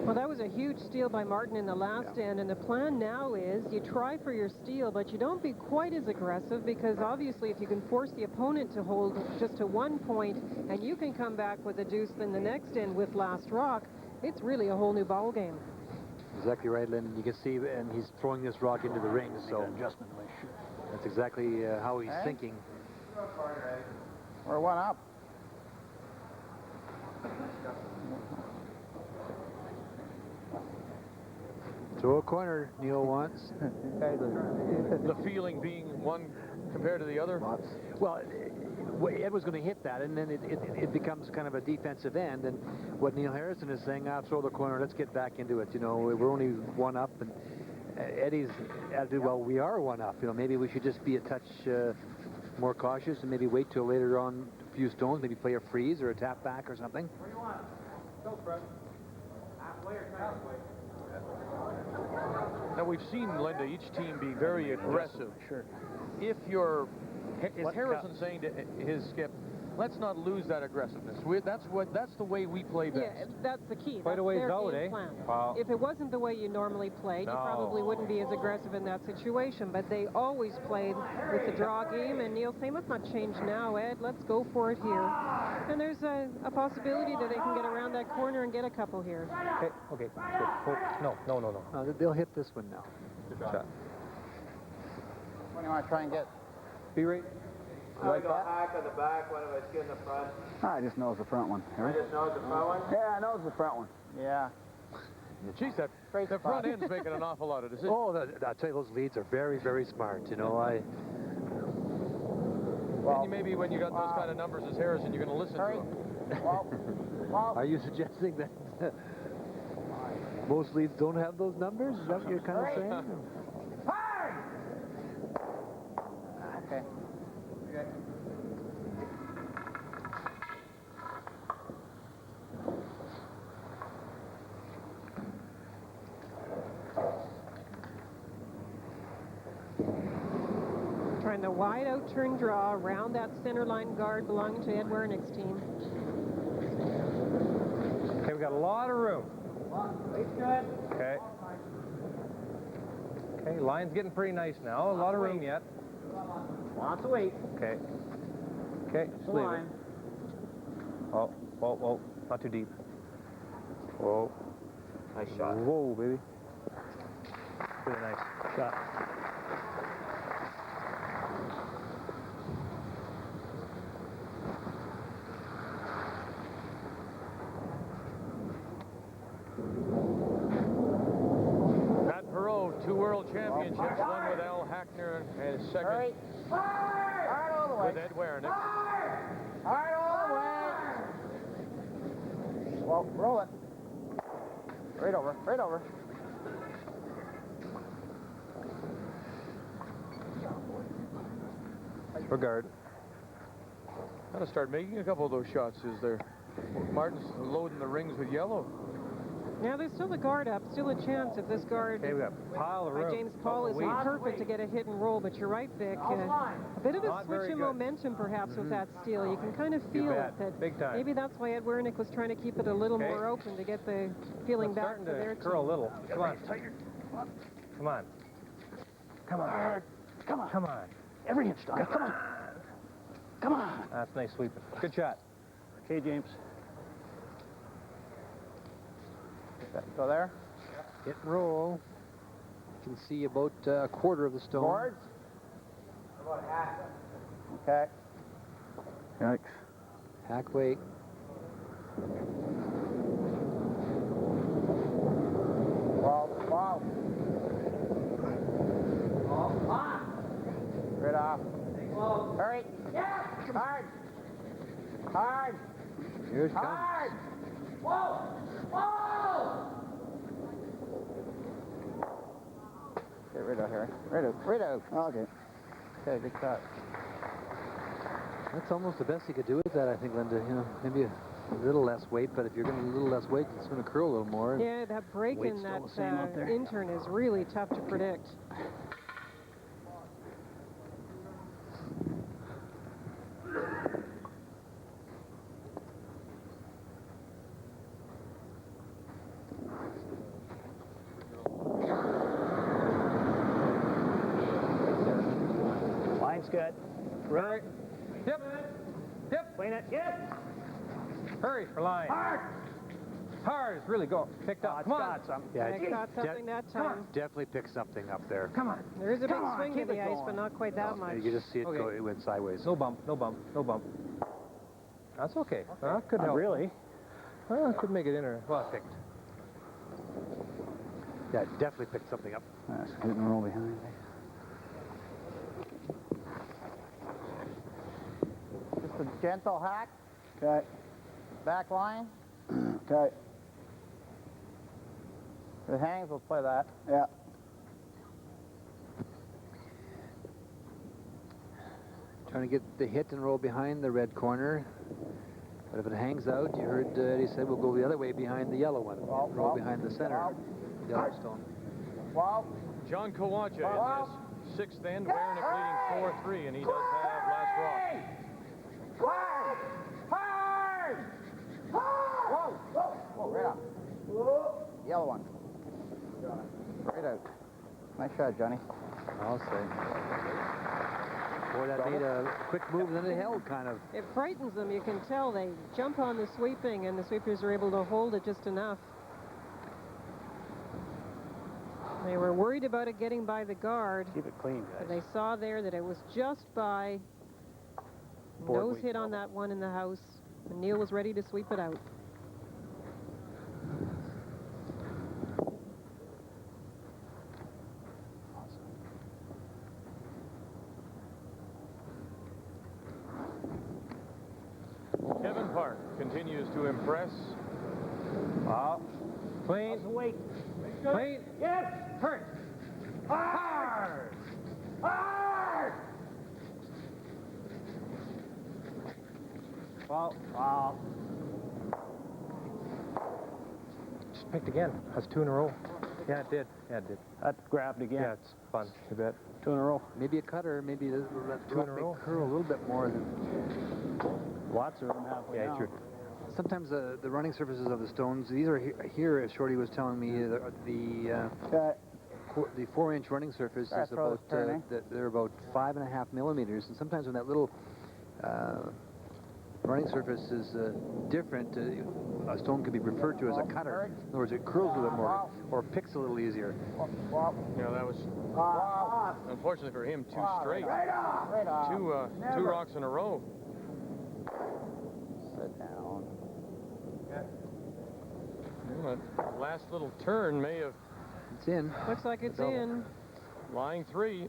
Well, that was a huge steal by Martin in the last end, and the plan now is you try for your steal, but you don't be quite as aggressive, because obviously if you can force the opponent to hold just to 1 point and you can come back with a deuce in the next end with last rock, it's really a whole new ball game. Exactly right, Lynn. You can see, and he's throwing this rock into the ring, so that's exactly how he's thinking. We're one up. Throw a corner, Neil wants. The feeling being one compared to the other? Well, Ed was going to hit that, and then it becomes kind of a defensive end. And what Neil Harrison is saying, throw the corner, let's get back into it. You know, we're only one up, and Eddie's attitude, well, we are one up. You know, maybe we should just be a touch more cautious and maybe wait till later on a few stones, maybe play a freeze or a tap back or something. Where do you want? Go, Fred. Halfway or halfway? Now, we've seen, Linda, each team be very aggressive. Sure. If you're... Is Harrison saying to his skip, let's not lose that aggressiveness? That's the way we play best. Yeah, that's the key. Quite a ways out, eh? Wow. If it wasn't the way you normally played, you probably wouldn't be as aggressive in that situation. But they always played with the draw game, and Neil's saying, let's not change now, Ed. Let's go for it here. And there's a possibility that they can get around that corner and get a couple here. Okay. No. They'll hit this one now. Good shot. What do you want to try and get? Be right. I go hack on the back, one of us get in the front. I just knows the front one. I just know the front one? Yeah, I knows the front one. Yeah. Geez, the front end's making an awful lot of decisions. Oh, I'll tell you, those leads are very, very smart. You know, and maybe when you got those kind of numbers as Harrison, you're going to listen to him. Are you suggesting that most leads don't have those numbers? Is that what you're kind of saying? Okay. Trying the wide out turn draw around that center line guard belonging to Ed Werenich's team. Okay, we got a lot of room. Okay. Okay, line's getting pretty nice now. A lot of room yet. Lots of weight. Okay. Okay, just leave it. Oh, not too deep. Whoa. Nice shot. Whoa, baby. Really nice shot. Matt Perot, 2 world championships, one with Al Hackner and his second Hard all the way. with Ed Werenich. Hard all the way. Well, roll it. Right over, right over. Regard. Got to start making a couple of those shots. Is there? Martin's loading the rings with yellow. Now there's still a guard up, still a chance if this guard Okay, we got a pile of by room. James Paul isn't perfect to get a hit and roll, but you're right, Vic. A bit of a Not switch very in good. momentum perhaps with that steal. You can kind of feel bet. it. That Big time. maybe that's why Ed Werenich was trying to keep it a little Okay. more open to get the feeling It's back starting for to their curl a team. little. Come on. Come on. Come on. Come on. Come on. Every inch, Doc. Come on. Come on. That's nice sweeping. Good shot. Okay, James. Go there. Hit and roll. You can see about a quarter of the stone. Boards. Okay. Yikes. Hack weight. Ball. Right off. Hurry. Hard. Hard. Here it comes. Hard. Okay, right out here. Right out. Okay. Okay, good shot. That's almost the best he could do with that, I think, Linda. You know, maybe a A little less weight, but if you're going to a little less weight, it's going to curl a little more. Yeah, that break Weight's in still that the same up there. intern is really tough to predict. Line's good. Right. Yep. Yep. Clean it. Yep. Hurry for line. Hard. Hard. It's really go. Picked up. Come on. Got something. Yeah, I got something that time. Definitely pick something up there. Come on. There is a big on, swing to keep the it ice, going. but not quite that much. You can just see it Okay. go. It went sideways. No bump. No bump. No bump. That's okay. Could Not help. really. Could make it in or well picked. Yeah, definitely pick something up. That's hit and roll behind. Just a gentle hack. Okay. Back line. Okay. If it hangs, we'll play that. Yeah. Trying to get the hit and roll behind the red corner. But if it hangs out, you heard Eddie said we'll go the other way behind the yellow one. Roll behind the center. Yellowstone. Wow. John Kawaja in this sixth end. Werenich leading 4-3, and he does have last rock. Hard! Hard! Whoa! Whoa! Whoa! Right up. Yellow one. Right out. Nice shot, Johnny. I'll say. Boy, that made a quick move, then it held kind of. It frightens them. You can tell they jump on the sweeping, and the sweepers are able to hold it just enough. They were worried about it getting by the guard. Keep it clean, But guys. they saw there that it was just by. Board Nose weight hit on that one in the house. And Neil was ready to sweep it out. Kevin Park continues to impress. Wow. Clean. Wait. Clean. Yes. Hurry. Hard. Hard. Wow. Wow. Just picked again. That's 2 in a row. Yeah, it did. Yeah, it did. That grabbed again. Yeah, it's fun. You bet. 2 in a row. Maybe a cutter, maybe let Two in a row. curl a little bit more than. Lots of them halfway Yeah, down. true. Sometimes the running surfaces of the stones, these are here as Shorty was telling me, the 4-inch running surface is about, they're about 5.5 millimeters, and sometimes when that little running surface is different, a stone can be referred to as a cutter. In other words, it curls a little bit more, or picks a little easier. You know, that was, unfortunately for him, two straight. Right off. Two rocks in a row. Sit down. Well, that last little turn may have... It's in. Looks like it's in. Lying 3.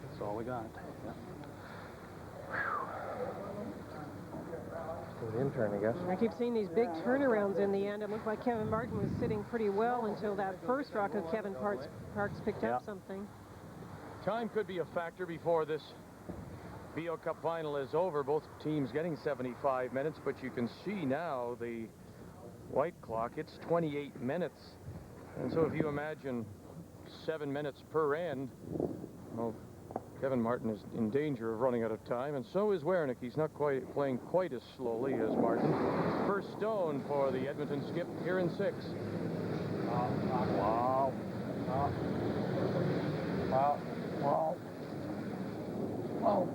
That's all we got. Good intern, I guess. I keep seeing these big turnarounds in the end. It looked like Kevin Martin was sitting pretty well until that first rock of Kevin Parks picked up something. Time could be a factor before this BO Cup final is over. Both teams getting 75 minutes, but you can see now the white clock, it's 28 minutes. And so if you imagine 7 minutes per end, well, Kevin Martin is in danger of running out of time, and so is Werenich. He's not playing quite as slowly as Martin. First stone for the Edmonton skip here in 6. Wow. Wow. Wow. Wow.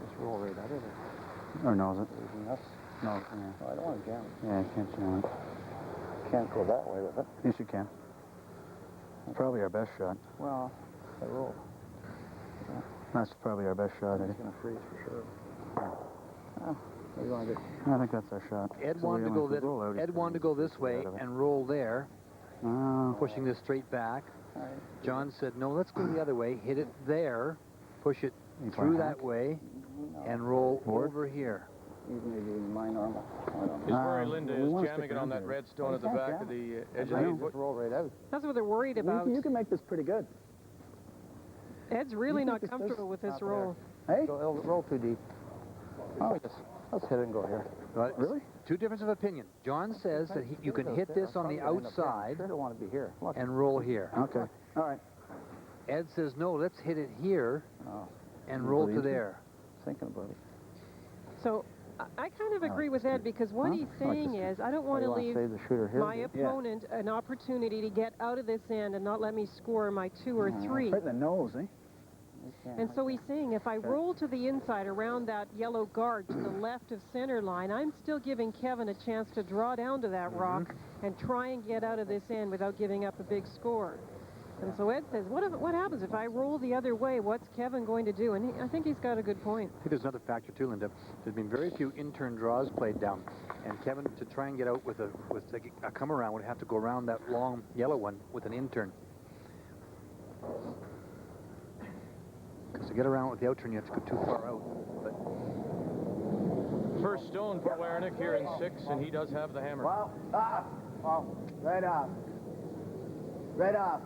Just roll right out of it. Or no, is it? No, yeah. Oh, I don't want to jam it. Yeah, can't jam it. Can't go that way with it. Yes, you can. It's probably our best shot. Well, I roll. That's probably our best shot, Eddie. It's going to freeze for sure. Oh, what do you want to do? I think that's our shot. Ed So wanted to we go have roll out. Ed wanted to go this way and roll there, pushing this straight back. All right. John said, no, let's go the other way, hit it there, push it through that way, and roll over here. Even maybe my normal. Is where Linda is jamming it on that red stone at the back of the edge of the 8-foot. Roll right out. That's what they're worried about. You can make this pretty good. Ed's really not comfortable with this roll. Hey? Roll too deep. Oh, let's hit it and go here. Really? Two differences of opinion. John says that you can hit this on the outside I don't want to be here. and roll here. Okay. All right. Ed says, no, let's hit it here and roll to there. Thinking about it. So I kind of agree with Ed because what he's saying is I don't want to leave my opponent an opportunity to get out of this end and not let me score my 2 or 3. Right in the nose, eh? And so he's saying if I roll to the inside around that yellow guard to the left of center line, I'm still giving Kevin a chance to draw down to that rock and try and get out of this end without giving up a big score. And so Ed says, what happens if I roll the other way? What's Kevin going to do? And I think he's got a good point. I think there's another factor too, Linda. There's been very few in-turn draws played down. And Kevin, to try and get out with a come-around, would have to go around that long yellow one with an in-turn. Because to get around with the out-turn, you have to go too far out. But first stone for Werenich here in 6, and he does have the hammer. Well, right off. Right off.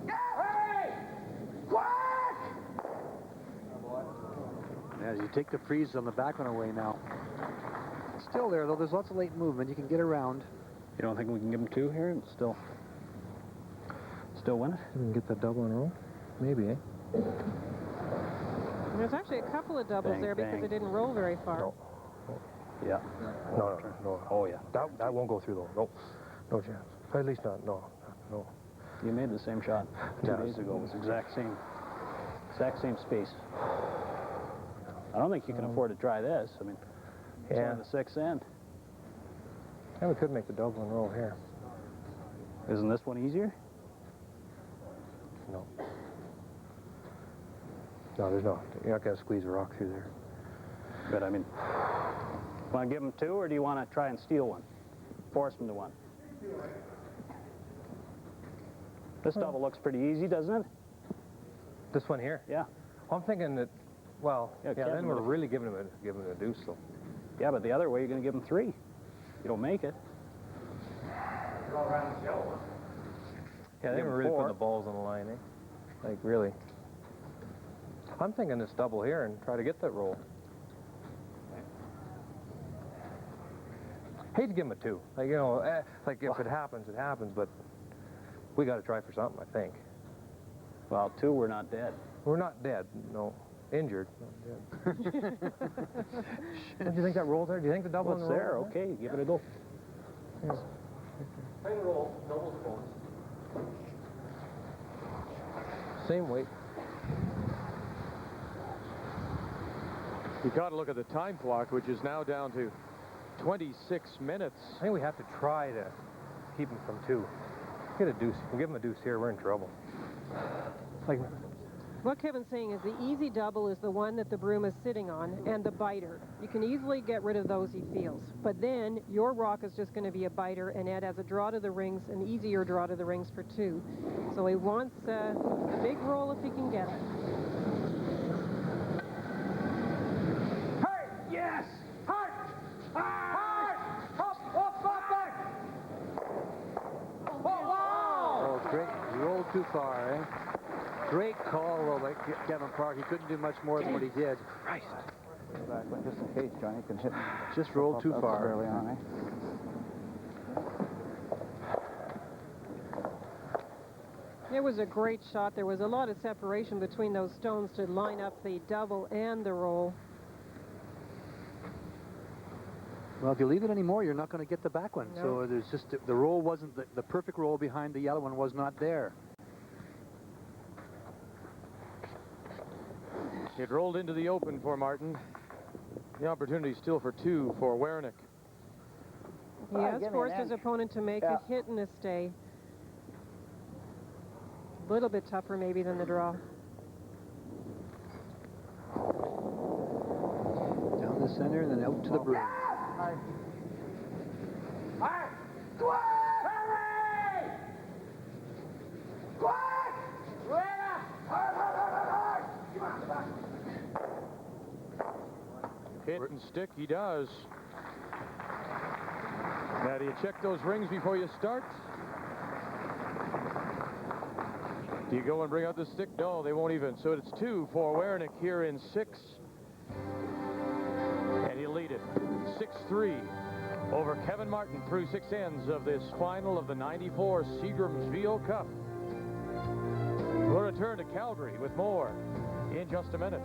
Hey! Quick! yeah, you take the freeze on the back one away now. It's still there, though. There's lots of late movement. You can get around. You don't think we can give him 2 here and still win it? We can get that double in a row? Maybe, eh? There's actually a couple of doubles there because it didn't roll very far. No. Yeah. No. Oh, yeah. That won't go through, though. No chance. At least not. No. You made the same shot 2 days ago. It was exact same space. I don't think you can afford to try this. I mean, it's only the 6th end. Yeah, we could make the double and roll here. Isn't this one easier? No. No, there's no. You're not going to squeeze a rock through there. But, I mean, want to give him 2, or do you want to try and steal one? Force him to 1? This double looks pretty easy, doesn't it? This one here? Yeah. Well, I'm thinking that, then we're really giving him a deuce, though. Yeah, but the other way, you're going to give him 3. You don't make it. Yeah, they were really putting the balls on the line, eh? Like, really. I'm thinking this double here and try to get that roll. Hate to give him a 2. Like, you know, like if it happens, it happens, but we got to try for something, I think. Well, 2, we're not dead. We're not dead, no. Injured, not dead. Do you think that roll's there? Do you think the double in the roll? There, okay, give it a go. Yeah. Play the roll, double the bonus. Same weight. You got to look at the time clock, which is now down to 26 minutes. I think we have to try to keep him from 2. Get a deuce. If we give him a deuce here, we're in trouble. Like, what Kevin's saying is the easy double is the one that the broom is sitting on, and the biter. You can easily get rid of those, he feels. But then your rock is just going to be a biter, and Ed has a draw to the rings, an easier draw to the rings for 2. So he wants a big roll if he can get it. Hey! Yes! Hard! Hard! Up, back! Oh, wow! Oh, great. You rolled too far, eh? Great call, though, by Kevin Park. He couldn't do much more than what he did. Christ. Just in case, Johnny can hit. Just rolled too far. Early on, eh? It was a great shot. There was a lot of separation between those stones to line up the double and the roll. Well, if you leave it anymore, you're not going to get the back one. No. So there's just the roll wasn't the perfect roll behind the yellow one was not there. It rolled into the open for Martin. The opportunity still for 2 for Werenich. He has forced his opponent to make a hit and a stay. A little bit tougher maybe than the draw. Down the center and then out to the broom. Hit and stick, he does. Now, do you check those rings before you start? Do you go and bring out the stick? No, they won't even. So it's 2 for Werenich here in 6. And he'll lead it 6-3 over Kevin Martin through 6 ends of this final of the 94 Seagram's VO Cup. We'll return to Calgary with more in just a minute.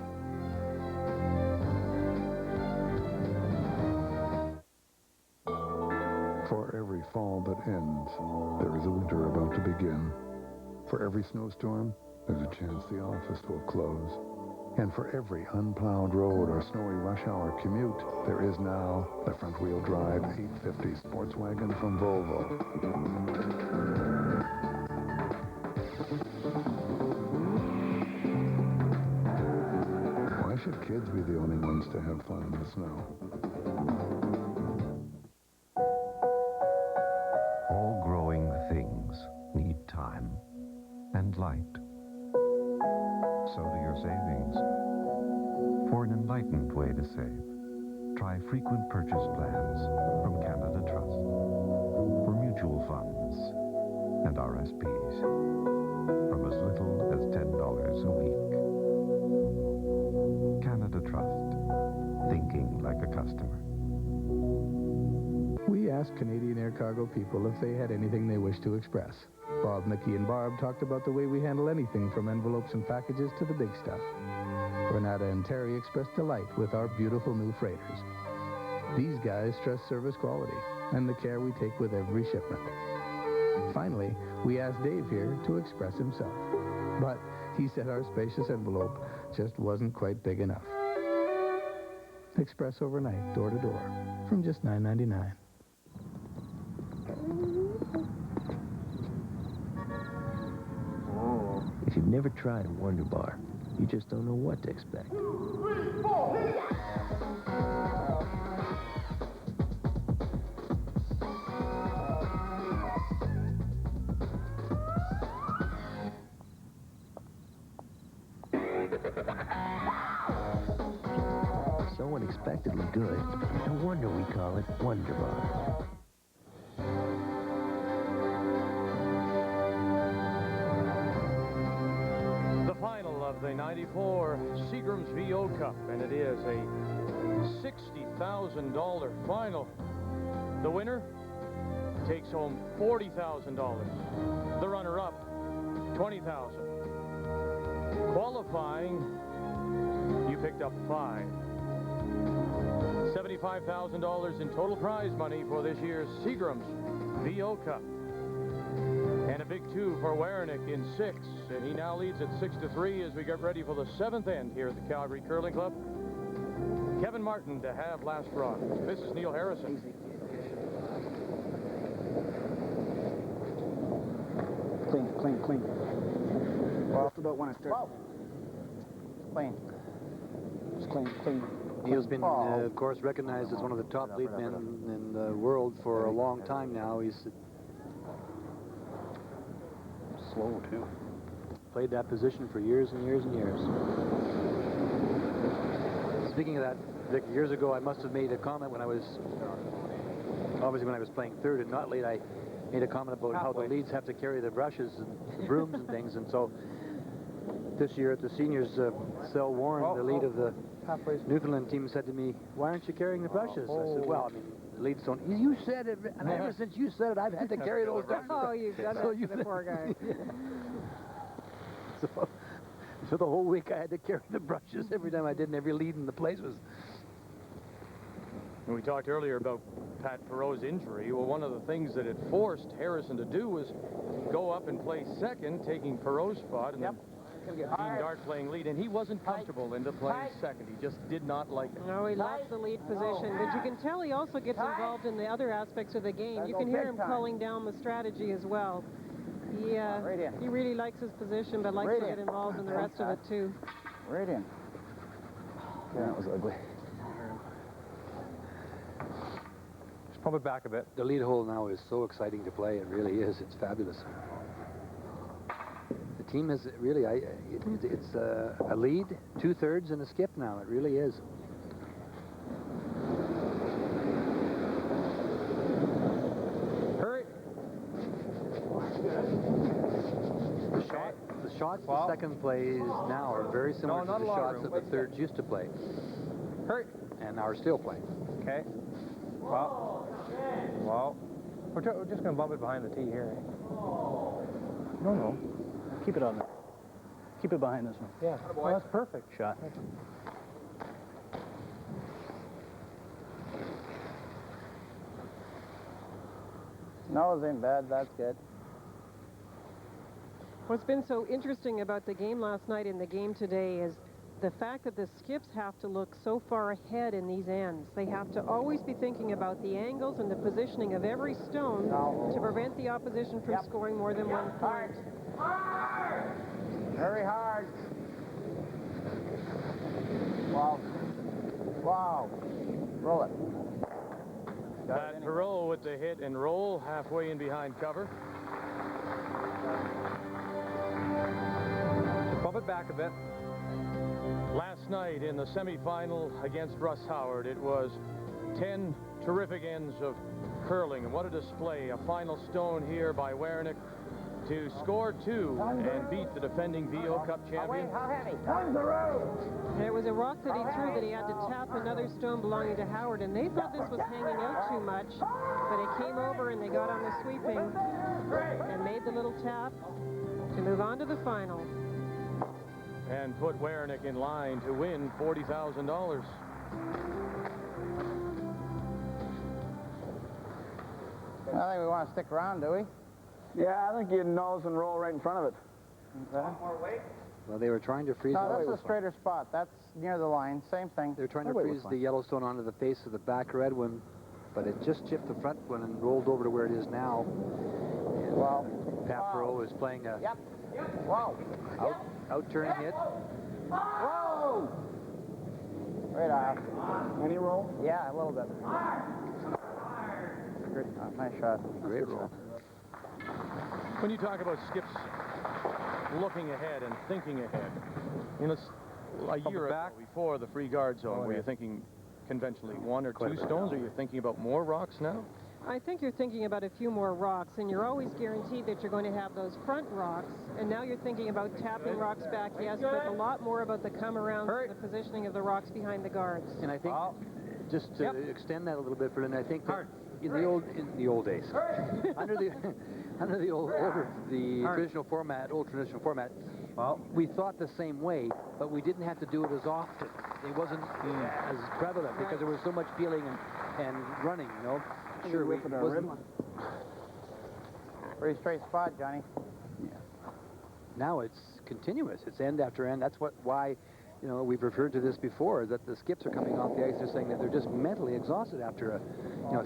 For every fall that ends, there is a winter about to begin. For every snowstorm, there's a chance the office will close. And for every unplowed road or snowy rush hour commute, there is now the front-wheel drive 850 sports wagon from Volvo. Why should kids be the only ones to have fun in the snow? All growing things need time and light. So do your savings. For an enlightened way to save, try frequent purchase plans from Canada Trust for mutual funds and RSPs from as little as $10 a week. Canada Trust, thinking like a customer. We asked Canadian Air Cargo people if they had anything they wished to express. Bob, Mickey, and Barb talked about the way we handle anything from envelopes and packages to the big stuff. Renata and Terry expressed delight with our beautiful new freighters. These guys stress service quality and the care we take with every shipment. Finally, we asked Dave here to express himself. But he said our spacious envelope just wasn't quite big enough. Express overnight, door to door, from just $9.99. If you've never tried a Wonder Bar, you just don't know what to expect. So unexpectedly good, no wonder we call it Wonder Bar. The 94 Seagram's VO Cup, and it is a $60,000 final. The winner takes home $40,000. The runner-up, $20,000. Qualifying, you picked up 5. $75,000 in total prize money for this year's Seagram's VO Cup. And a big 2 for Werenich in 6. And he now leads at 6-3 as we get ready for the 7th end here at the Calgary Curling Club. Kevin Martin to have last run. This is Neil Harrison. Clean, clean, clean. Well, after about when I start. Clean. It's clean, clean. Neil's been, of course, recognized as one of the top lead men in the world for a long time now. He's slow, too. Played that position for years and years and years. Speaking of that, Vic, years ago I must have made a comment when I was, obviously when I was playing third and not lead, I made a comment about how the leads have to carry the brushes and the brooms and things, and so this year at the seniors, Sel Warren, the lead of the Newfoundland team, said to me, "Why aren't you carrying the brushes?" I said, "Well, I mean, the leads don't." You said it, and ever since you said it, I've had to carry those brushes. Oh, you've done that to the poor guy. So the whole week I had to carry the brushes every time I did, and every lead in the place was. And we talked earlier about Pat Perreault's injury. Well, one of the things that it forced Harrison to do was go up and play second, taking Perreault's spot, and then Dean Dart playing lead, and he wasn't comfortable into playing second. He just did not like it. No, he loves the lead position, but you can tell he also gets involved in the other aspects of the game. You can hear him calling down the strategy as well. He really likes his position, but likes to get involved in the rest of it, too. Right in. Yeah, that was ugly. Just pump it back a bit. The lead hole now is so exciting to play. It really is. It's fabulous. The team is really, it's a lead, 2/3, and a skip now. It really is. shots the second plays now are very similar to the shots that the thirds used to play. Hurt. And are still playing. Okay. Well. We're just going to bump it behind the tee here. Eh? No. Keep it on there. Keep it behind this one. Yeah. Well, that's perfect shot. Nose ain't bad. That's good. What's been so interesting about the game last night and the game today is the fact that the skips have to look so far ahead in these ends. They have to always be thinking about the angles and the positioning of every stone to prevent the opposition from scoring more than 1 point. Very hard. Wow. Roll it. Matt Perot with the hit and roll halfway in behind cover. Just bump it back a bit. Last night in the semifinal against Russ Howard, it was 10 terrific ends of curling. And what a display. A final stone here by Werenich to score 2 and beat the defending VO Cup champion. How heavy? There was a rock that he threw that he had to tap another stone belonging to Howard, and they thought this was hanging out too much, but it came over and they got on the sweeping and made the little tap to move on to the final. And put Werenich in line to win $40,000. I don't think we want to stick around, do we? Yeah, I think you nose and roll right in front of it. More weight? Well, they were trying to freeze. No, that's a straighter spot. That's near the line. Same thing. They're trying to freeze the Yellowstone onto the face of the back red one, but it just chipped the front one and rolled over to where it is now. And, Pat Perot is playing a out-turn hit. Whoa! Right off. Any roll? Yeah, a little bit. Great, nice shot. Great roll. When you talk about skips looking ahead and thinking ahead, you know, a year ago before the free guard zone, were you thinking conventionally 1 or 2 stones? Are you thinking about more rocks now? I think you're thinking about a few more rocks, and you're always guaranteed that you're going to have those front rocks, and now you're thinking about tapping rocks back, yes, but a lot more about the come-around and the positioning of the rocks behind the guards. And I think, just to extend that a little bit, Berlin, I think that in the old days, under the traditional format, old traditional format, we thought the same way, but we didn't have to do it as often. It wasn't as prevalent because there was so much feeling and running, you know. Sure, we wasn't. Pretty straight spot, Johnny. Yeah. Now it's continuous. It's end after end. That's why, you know, we've referred to this before, that the skips are coming off the ice. They're saying that they're just mentally exhausted after a,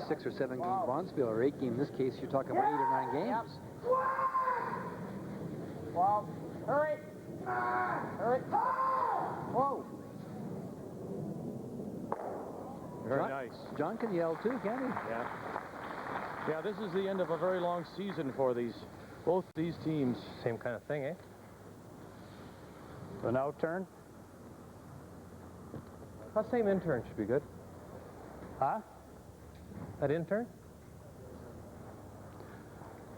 6 or 7 game bonspiel, or 8 game. In this case, you're talking about 8 or 9 games. Well, hurry! Hurry! Whoa! Very nice. John can yell too, can he? Yeah. Yeah, this is the end of a very long season for both these teams. Same kind of thing, eh? An out turn? That same intern should be good. Huh? That intern?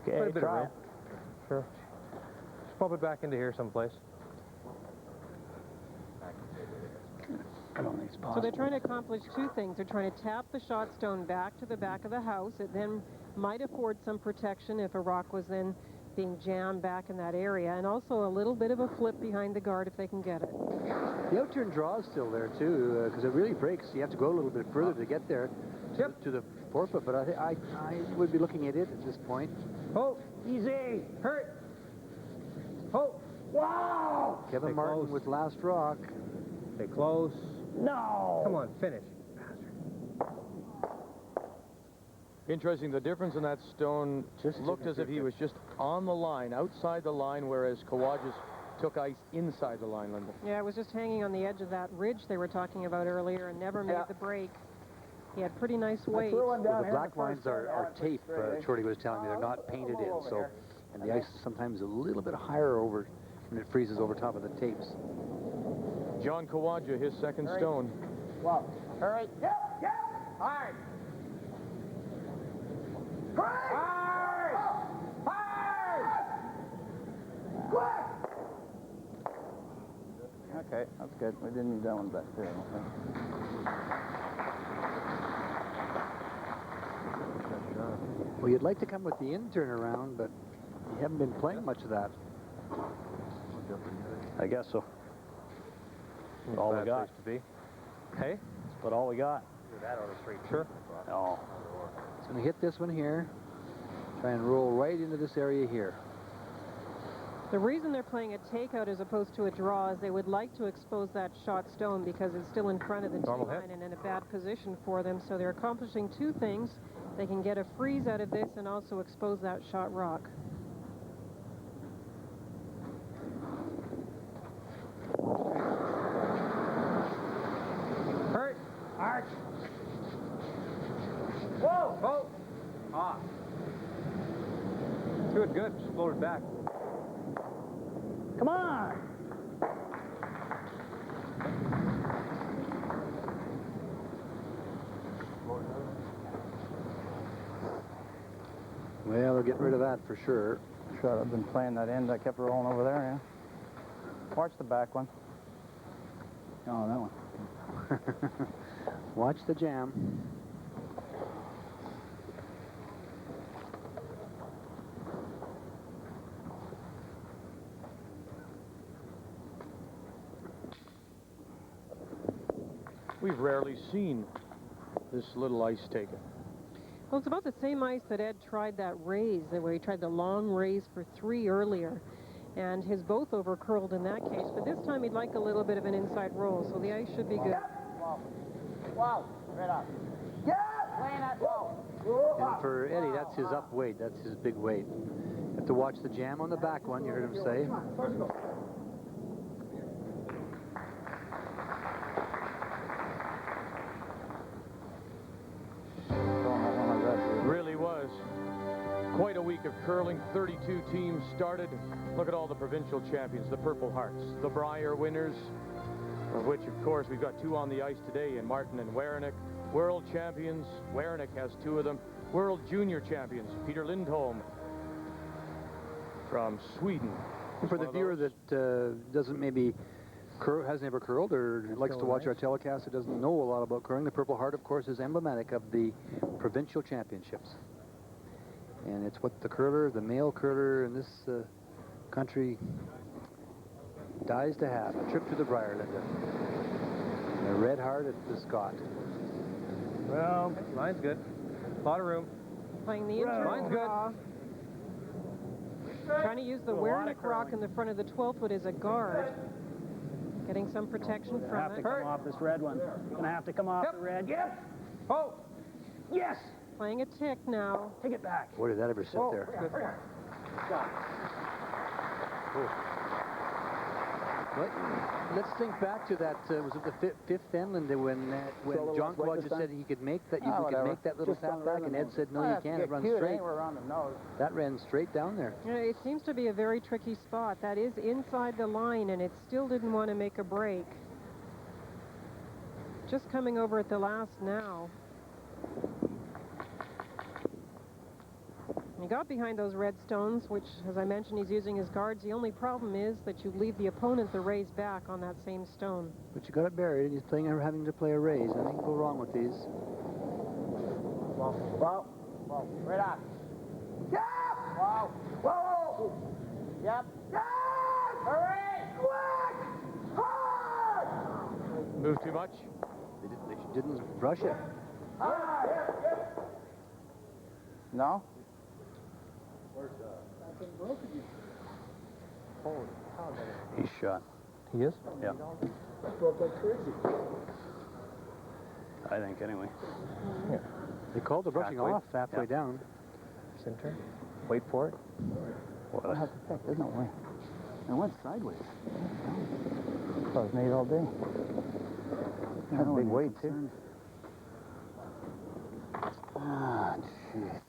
Okay, try it. Sure. Just pump it back into here someplace. I don't think it's possible. So they're trying to accomplish 2 things. They're trying to tap the shot stone back to the back of the house. It then might afford some protection if a rock was then being jammed back in that area, and also a little bit of a flip behind the guard if they can get it. The out-turn draw is still there, too, because it really breaks. You have to go a little bit further to get there to the 4-foot, but I would be looking at it at this point. Oh, easy. Hurt. Oh, wow. Kevin Martin with last rock. Stay close. No. Come on, finish. Interesting, the difference in that stone looked as if he was just on the line, outside the line, whereas Kawaja's took ice inside the line, Linda. Yeah, it was just hanging on the edge of that ridge they were talking about earlier and never made the break. He had pretty nice weight. Well, the black lines are tape, Shorty was telling me. They're not painted in, so, and the ice is sometimes a little bit higher over when it freezes over top of the tapes. John Kawaja, his second stone. Well, hurry. Hard. Hard. Hard. Quick. Okay, that's good. We didn't need that one back there, I don't think. Well, you'd like to come with the intern around, but you haven't been playing much of that. I guess so. That's all we got. To be. Hey? That's about all we got. That ought to straight. Sure. Oh. It's going to hit this one here. Try and roll right into this area here. The reason they're playing a takeout as opposed to a draw is they would like to expose that shot stone because it's still in front of the tee line and in a bad position for them. So they're accomplishing two things. They can get a freeze out of this and also expose that shot rock. Hurt. Arch. Whoa. Oh. Ah. Good, good. Just floated back. Come on! Well, they'll get rid of that for sure. Sure, I've been playing that end. I kept rolling over there, yeah. Watch the back one. Oh, that one. Watch the jam. We've rarely seen this little ice taken. Well, it's about the same ice that Ed tried that raise, where he tried the long raise for 3 earlier. And his both over curled in that case. But this time he'd like a little bit of an inside roll, so the ice should be good. Wow, right up. Yeah, playing that low. And for Eddie, that's his up weight. That's his big weight. You have to watch the jam on the back one, you heard him say. Really was. Quite a week of curling. 32 teams started. Look at all the provincial champions, the Purple Hearts, the Brier winners, of which, of course, we've got 2 on the ice today in Martin and Werenich. World champions, Werenich has 2 of them. World junior champions, Peter Lindholm from Sweden. For the viewer that doesn't maybe has never curled or likes to watch our telecast that doesn't know a lot about curling, the Purple Heart, of course, is emblematic of the provincial championships. And it's what the curler, the male curler in this country dies to have, a trip to the Brier, Linda. A red heart at the Scott. Well, mine's good. A lot of room. Playing the intern. Mine's good. Trying to use the Werenich rock in the front of the 12 foot as a guard. Getting some protection from it. Have to come off this red one. Gonna have to come off the red. Yep. Oh. Yes. Playing a tick now. Take it back. Boy, did that ever sit there. Well, let's think back to that. Was it the fifth then, Linda, when John Claude just said he could make that, you could make that little tap back, and Ed said, no, you can't. It runs straight. That ran straight down there. It seems to be a very tricky spot. That is inside the line, and it still didn't want to make a break. Just coming over at the last now. He got behind those red stones, which, as I mentioned, he's using his guards. The only problem is that you leave the opponent the raise back on that same stone. But you got it buried. He's having to play a raise. Nothing can go wrong with these. Whoa, right up. Yep. Whoa, whoa. Yep. Yep. Hurry, quick, hard. Move too much? They didn't rush it. No? He's shot. He is? Yeah. Broke like crazy. I think, anyway. Yeah. They called the brushing off halfway down. Center. Wait for it. What? I have to check. There's no way. It went sideways. I was made all day. That's a big weight, too. Ah, jeez.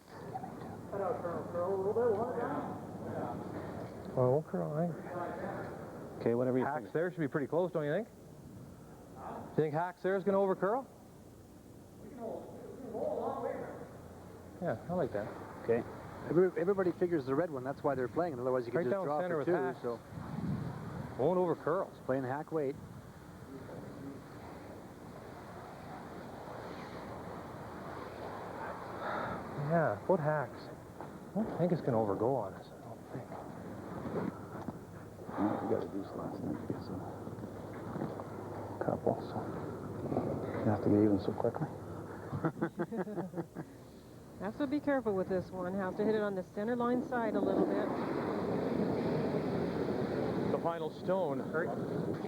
Oh, curl, Okay, whatever you Hacks think. there should be pretty close, don't you think? Do you think Hacks there is going to over curl? Yeah, I like that. Okay. Everybody figures the red one. That's why they're playing. Otherwise, you could Right just down draw center for with 2. Hacks. So Won't over curl. he's playing hack weight. Yeah, foot hacks. I don't think it's going to overgo on us. I don't think. We got a deuce last night because of a couple, so you have to get even so quickly. Have to be careful with this one. Have to hit it on the center line side a little bit. The final stone.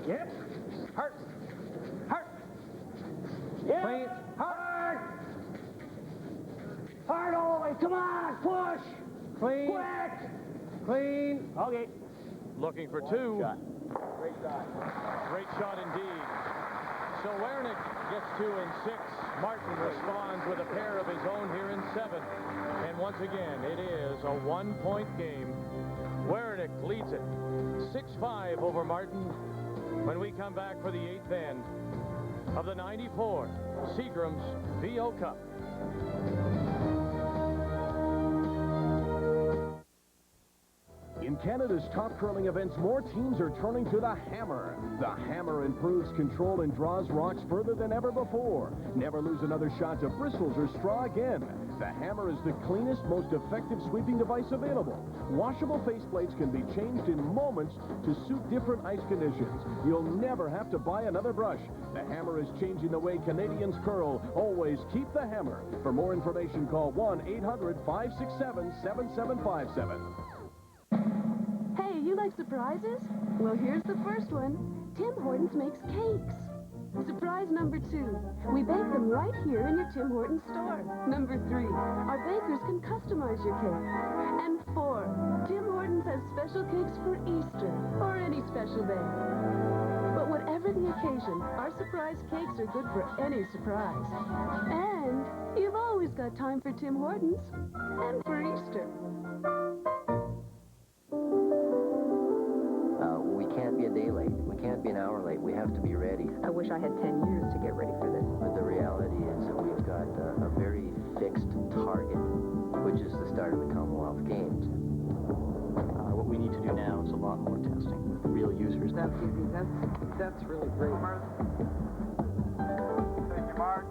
Yep. Hard. Hard. Yep. Hard. Hard all the way. Come on. Push. Clean. Quick. Clean. Okay. Looking for two. Great shot. Great shot indeed. So Werenich gets 2 in 6. Martin responds with a pair of his own here in 7. And once again, it is a 1-point game. Werenich leads it 6-5 over Martin when we come back for the 8th end of the 94 Seagram's VO Cup. In Canada's top curling events, more teams are turning to the hammer. The hammer improves control and draws rocks further than ever before. Never lose another shot to bristles or straw again. The hammer is the cleanest, most effective sweeping device available. Washable faceplates can be changed in moments to suit different ice conditions. You'll never have to buy another brush. The hammer is changing the way Canadians curl. Always keep the hammer. For more information, call 1-800-567-7757. Hey, you like surprises? Well, here's the first one. Tim Hortons makes cakes. Surprise number 2. We bake them right here in your Tim Hortons store. Number 3. Our bakers can customize your cake. And 4. Tim Hortons has special cakes for Easter or any special day. But whatever the occasion, our surprise cakes are good for any surprise. And you've always got time for Tim Hortons and for Easter. We can't be a day late. We can't be an hour late. We have to be ready. I wish I had 10 years to get ready for this. But the reality is that we've got a very fixed target, which is the start of the Commonwealth Games. What we need to do now is a lot more testing with real users. That's easy. That's really great. Thank you, Mark.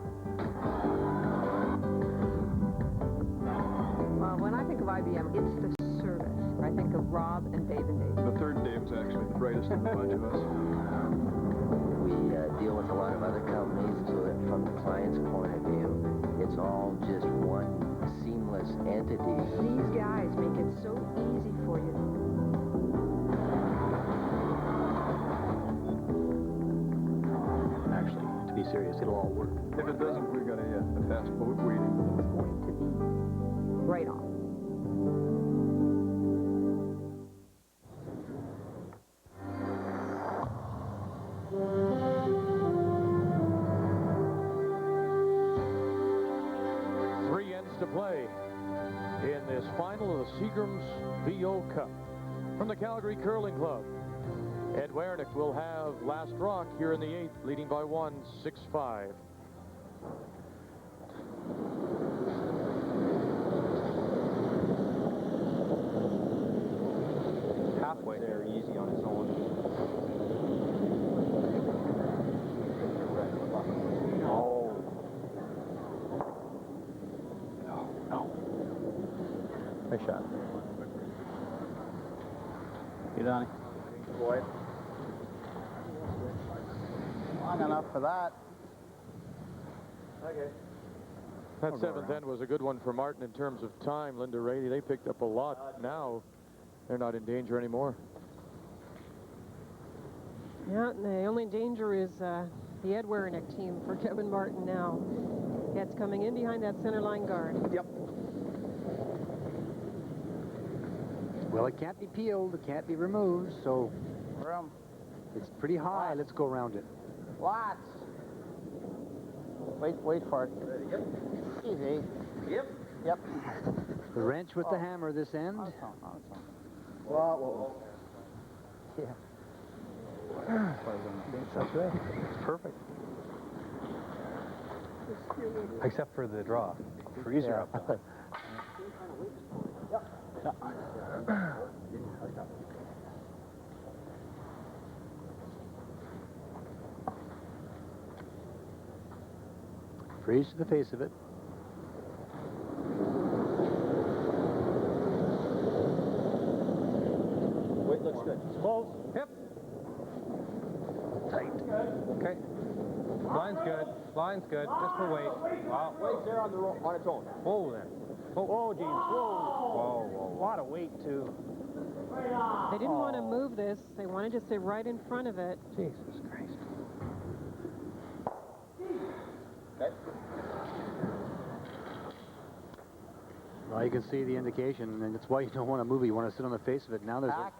Well, when I think of IBM, it's the service. I think of Rob and Dave and Dave. The third Dave was actually the brightest of the bunch of us. We deal with a lot of other companies, so that from the client's point of view, it's all just one seamless entity. These guys make it so easy for you. Actually, to be serious, it'll all work. If it doesn't, we've got a fast boat waiting. It's going to be right on. To play in this final of the Seagram's VO Cup. From the Calgary Curling Club, Ed Werenich will have last rock here in the 8th, leading by 1, 6-5. Halfway there, easy on his own. Nice shot. Hey, Donnie. Boy. Long enough for that. Okay. That 7th end was a good one for Martin in terms of time. Linda Rady, they picked up a lot. Now they're not in danger anymore. Yeah, and the only danger is the Ed Werenich team for Kevin Martin now. Ed's coming in behind that center line guard. Yep. Well, it can't be peeled, it can't be removed, so it's pretty high. Let's go around it. Lots. Wait for it. Yep. Easy. Yep. Yep. The wrench with the hammer this end. Whoa. Yeah. That's right. It's perfect. Except for the draw. Freezer up top. Freeze to the face of it. good. It's close. Hip. Tight. Okay. Line's good. Line's good. Just for weight. Wow. Weight's there on its own. Whoa then. Whoa, James. Whoa. Whoa, whoa. A lot of weight, too. They didn't want to move this. They wanted to sit right in front of it. Jesus Christ. Okay. Well, you can see the indication, and that's why you don't want to move it. You want to sit on the face of it. Now there's Hack.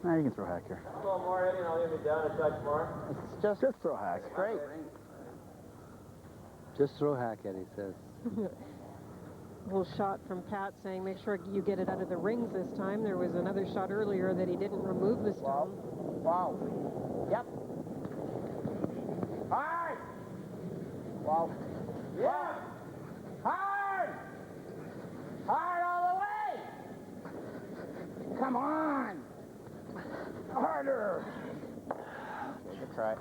Nah, you can throw hack here. A little more, Eddie, and I'll leave it down a touch more. It's just throw hack. Straight. Just throw hack, Eddie says. Little shot from Pat saying, make sure you get it out of the rings this time. There was another shot earlier that he didn't remove the stone. Wow. Yep. Hard. Wow. Yeah. Hard. Hard all the way. Come on. Harder. Good try.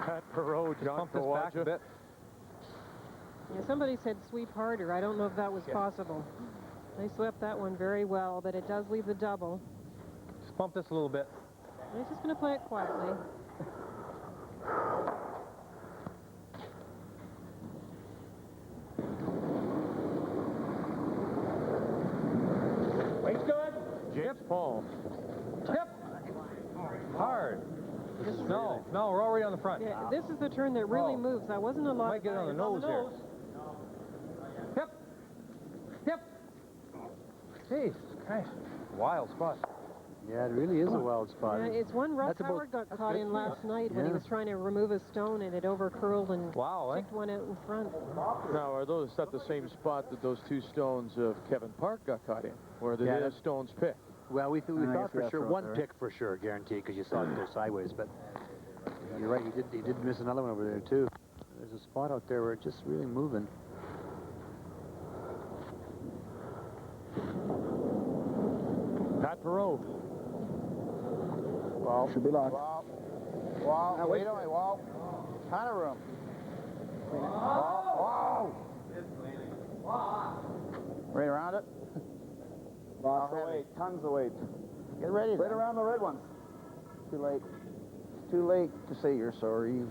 Pat Perot jumped Pump this back a bit. Yeah, somebody said sweep harder. I don't know if that was possible. They swept that one very well, but it does leave the double. Just pump this a little bit. He's just going to play it quietly. Weight's good. James Paul. Hip. Hard. No, we're already on the front. Yeah, this is the turn that really moves. That wasn't a lot. Might get it on the nose here. Hip. Hip. Jeez, Christ. Wild spot. Yeah, it really is a wild spot. Yeah, it's one Russ Howard got caught in last night when he was trying to remove a stone and it overcurled and kicked one out in front. Now, are those at the same spot that those two stones of Kevin Park got caught in? Where the stones picked? Well, we thought for sure one pick for sure, guaranteed, because you saw it go sideways. But you're right, he did miss another one over there too. There's a spot out there where it's just really moving. Pat Perot. Wow. Should be locked. Wow. Now, wait on me. Wow. Ton of room. Wow. Right around it. Lots of weight. Tons of weight. Get ready. Right around the red ones. Too late. Too late to say you're sorry.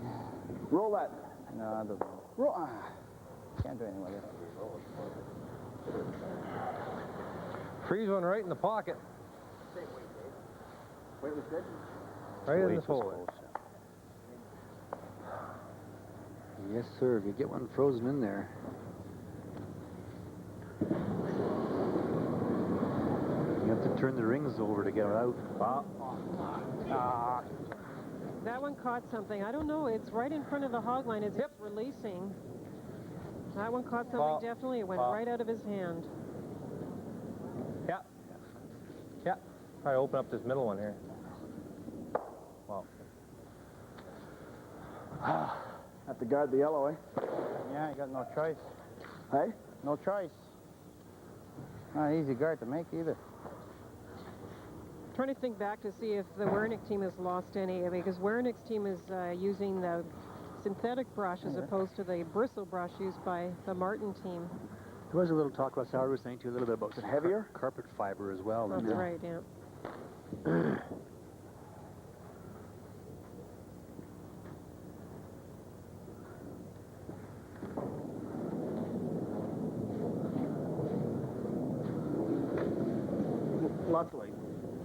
Roll that. No, I don't. Roll. Can't do anything with it. Freeze one right in the pocket. Weight was good. Right in this hole. Yes, sir. If you get one frozen in there. You have to turn the rings over to get it out. That one caught something. I don't know. It's right in front of the hog line as it's releasing. That one caught something definitely. It went right out of his hand. Yeah. Yeah. Try to open up this middle one here. Wow. Have to guard the yellow, eh? Yeah, you got no choice. Hey? No choice. Not an easy guard to make either. Trying to think back to see if the Werenich team has lost any, because Werenich's team is using the synthetic brush as opposed to the bristle brush used by the Martin team. There was a little talk, Russ Howard was saying too, a little bit about heavier carpet fiber as well. That's right, yeah. Lots of weight.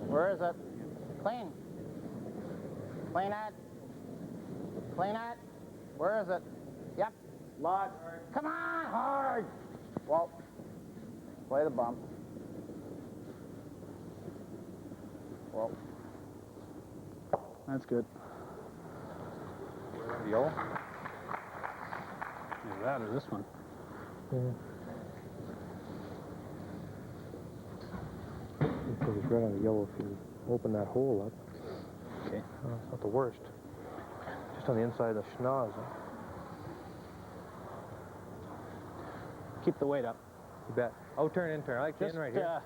Where is it? Clean. Clean it. Clean it. Where is it? Yep. Lot. Come on, hard. Well, play the bump. Well, that's good. Yellow? Either that or this one. It's right on the yellow if you open that hole up. Okay. It's not the worst. Just on the inside of the schnoz. Huh? Keep the weight up. You bet. Oh, turn, in turn. I like the in right here.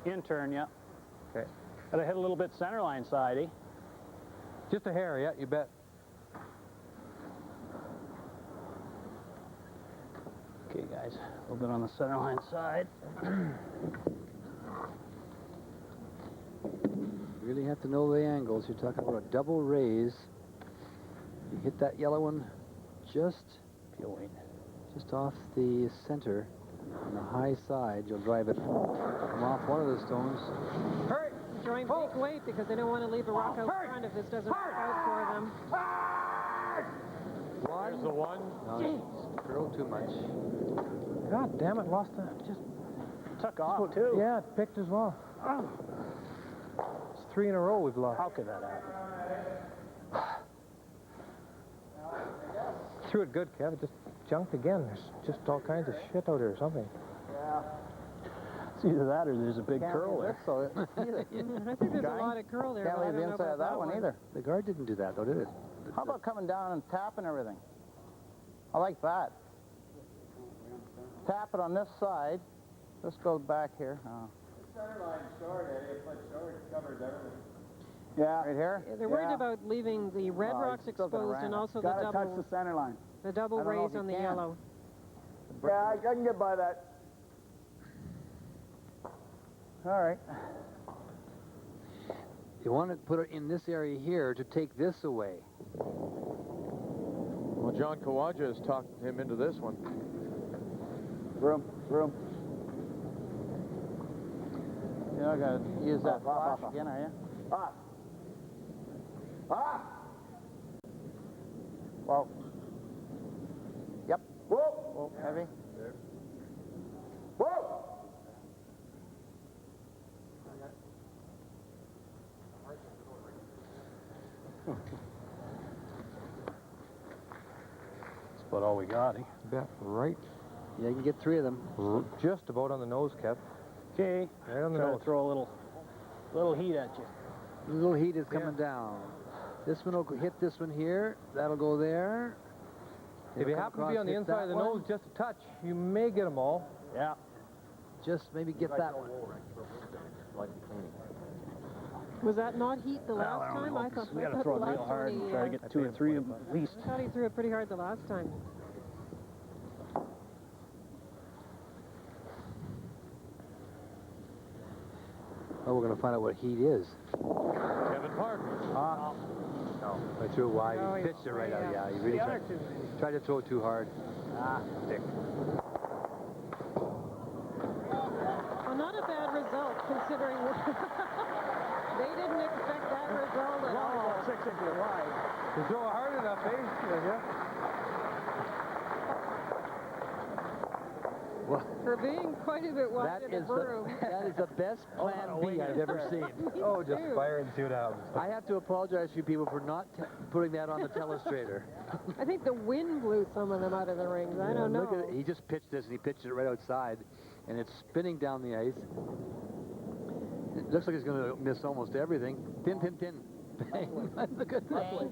In turn, yeah. Okay. Gotta hit a little bit center line side, eh? Just a hair, yeah, you bet. Okay, guys, a little bit on the center line side. Really have to know the angles. You're talking about a double raise. You hit that yellow one just off the center on the high side. You'll drive it come off one of the stones. Hurry! Throwing big weight because they don't want to leave a rock out front if this doesn't work out for them. One. There's the one. No, it's throw too much. God damn it, lost that. Just took off, too. Yeah, it picked as well. Oh. It's 3 in a row we've lost. How could that happen? Threw it good, Kev. It just junked again. There's just all kinds of shit out there or something. Yeah. It's either that or there's a big curl there. I think there's a lot of curl there. Can't leave the inside of that one either. The guard didn't do that, though, did it? How about coming down and tapping everything? I like that. Tap it on this side. This goes back here. Oh. Center line short, Eddie. It's like short, it covers everything. Yeah. Right here? Yeah, they're worried about leaving the red rocks exposed and also the Gotta touch double, the center line. the double I don't know raise if you on the can. yellow. Yeah, I can get by that. All right. You want to put it in this area here to take this away. Well, John Kawaja has talked him into this one. Room. You're not going to use that flash again, are you? Well. Yep. Whoa. Heavy. There. Whoa. That's about all we got, eh? Yeah, right. Yeah, you can get 3 of them. Just about on the nose, Kev. Okay. Right on the Try nose. to throw a little heat at you. The little heat is coming down. This one will hit this one here. That'll go there. If you happen to be on the inside of the nose just a touch, you may get them all. Yeah. Just maybe get that one. Was that not heat the last time? I thought we got to throw it real hard and try to get 2 or 3 of them at least. I thought he threw it pretty hard the last time. Oh, we're going to find out what heat is. Kevin Park. No, I threw it wide. No, He pitched it right out. Yeah, he really tried to throw it too hard. Dick. Well, not a bad result considering they didn't expect that result at all. 6 inches wide. You throw it hard enough, eh? Yeah. Well, For being quite a bit wide in the broom. That is the best plan B I've ever seen. Oh, just fire and see what happens. I have to apologize to you people for not putting that on the telestrator. I think the wind blew some of them out of the rings. I don't know. Look at it. He just pitched this, and he pitched it right outside, and it's spinning down the ice. It looks like he's going to miss almost everything. Pin. Bang. Look at that. Oh,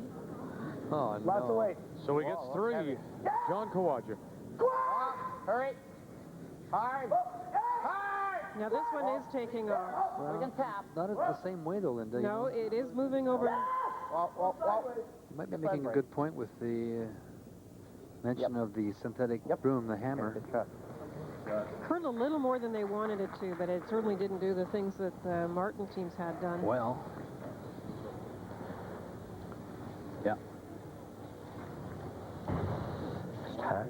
no. Lots of weight. So he gets 3. John Kawaja. Hurry. Hard. Now this one is taking off. Well, we can tap. Not the same way, though, Linda. No, it is moving over. You might be making a good point with the mention of the synthetic broom, the hammer. Hurt a little more than they wanted it to, but it certainly didn't do the things that the Martin teams had done. Well. Yeah. Tax.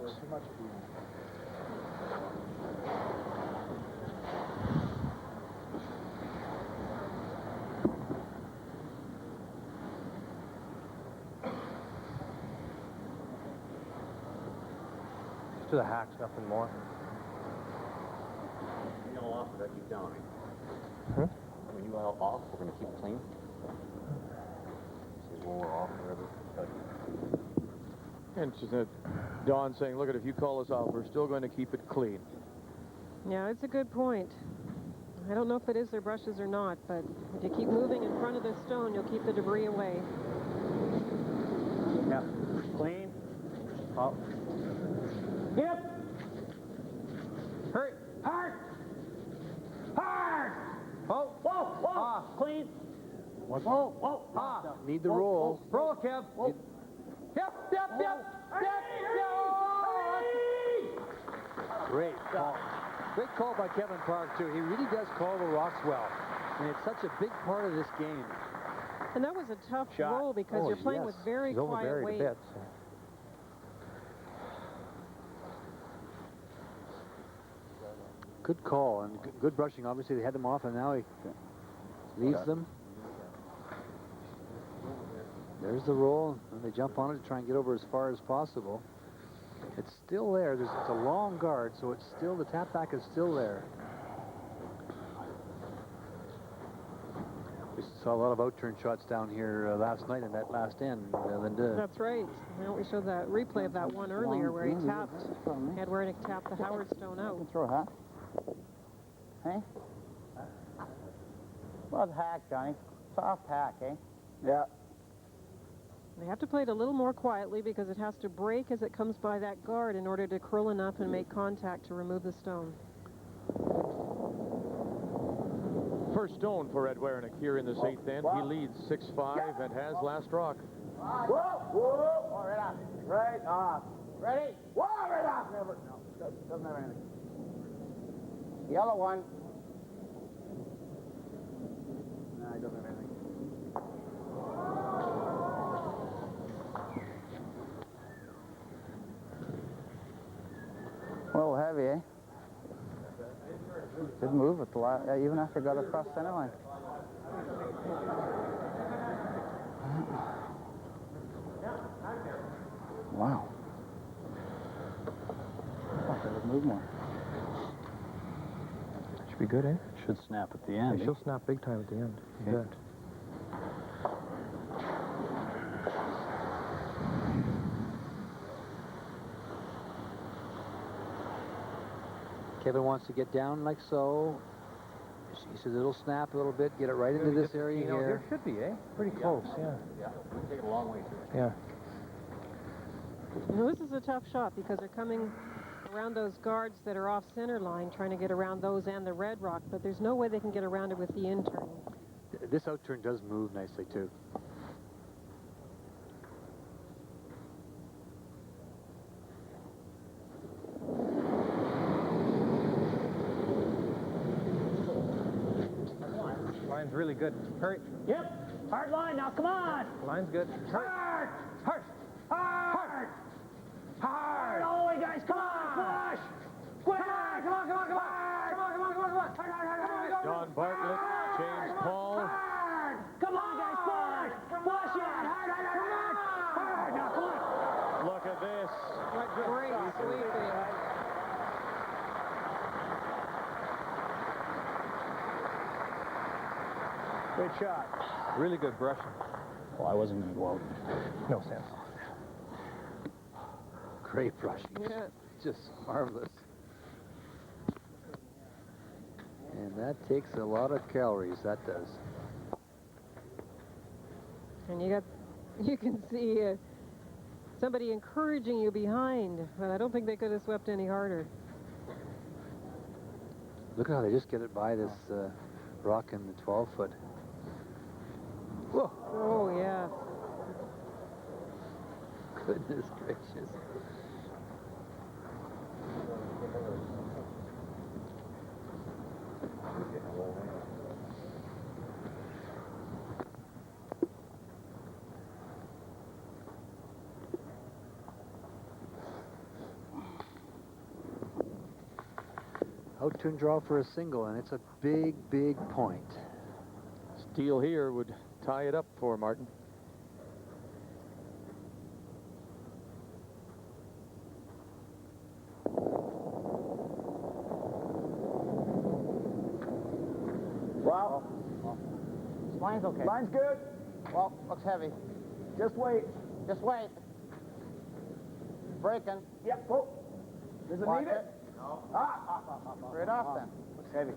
To the hacks, nothing more. When you off, we're going to keep down, right? Huh? When you are off, we're going to keep clean. So when we're off, whatever. And she said, Don saying, look, if you call us off, we're still going to keep it clean. Yeah, it's a good point. I don't know if it is their brushes or not, but if you keep moving in front of the stone, you'll keep the debris away. Yeah. Clean. Up. Yep. Hurry. Hard. Hard. Oh. Whoa. Clean. Whoa. Need the roll. Roll, Kev. Yep. Great call. Great call by Kevin Park, too. He really does call the rocks well. And it's such a big part of this game. And that was a tough roll because you're playing with very quiet weight. Good call and good brushing. Obviously, they had them off, and now he leaves them. There's the roll, and they jump on it to try and get over as far as possible. It's still there. It's a long guard, so it's still, the tap back is still there. We saw a lot of out-turn shots down here last night in that last end, Linda. That's right. Well, we showed that replay of that one earlier where he tapped, had Werenich tap the Howard Stone out. Throw a hat. Hey? Well, it's hack, Johnny. Soft hack, eh? Yeah. They have to play it a little more quietly because it has to break as it comes by that guard in order to curl enough and make contact to remove the stone. First stone for Ed Werenich here in this 8th end. He leads 6-5 and has last rock. Whoa, whoa, oh, right off. Right off. Ready? Whoa, right off. Never, no, doesn't have anything. Yellow one. No, he doesn't have anything. A little heavy, eh? Didn't move at the last, even after it got across center line. Wow. I thought it would move more. Should be good, eh? Should snap at the end. Yeah, she'll snap big time at the end. You bet. Kevin wants to get down like so. He says it'll snap a little bit, get it right into this area here. There should be, eh? Pretty close, yeah. Yeah, we can take it a long way through. Yeah. Now, this is a tough shot because they're coming around those guards that are off center line, trying to get around those and the red rock, but there's no way they can get around it with the in-turn. This out-turn does move nicely, too. Line's really good. Hurry. Yep. Hard line now. Come on. Line's good. Hard. Hard. Hard. Hard. All the way, guys. Come on. Push. Come on. Come on. Come on. Come on. Come on. Come on. Come on. Come on. Hard. Hard. Hard. Hard. Don Bartlett, James Paul. Hard. Come on, guys. Push. Push it. Hard. Hard. Hard. Hard. Hard. Now, come on. Look at this. What great sweeping. Great shot. Really good brushing. Well, I wasn't going to go out. No sense. Great brushing. Yeah. Just marvelous. And that takes a lot of calories, that does. And you can see somebody encouraging you behind, but I don't think they could have swept any harder. Look at how they just get it by this rock in the 12-foot. Whoa. Oh, yeah. Goodness gracious. Out-turn draw for a single, and it's a big, big point. Steal here would tie it up for Martin. Well, line's okay. Line's good. Well, looks heavy. Just wait. Just wait. Breaking. Yep. Oh. Does it Watch need it? No. Right off then. Looks heavy.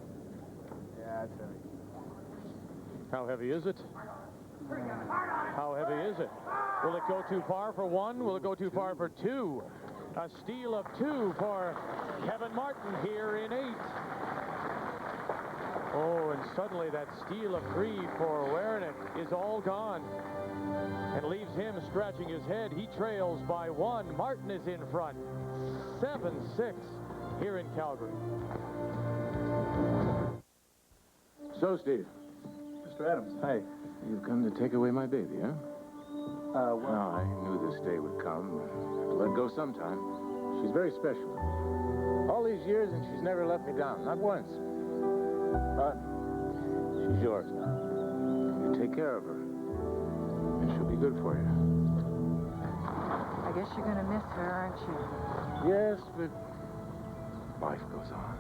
Yeah, it's heavy. How heavy is it? How heavy is it? Will it go too far for one? Will it go too far for two? A steal of two for Kevin Martin here in 8. Oh, and suddenly that steal of 3 for Werenich is all gone and leaves him scratching his head. He trails by 1. Martin is in front. 7-6 here in Calgary. So, Steve. Mr. Adams. Hi. You've come to take away my baby, huh? Well... No, I knew this day would come. Have to let go sometime. She's very special. All these years, and she's never let me down. Not once. But she's yours now. You take care of her. And she'll be good for you. I guess you're going to miss her, aren't you? Yes, but life goes on.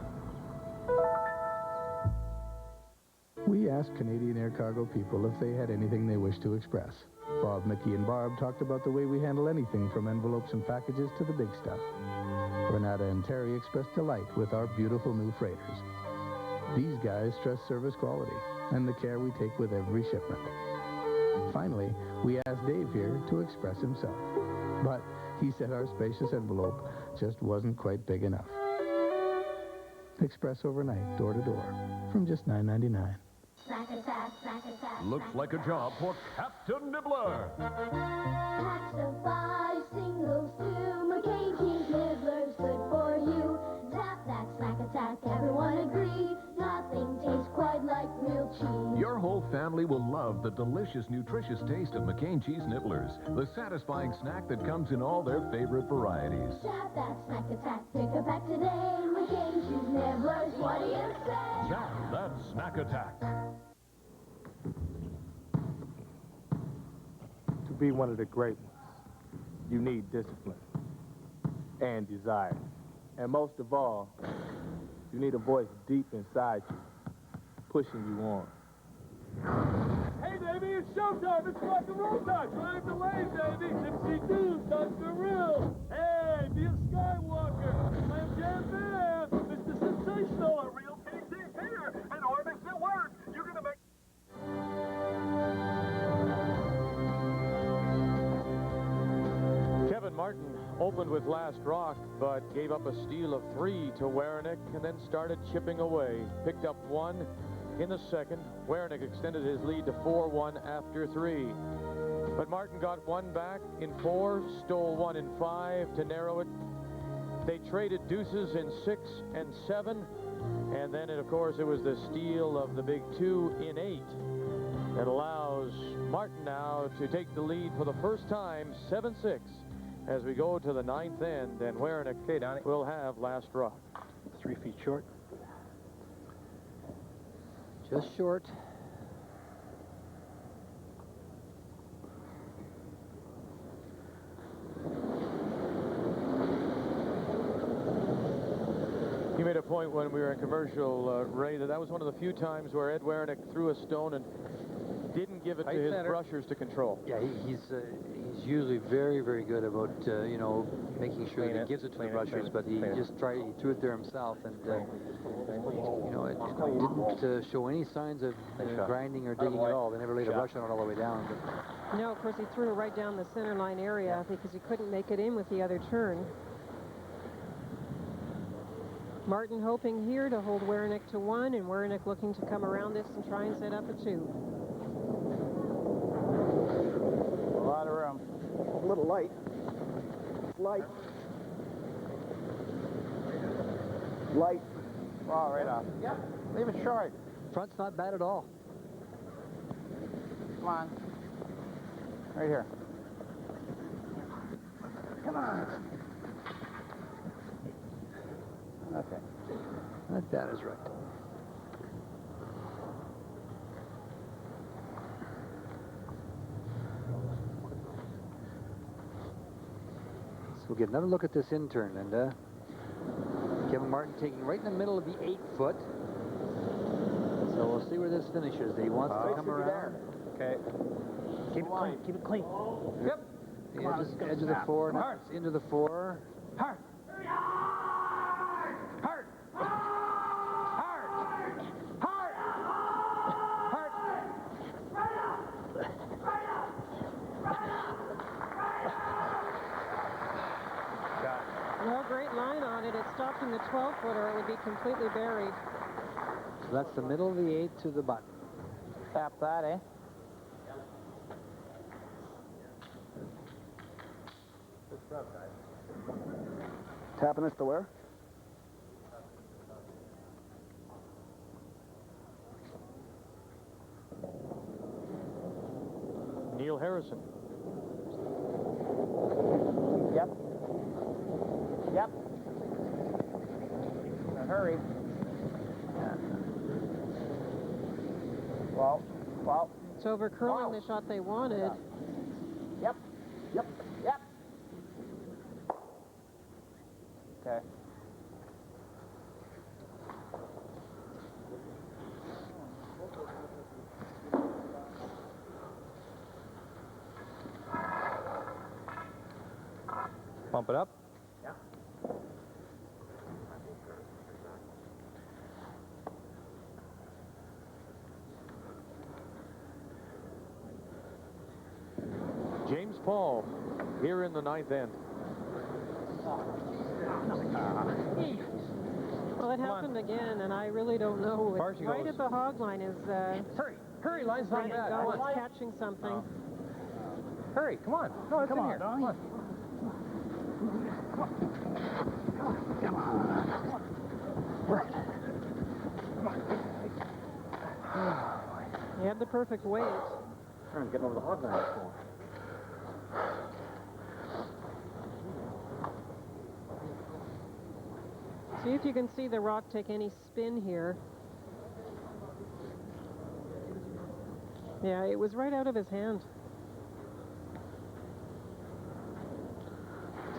We asked Canadian Air Cargo people if they had anything they wished to express. Bob, Mickey, and Barb talked about the way we handle anything from envelopes and packages to the big stuff. Renata and Terry expressed delight with our beautiful new freighters. These guys stress service quality and the care we take with every shipment. Finally, we asked Dave here to express himself. But he said our spacious envelope just wasn't quite big enough. Express overnight, door to door, from just $9.99. Snack attack, snack attack. Looks like a job for Captain Nibbler. Packs of 5 singles to McCain Cheese Nibbler's good for you. Tap that snack attack, everyone agree. Nothing tastes quite like real cheese. Your whole family will love the delicious, nutritious taste of McCain Cheese Nibblers, the satisfying snack that comes in all their favorite varieties. Tap that snack attack, pick a pack today. McCain Cheese Nibblers, what do you say? Tap that snack attack. To be one of the great ones, you need discipline and desire. And most of all, you need a voice deep inside you, pushing you on. Hey, baby, it's showtime. It's rock and roll time. Climb the lane, baby. Dipsy Doo, Dunkaroo. Hey, be a Skywalker. Slam Jam Bam. Mr. Sensational, a real PC here. And or makes it work. You're going to make... Kevin Martin opened with last rock, but gave up a steal of 3 to Werenich and then started chipping away. Picked up 1 in the second. Werenich extended his lead to 4-1 after 3. But Martin got 1 back in 4, stole 1 in 5 to narrow it. They traded deuces in 6 and 7. And then, of course, it was the steal of the big 2 in 8 that allows Martin now to take the lead for the first time, 7-6. As we go to the 9th end, and Werenich will have last rock. 3 feet short. Just short. You made a point when we were in commercial, Ray, that was one of the few times where Ed Werenich threw a stone and didn't give it to his brushers to control. Yeah, he's usually very, very good about, you know, making sure that he gives it to the brushers, but he threw it there himself, and, you know, it didn't show any signs of grinding or digging at all. They never laid a brush on it all the way down. But. No, of course, he threw it right down the center line area because he couldn't make it in with the other turn. Martin hoping here to hold Werenich to 1, and Werenich looking to come around this and try and set up a 2. A lot of room. A little light. Light. Light. Oh, right off. Yep. Leave it short. Front's not bad at all. Come on. Right here. Come on. Okay. That is right. So we'll get another look at this in-turn, Linda. Kevin Martin taking right in the middle of the 8-foot. So we'll see where this finishes. He wants to come around. Okay. Keep it clean. Keep it clean. Yep. The edge of the 4. Now it's into the 4. Hard. No great line on it. It stopped in the 12-footer. It would be completely buried. So that's the middle of the 8 to the button. Tap that, eh? Tapping us to where? Harrison. Yep. Yep. In a hurry. Well. It's over curling the shot they wanted. Yep. Okay. Pump it up. Yep. James Paul here in the ninth end. Well, it happened again, and I really don't know. It's Varshy right goes. at the hog line is Hurry, line's not trying to bad. go. Come It's on. catching something. Hurry, come on. No, it's Come in on, here. Donnie. Come on. He had the perfect weight. Trying to get over the hog line. See if you can see the rock take any spin here. Yeah, it was right out of his hand.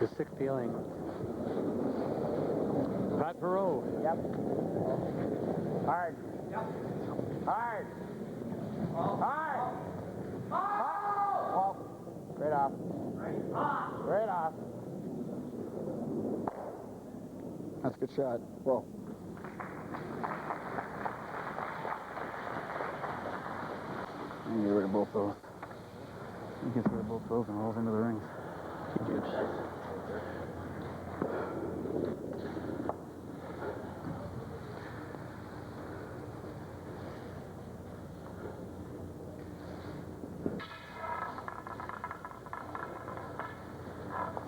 It's a sick feeling. Pat Perot. Yep. Hard. Yep. Hard. Hard. Oh. Straight off. Straight off. That's a good shot. Whoa. And get rid of both those. He gets rid of both those and rolls into the rings.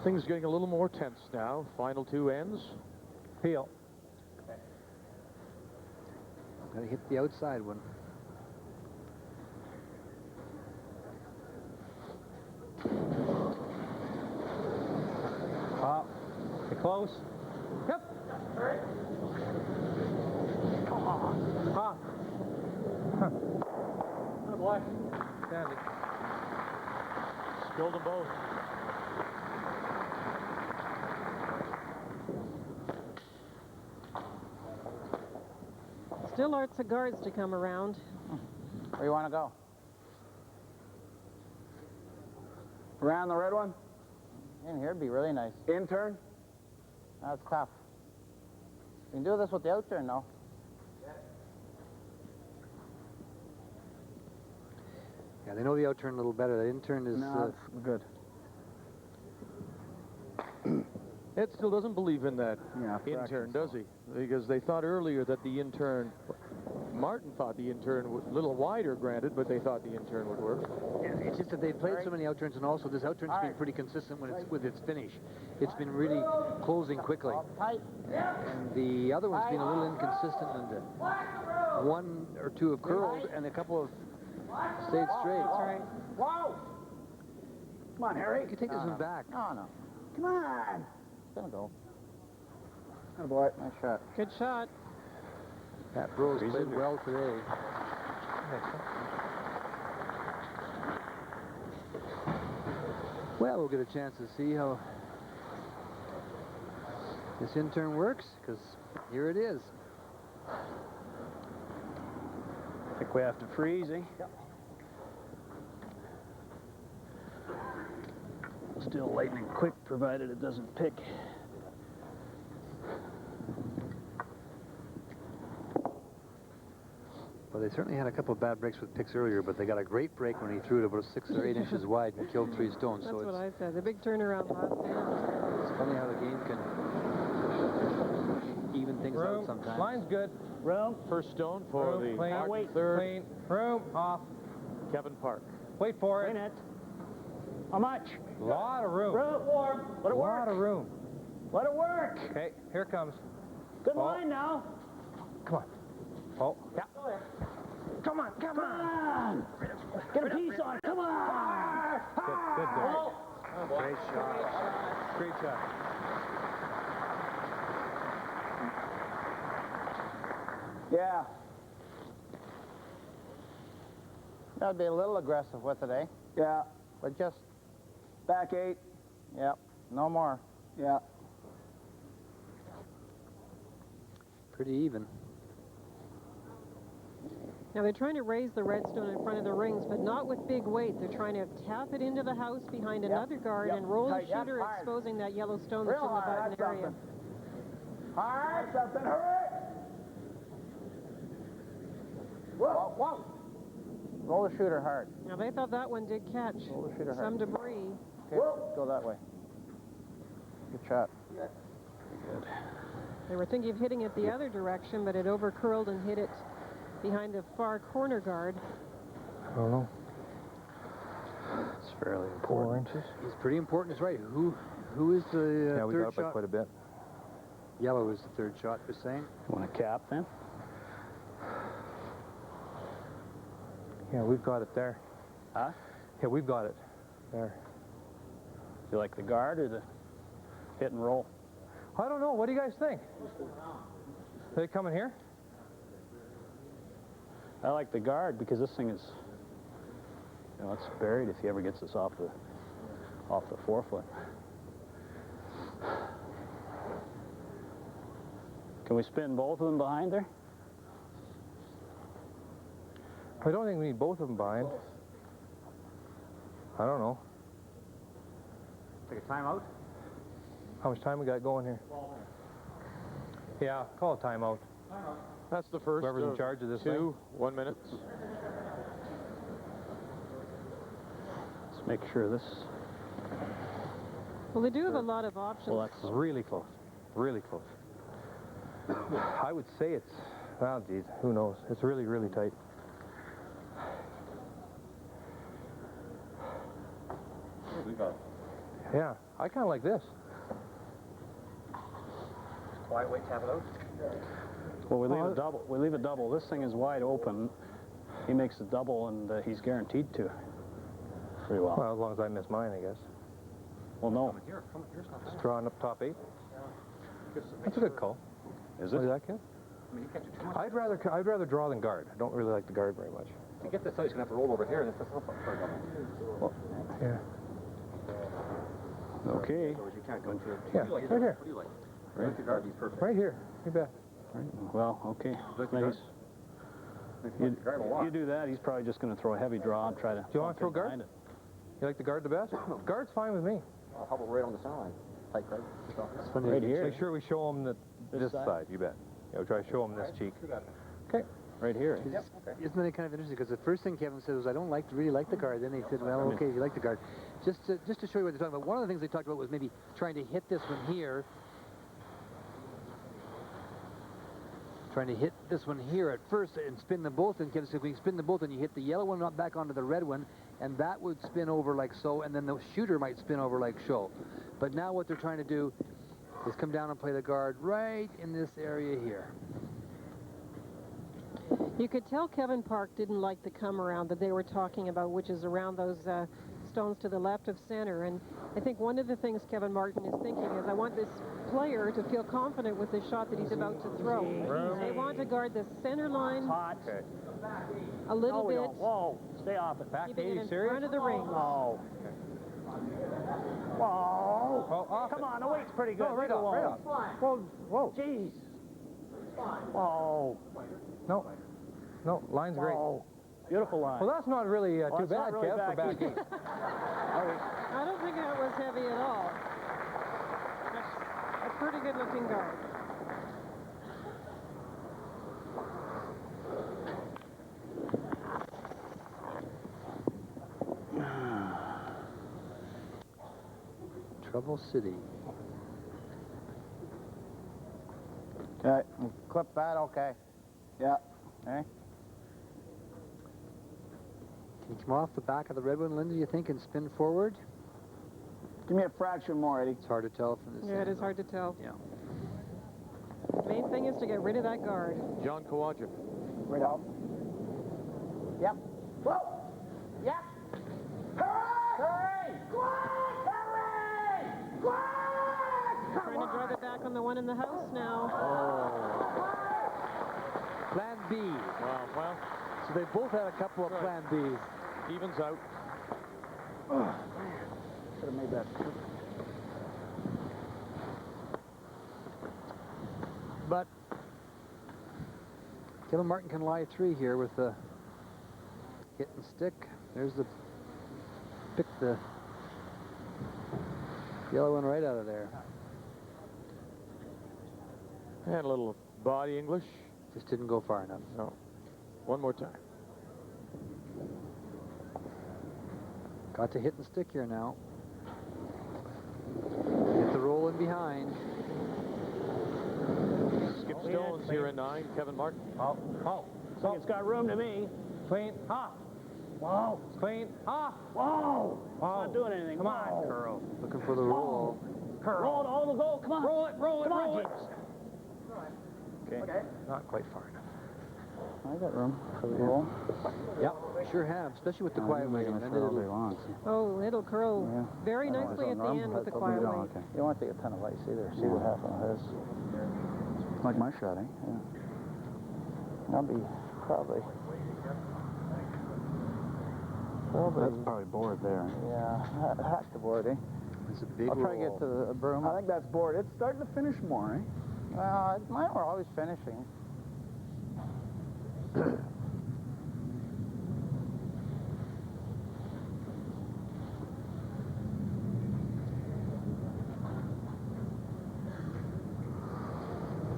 Things getting a little more tense now. Final two ends. Peel. Gotta hit the outside one. Get close. Yep. Oh, boy. Sandy. Spilled them both. Still Art Cigars to come around. Where you want to go? Around the red one? In here would be really nice. In turn? That's tough. You can do this with the out turn, though. Yeah, they know the out turn a little better. The in turn is No, that's good. Ed still doesn't believe in that Yeah, in-turn, does he? Because they thought earlier that the in-turn, Martin thought the in-turn was a little wider, granted, but they thought the in-turn would work. Yeah, it's just that they've played so many out turns, and also this out turn's been pretty consistent with its finish. It's been really closing quickly. And the other one's been a little inconsistent, and one or two have curled, and a couple have stayed straight. That's right. Wow! Come on, Harry. You can take this one back. No. Come on. It's gonna go. Oh, boy. Nice shot. Good shot. Pat Rose played well today. Well, we'll get a chance to see how this in-turn works, because here it is. I think we have to freeze, eh? Yep. Still lightning quick, provided it doesn't pick. Well, they certainly had a couple of bad breaks with picks earlier, but they got a great break when he threw it about 6 or 8 inches wide and killed 3 stones. That's so what it's, I said. The big turnaround last game. it's funny how the game can even things out sometimes. Line's good. Room. First stone for the Clean. Martin third. Clean. Room. Off. Kevin Park. Wait for it. Win it. How much? Lot of room. Room. Let it work. Lot of room. Let it work. Okay, here it comes. Good Oh. line now. Come on. Oh. Yeah. Come on, come on! Get a piece on it, come on! Good goal. Great shot. Great shot. Yeah. Gotta be a little aggressive with it, eh? Yeah. But just back 8. Yep. No more. Yeah. Pretty even. Now they're trying to raise the redstone in front of the rings, but not with big weight. They're trying to tap it into the house behind another guard and roll the shooter, exposing that yellow stone that's in the button area. Hard. Something. Hurry! Whoa, whoa. Roll the shooter hard. Now they thought that one did catch Roll the shooter hard. some debris. Okay, go that way. Good shot. Good. They were thinking of hitting it the other direction, but it overcurled and hit it behind the far corner guard. I don't know. It's fairly 4 important. inches. It's pretty important. It's right. Who is the Yeah, we third got up by shot? quite a bit. Yellow is the third shot, you're saying? You want a cap then? Yeah, we've got it there. Huh? Yeah, we've got it there. You like the guard or the hit and roll? I don't know. What do you guys think? Are they coming here? I like the guard because this thing is, you know, it's buried if he ever gets us off the 4-foot. Can we spin both of them behind there? I don't think we need both of them behind. I don't know. Take a timeout? How much time we got going here? Yeah, call a timeout. That's the first. Whoever's in charge of this thing. 1 minute. Let's make sure this. Well, they do have a lot of options. Well, that's really close. Really close. I would say it's, well, geez, who knows? It's really, really tight. Yeah, I kind of like this. Quiet way, tap it out. Well, we leave it double. We leave it double. This thing is wide open. He makes a double, and he's guaranteed to. Pretty well. Well, as long as I miss mine, I guess. Well, no. Just drawing up top 8. That's a good call. Is Oh, it? is that good? I mean, you can't do too much. I'd rather draw than guard. I don't really like the guard very much. To get this out, he's going to have to roll over here and then flip up for a double. Well, yeah. Okay. Otherwise, you can't go into it. Yeah, What do you like? right here. What do you like? Right. Your guard, he's perfect. Right here. You bet. Well, okay. guard? You do that, he's probably just going to throw a heavy draw and try to. Do you want to throw guard? behind it. You like the guard the best? Guard's fine with me. How about right on the center line? Tight guard. Right here. Make sure we show them this side. You bet. Yeah, we'll try to show them this cheek. Okay. Right here. Isn't that kind of interesting? Because the first thing Kevin said was, I don't really like the guard. Then he said, well, okay, if you like the guard. Just to show you what they're talking about, one of the things they talked about was maybe trying to hit this one here. Trying to hit this one here at first and spin them both. And Kevin said, we can spin them both and you hit the yellow one up back onto the red one, and that would spin over like so, and then the shooter might spin over like so. But now what they're trying to do is come down and play the guard right in this area here. You could tell Kevin Park didn't like the come around that they were talking about, which is around those stones to the left of center. And I think one of the things Kevin Martin is thinking is, I want this player to feel confident with the shot that he's about to throw. They want to guard the center line a little bit. Whoa, stay off it. Back Keeping 80, it in serious? front of the ring. Whoa. Whoa. Come on, the weight's pretty good. No, right off, right off. Whoa, whoa. Jeez. Whoa. No, line's great. Whoa. Beautiful line. Well, that's not really too that's not bad, really Kev, for back 8. I don't think that was heavy at all. That's a pretty good looking guard. Trouble City. Okay, clip that, okay. Yeah, okay. Can you come off the back of the red one, Linda, you think, and spin forward? Give me a fraction more, Eddie. It's hard to tell from this. Yeah, it is hard to tell. Yeah. The main thing is to get rid of that guard. John Kowalczyk. Right out. Yep. Whoa. Yep. Hurry! Hurry! Trying to drive it back on the one in the house now. Plan B. Well, So they both had a couple of Plan Bs. evens out. Should have made that. But Kevin Martin can lie 3 here with the hit and stick. There's the pick the yellow one right out of there. And a little body English. Just didn't go far enough. No. One more time. Got to hit and stick here now. Get the roll in behind. Skip Stones here in 9. Kevin Martin. So it's got room to me. Clean. Ha. Wow. Clean. Ha. Whoa. It's not doing anything. Come on. Curl. Looking for the roll. Roll it all the goal. Come on. Roll it. Come on, James. Okay. Not quite far enough. I got room for the roll. Yep, sure have, especially with the quiet way. And then it'll, Oh, it'll curl very nicely at the end with the quiet way. Okay. You don't want to take a ton of ice either. See what happened with his. Like my shot, eh? Yeah. That'll be probably. That's probably board there. Yeah, hack the board, eh? It's a big I'll try to roll. get to the broom. I think that's board. It's starting to finish more, eh? Well, mine were always finishing.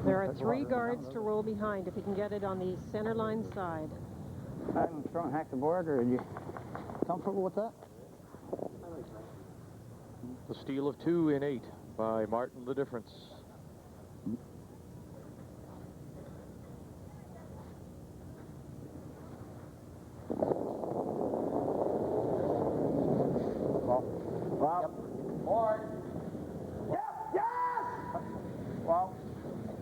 There are 3 guards to roll behind if you can get it on the center line side. I'm throwing hack the board, or are you comfortable with that? The steal of 2 in 8 by Martin, the difference. Well, yep. Board. Yep, yes! Well,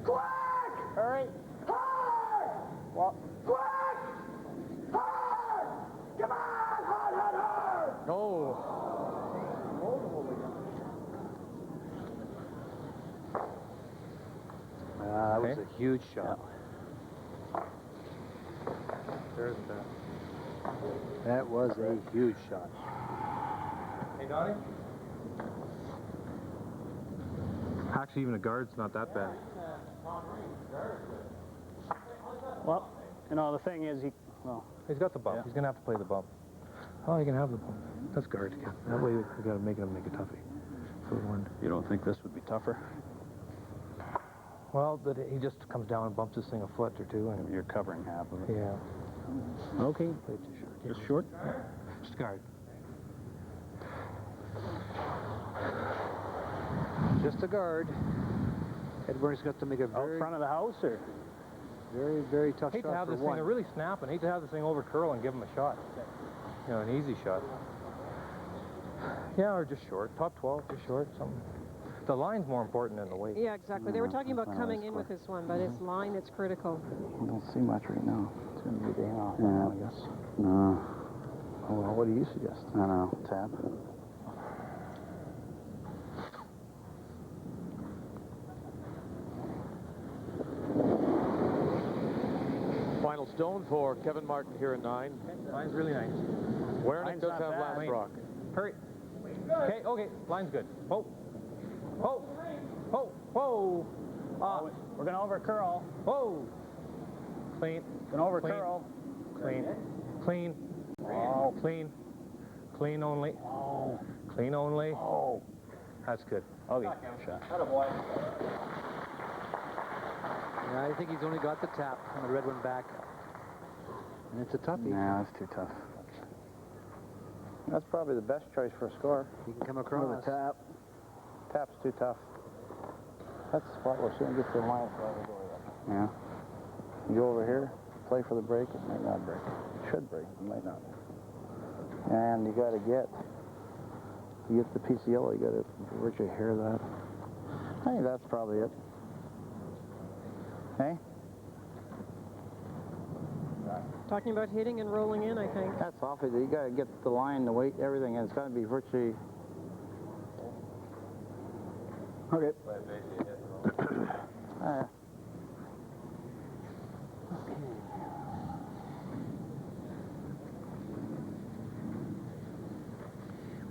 quick! Hurry. Hard! Well, quick! Hard! Come on! Hard, hard, hard! No. That was a huge shot. There's the... That was a huge shot. Hey, Donnie? Actually, even a guard's not that bad. Well, you know, the thing is, He's got the bump. He's going to have to play the bump. Oh, you can have the bump. That's guard again. That way we got to make him make a toughie. For one. you don't think this would be tougher? Well, but he just comes down and bumps this thing a foot or 2. And You're covering half of it. yeah. Okay. Just short? Just guard. Just a guard. Edward's got to make a very, Out front of the house, or? very, very tough Hate shot to have for this one. thing, they're really snapping. Hate to have this thing over curl and give him a shot. You know, an easy shot. Yeah, or just short. Top 12, just short, something. The line's more important than the weight. Yeah, exactly. They were talking about coming in with this one, but it's line that's critical. I don't see much right now. It's going to be day off, Yeah. I guess. No. Oh, well, what do you suggest? I don't know. Tap. Final stone for Kevin Martin here in 9. Line's really nice. Werenich does have last Wait. rock. Hurry. Okay, okay. Line's good. Whoa. Whoa. Whoa. Whoa. We're going to over curl. Whoa. Clean. Going over Clean. curl. Clean. Clean. Oh. Clean. Clean only. Oh. Clean only. Oh. That's good. Okay. Shot. Yeah, I think he's only got the tap on the red one back. And it's a toughie. Nah, that's too tough. That's probably the best choice for a score. He can come across. With a tap. Tap's too tough. That's the spot where soon gets the line. Yeah. You go over here, play for the break, it might not break. It should break, it might not. And you got to get the piece of yellow, you got to virtually hair that. I think that's probably it. Hey? Talking about hitting and rolling in, I think. That's awful. You got to get the line, the weight, everything, and it's got to be virtually... Okay.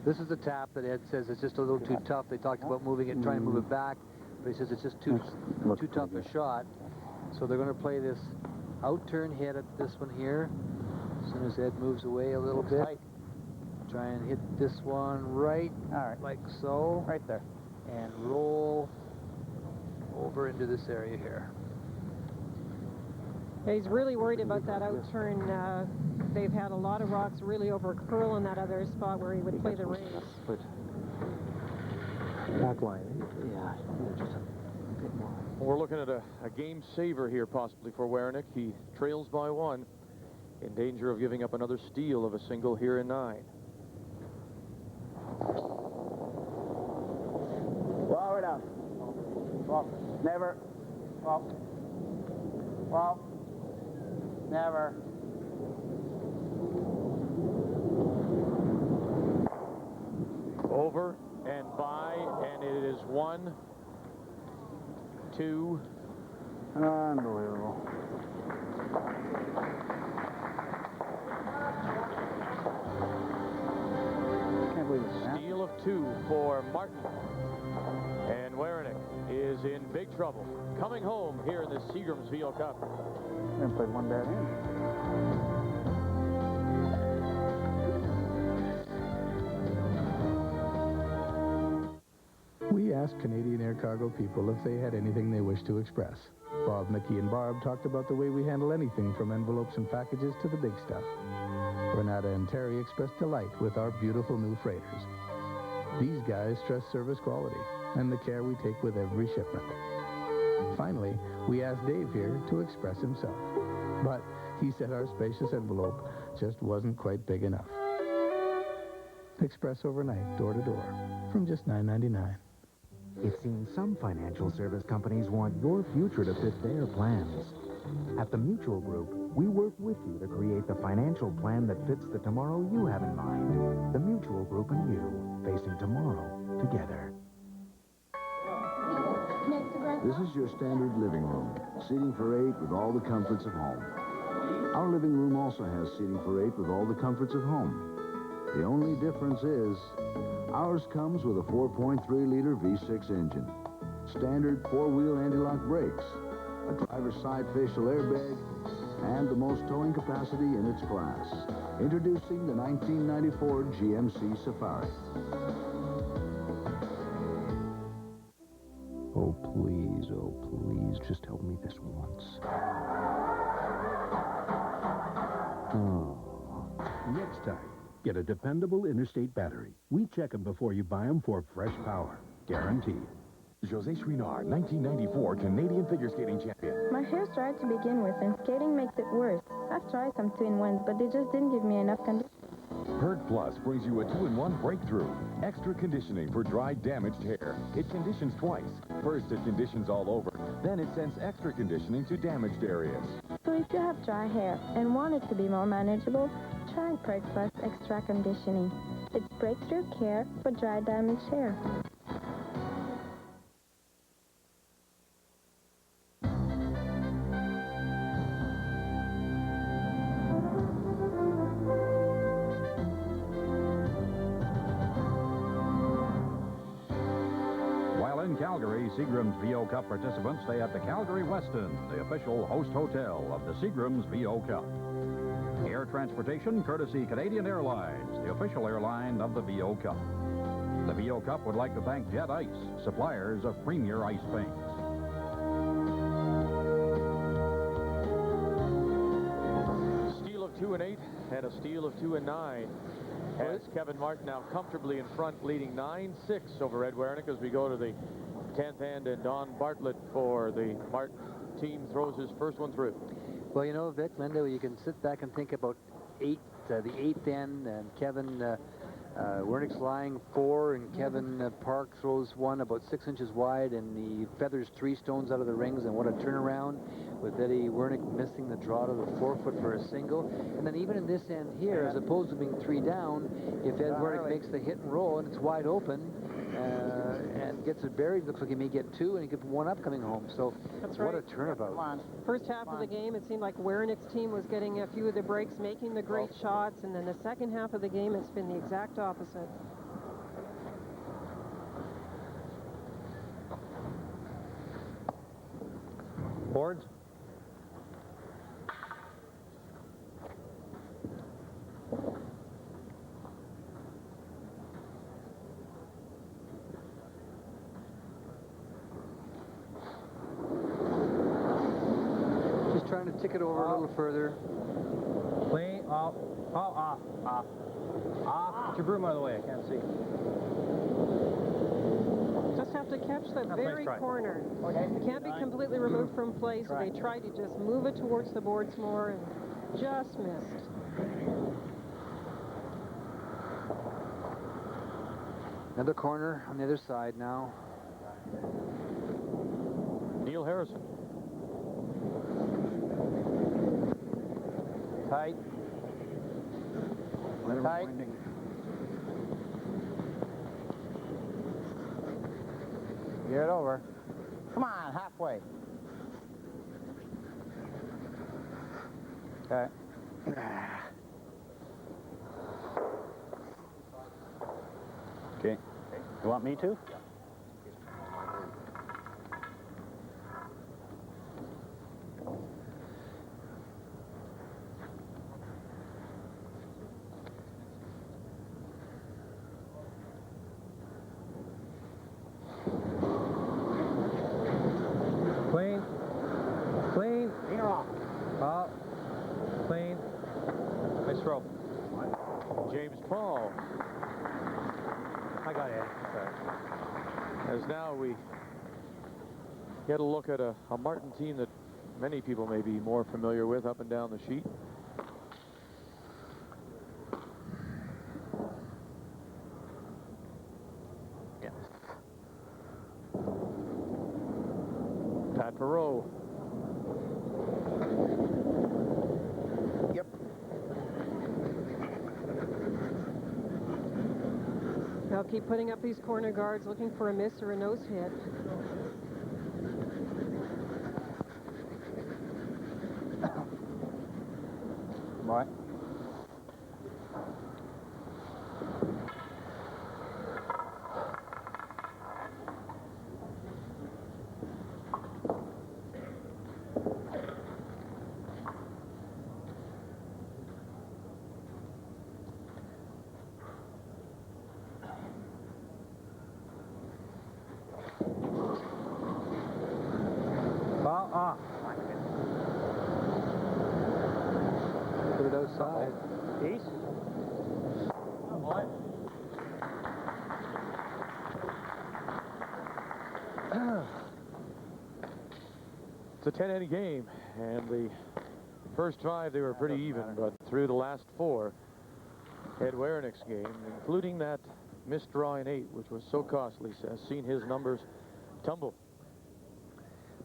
This is a tap that Ed says it's just a little too tough. They talked about moving it, trying to move it back, but he says it's just too tough a shot. So they're going to play this out-turn hit at this one here. As soon as Ed moves away a little bit, try and hit this one right, like so. Right there. And roll over into this area here. He's really worried about that out-turn. They've had a lot of rocks really over curl in that other spot where he would play the race. Back line. Yeah, just a bit more. We're looking at a game saver here, possibly, for Werenich. He trails by 1, in danger of giving up another steal of a single here in 9. Slow it down. Well, never. Well, never. Over and by, and it is 1, 2. Unbelievable. Can't believe it's Steal of 2 for Martin. And Werenich is in big trouble. Coming home here in the Seagram's VO Cup. Didn't play one bad hand. We asked Canadian Air Cargo people if they had anything they wished to express. Bob, Mickey, and Barb talked about the way we handle anything from envelopes and packages to the big stuff. Renata and Terry expressed delight with our beautiful new freighters. These guys stress service quality and the care we take with every shipment. Finally, we asked Dave here to express himself. But he said our spacious envelope just wasn't quite big enough. Express overnight, door to door, from just $9.99. It seems some financial service companies want your future to fit their plans. At the Mutual Group, we work with you to create the financial plan that fits the tomorrow you have in mind. The Mutual Group and you, facing tomorrow together. This is your standard living room. Seating for 8 with all the comforts of home. Our living room also has seating for 8 with all the comforts of home. The only difference is, ours comes with a 4.3-liter V6 engine, standard 4-wheel anti-lock brakes, a driver's side facial airbag, and the most towing capacity in its class. Introducing the 1994 GMC Safari. Oh, please, just help me this once. Oh. Next time, get a dependable interstate battery. We check them before you buy them for fresh power. Guaranteed. José Chouinard, 1994 Canadian figure skating champion. My hair's dry to begin with, and skating makes it worse. I've tried some 2-in-1s, but they just didn't give me enough conditioning. Herd Plus brings you a 2-in-1 breakthrough. Extra conditioning for dry, damaged hair. It conditions twice. First, it conditions all over. Then it sends extra conditioning to damaged areas. So if you have dry hair and want it to be more manageable, try Herd Plus Extra Conditioning. It's breakthrough care for dry, damaged hair. In Calgary, Seagram's VO Cup participants stay at the Calgary Westin, the official host hotel of the Seagram's VO Cup. Air transportation courtesy Canadian Airlines, the official airline of the VO Cup. The VO Cup would like to thank Jet Ice, suppliers of premier ice paints. Steal of 2 and 8 and a steal of 2 and 9. As Kevin Martin now comfortably in front, leading 9-6 over Ed Werenich as we go to the 10th hand, and Don Bartlett for the Martin team throws his first one through. Well, you know, Vic, Linda, you can sit back and think about the 8th end, and Kevin Wernich's lying 4, and Kevin Park throws one about 6 inches wide, and he feathers 3 stones out of the rings, and what a turnaround with Eddie Werenich missing the draw to the 4-foot for a single. And then even in this end here, as opposed to being 3 down, if Ed Werenich makes the hit and roll and it's wide open and gets it buried, looks like he may get 2, and he could put 1 up coming home. So That's what right. a turnabout. First half of the game, it seemed like Werenich's team was getting a few of the breaks, making the great shots, and then the second half of the game, it's been the exact opposite. Boards. Just trying to tick it over a little further. Clean. Off. Off. Off. Off. Get your broom out of the way. I can't see. Just have to catch the That's very nice try. corner. It can't be completely removed from play, so they tried to just move it towards the boards more and just missed. Another corner on the other side now. Neil Harrison. Tight. Tight. Get it over. Come on, halfway. Okay. Okay. You want me to? Clean. Clean. Clean her off. Up. Clean. Nice throw. James Paul. I got it. As now we get a look at a Martin team that many people may be more familiar with up and down the sheet. Yeah. Pat Perot. Yep. They'll keep putting up these corner guards, looking for a miss or a nose hit. Right. Ball off. Put it outside. East. It's a 10-inning game, and the first 5 they were pretty even, but through the last 4, Ed Werenich's game, including that missed draw in 8, which was so costly, has seen his numbers tumble.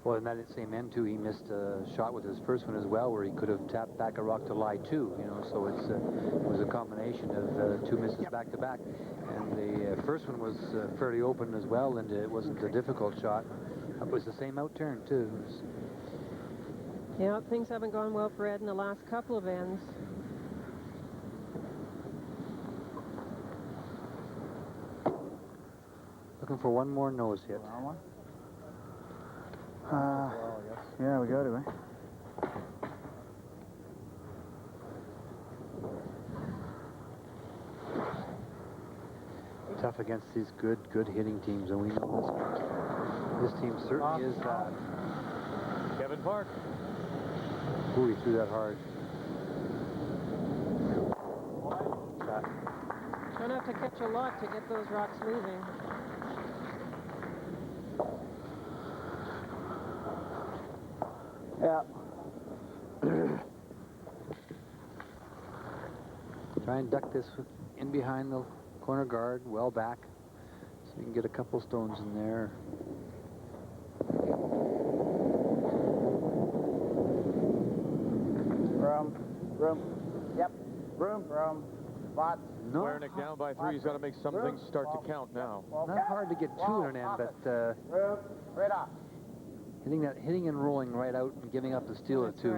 Well, in that same end, too, he missed a shot with his first one as well, where he could have tapped back a rock to lie 2, you know, so it was a combination of 2 misses back-to-back. And the first one was fairly open as well, and it wasn't a difficult shot. It was the same out turn, too. Yeah, things haven't gone well for Ed in the last couple of ends. Looking for one more nose hit. Yeah, we got to, eh? Tough against these good hitting teams, and we know this team certainly is that. Kevin Park. Ooh, he threw that hard. Don't have to catch a lot to get those rocks moving. Yeah. Try and duck this in behind the corner guard, well back, so you can get a couple stones in there. Room. Yep. Room. Spots. No. Werenich down by 3. He's got to make some things start to count now. Not hard to get two in an end, but Room. Right off. hitting and rolling right out and giving up a steal or two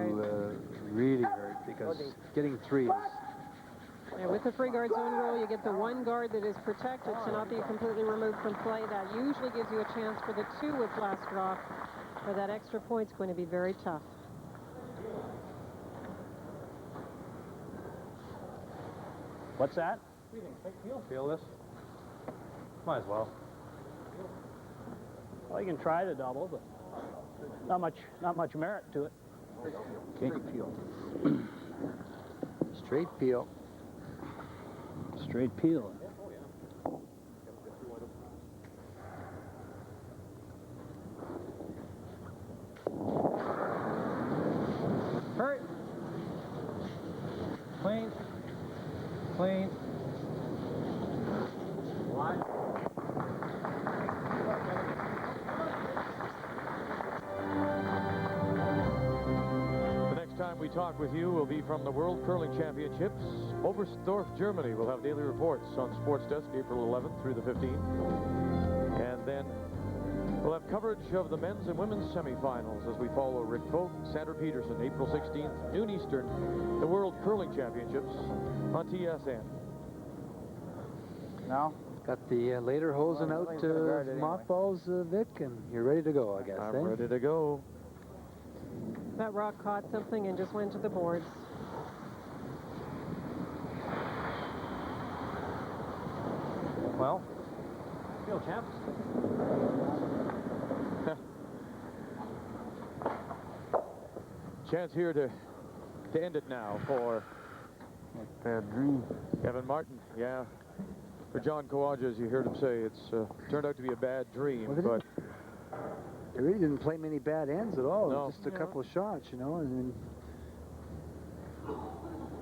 really hurt, because getting 3 is... Yeah, with the free guard zone rule, you get the one guard that is protected to not be completely removed from play. That usually gives you a chance for the 2 with last draw. For that extra point's going to be very tough. What's that? What do you think? You'll feel this. Might as well. Well, you can try the double, but not much merit to it. Straight peel. Straight peel. Straight peel. Hurt. Clean. Clean. What? The next time we talk with you will be from the World Curling Championships. Oberstdorf, Germany. We'll have daily reports on Sports Desk April 11th through the 15th. And then we'll have coverage of the men's and women's semifinals as we follow Rick Vogt, Sandra Peterson, April 16th, noon Eastern, the World Curling Championships on TSN. No? Got the later hosing out mothballs, Vic, and you're ready to go, I guess. I'm ready to go. That rock caught something and just went to the boards. Well, field champs. Chance here to end it now for Bad dream. Kevin Martin. Yeah. For John Kawaja, as you heard him say, it's turned out to be a bad dream, but They really didn't play many bad ends at all. No. Just a couple of shots, you know. I mean,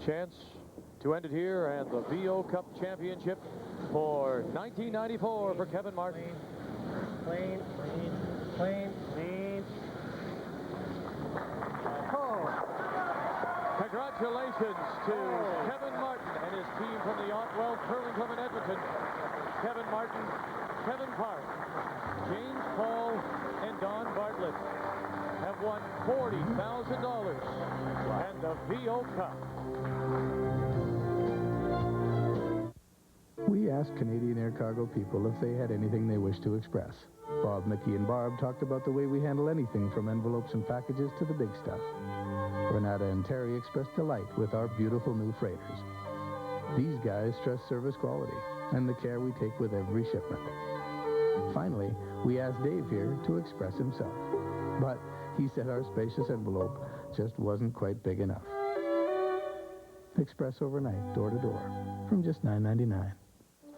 chance to end it here, and the VO Cup Championship for 1994 for Kevin Martin. Clean. Congratulations to Kevin Martin and his team from the Otwell Curling Club in Edmonton. Kevin Martin, Kevin Park, James Paul, and Don Bartlett have won $40,000 and the VO Cup. We asked Canadian Air Cargo people if they had anything they wished to express. Bob, Mickey, and Barb talked about the way we handle anything from envelopes and packages to the big stuff. Renata and Terry expressed delight with our beautiful new freighters. These guys stress service quality and the care we take with every shipment. Finally, we asked Dave here to express himself. But he said our spacious envelope just wasn't quite big enough. Express overnight, door to door, from just $9.99.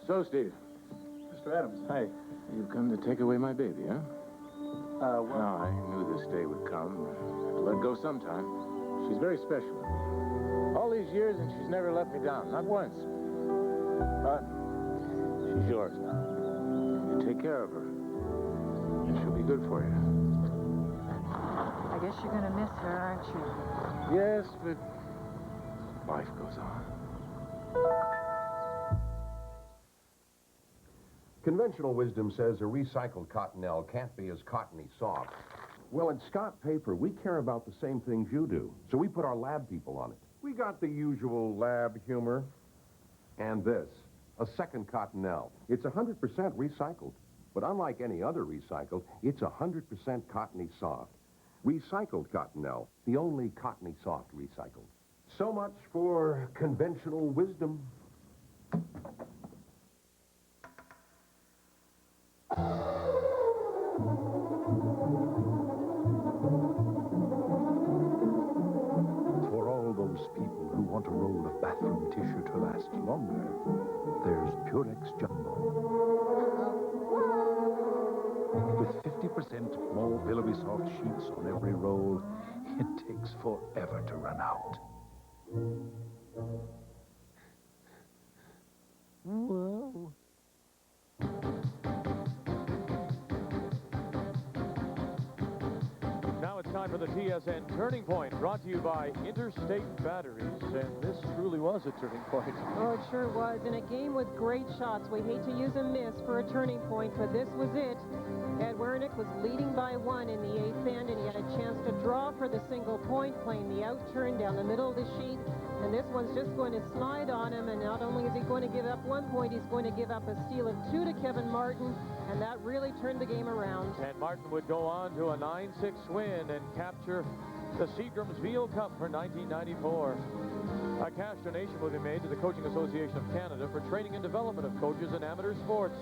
So, Steve. Mr. Adams. Hi. You've come to take away my baby, huh? Well... No, I knew this day would come. I had to let go sometime. She's very special. All these years, and she's never let me down. Not once. But she's yours now. You take care of her. And she'll be good for you. I guess you're going to miss her, aren't you? Yes, but life goes on. Conventional wisdom says a recycled cottonelle can't be as cottony soft. Well, at Scott Paper, we care about the same things you do, so we put our lab people on it. We got the usual lab humor. And this, a second cottonelle. It's 100% recycled, but unlike any other recycled, it's 100% cottony soft. Recycled cottonelle, the only cottony soft recycled. So much for conventional wisdom. For all those people who want a roll of bathroom tissue to last longer, there's Purex Jumbo. With 50% more billowy soft sheets on every roll, it takes forever to run out. Well, for the TSN Turning Point, brought to you by Interstate Batteries. And this truly was a turning point. Oh, it sure was. In a game with great shots. We hate to use a miss for a turning point, but this was it. Ed Werenich was leading by 1 in the 8th end, and he had a chance to draw for the single point, playing the out turn down the middle of the sheet. And this one's just going to slide on him, and not only is he going to give up 1 point, he's going to give up a steal of 2 to Kevin Martin, and that really turned the game around. And Martin would go on to a 9-6 win and capture the Seagram's VO Cup for 1994. A cash donation will be made to the Coaching Association of Canada for training and development of coaches in amateur sports.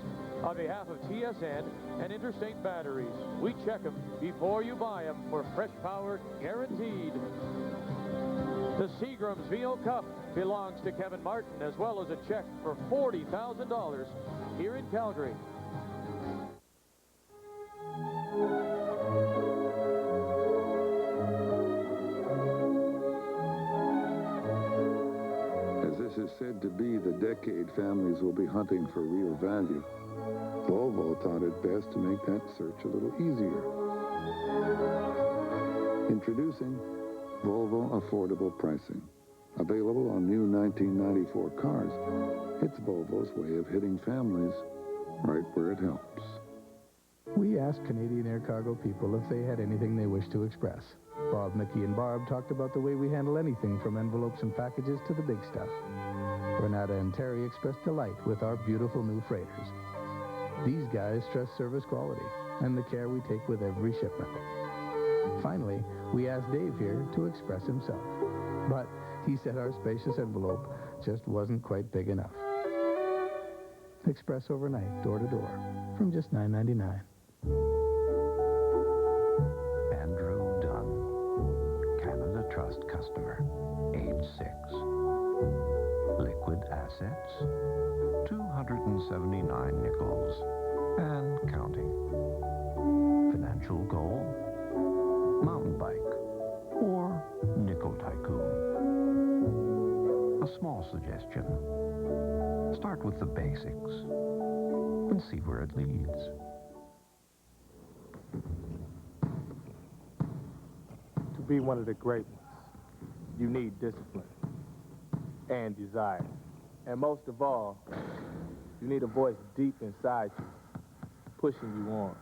On behalf of TSN and Interstate Batteries, we check them before you buy them for fresh power guaranteed. The Seagram's VO Cup belongs to Kevin Martin, as well as a check for $40,000 here in Calgary. As this is said to be the decade families will be hunting for real value, Volvo thought it best to make that search a little easier. Introducing Volvo Affordable Pricing. Available on new 1994 cars, it's Volvo's way of hitting families right where it helps. We asked Canadian Air Cargo people if they had anything they wished to express. Bob, Mickey, and Barb talked about the way we handle anything from envelopes and packages to the big stuff. Renata and Terry expressed delight with our beautiful new freighters. These guys stress service quality and the care we take with every shipment. Finally, we asked Dave here to express himself, but he said our spacious envelope just wasn't quite big enough. Express overnight, door to door, from just $9.99. Andrew Dunn, Canada Trust customer, age 6. Liquid assets, 279 nickels, and counting. Financial goal, mountain bike, or nickel tycoon. A small suggestion. Start with the basics and see where it leads. To be one of the great ones, you need discipline and desire. And most of all, you need a voice deep inside you, pushing you on.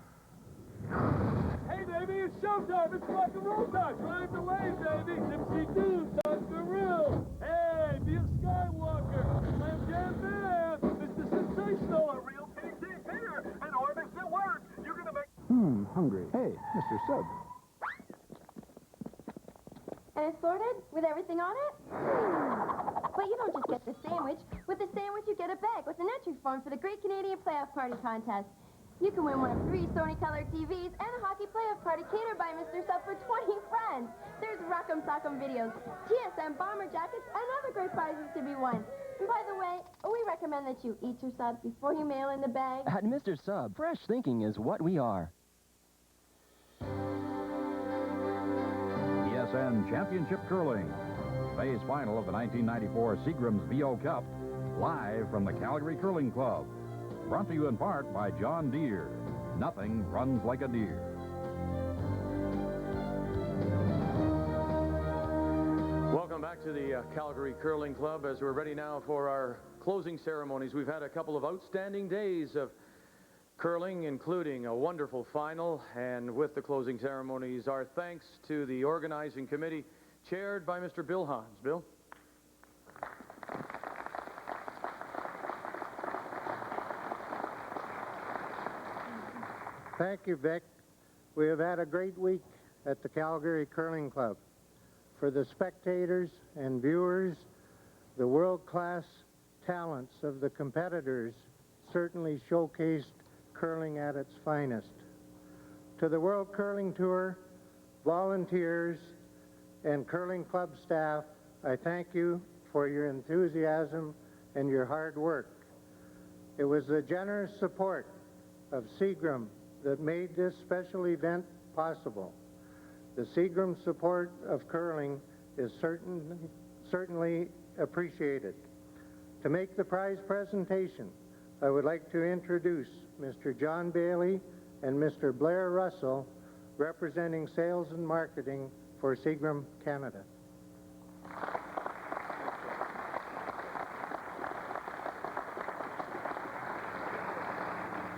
Hey, baby, it's showtime. It's rock and roll time. Climb the lane, baby. Dipsy Doo, Dunkaroo. Hey, be a Skywalker. Slam Jam Bam. Mr. Sensational, a real PG Peter. And Orbix at work. You're going to make... Hungry. Hey, Mr. Sub. And assorted with everything on it? But you don't just get the sandwich. With the sandwich, you get a bag with an entry form for the Great Canadian Playoff Party Contest. You can win one of 3 Sony-colored TVs and a hockey playoff party catered by Mr. Sub for 20 friends. There's Rock'em Sock'em videos, TSM bomber jackets, and other great prizes to be won. And by the way, we recommend that you eat your subs before you mail in the bag. At Mr. Sub, fresh thinking is what we are. TSN Championship Curling. Phase final of the 1994 Seagram's VO Cup, live from the Calgary Curling Club. Brought to you in part by John Deere. Nothing runs like a deer. Welcome back to the Calgary Curling Club as we're ready now for our closing ceremonies. We've had a couple of outstanding days of curling, including a wonderful final, and with the closing ceremonies, our thanks to the organizing committee chaired by Mr. Bill Hans. Bill? Thank you, Vic. We have had a great week at the Calgary Curling Club. For the spectators and viewers, the world-class talents of the competitors certainly showcased curling at its finest. To the World Curling Tour, volunteers, and curling club staff, I thank you for your enthusiasm and your hard work. It was the generous support of Seagram that made this special event possible. The Seagram support of curling is certainly appreciated. To make the prize presentation, I would like to introduce Mr. John Bailey and Mr. Blair Russell, representing sales and marketing for Seagram Canada.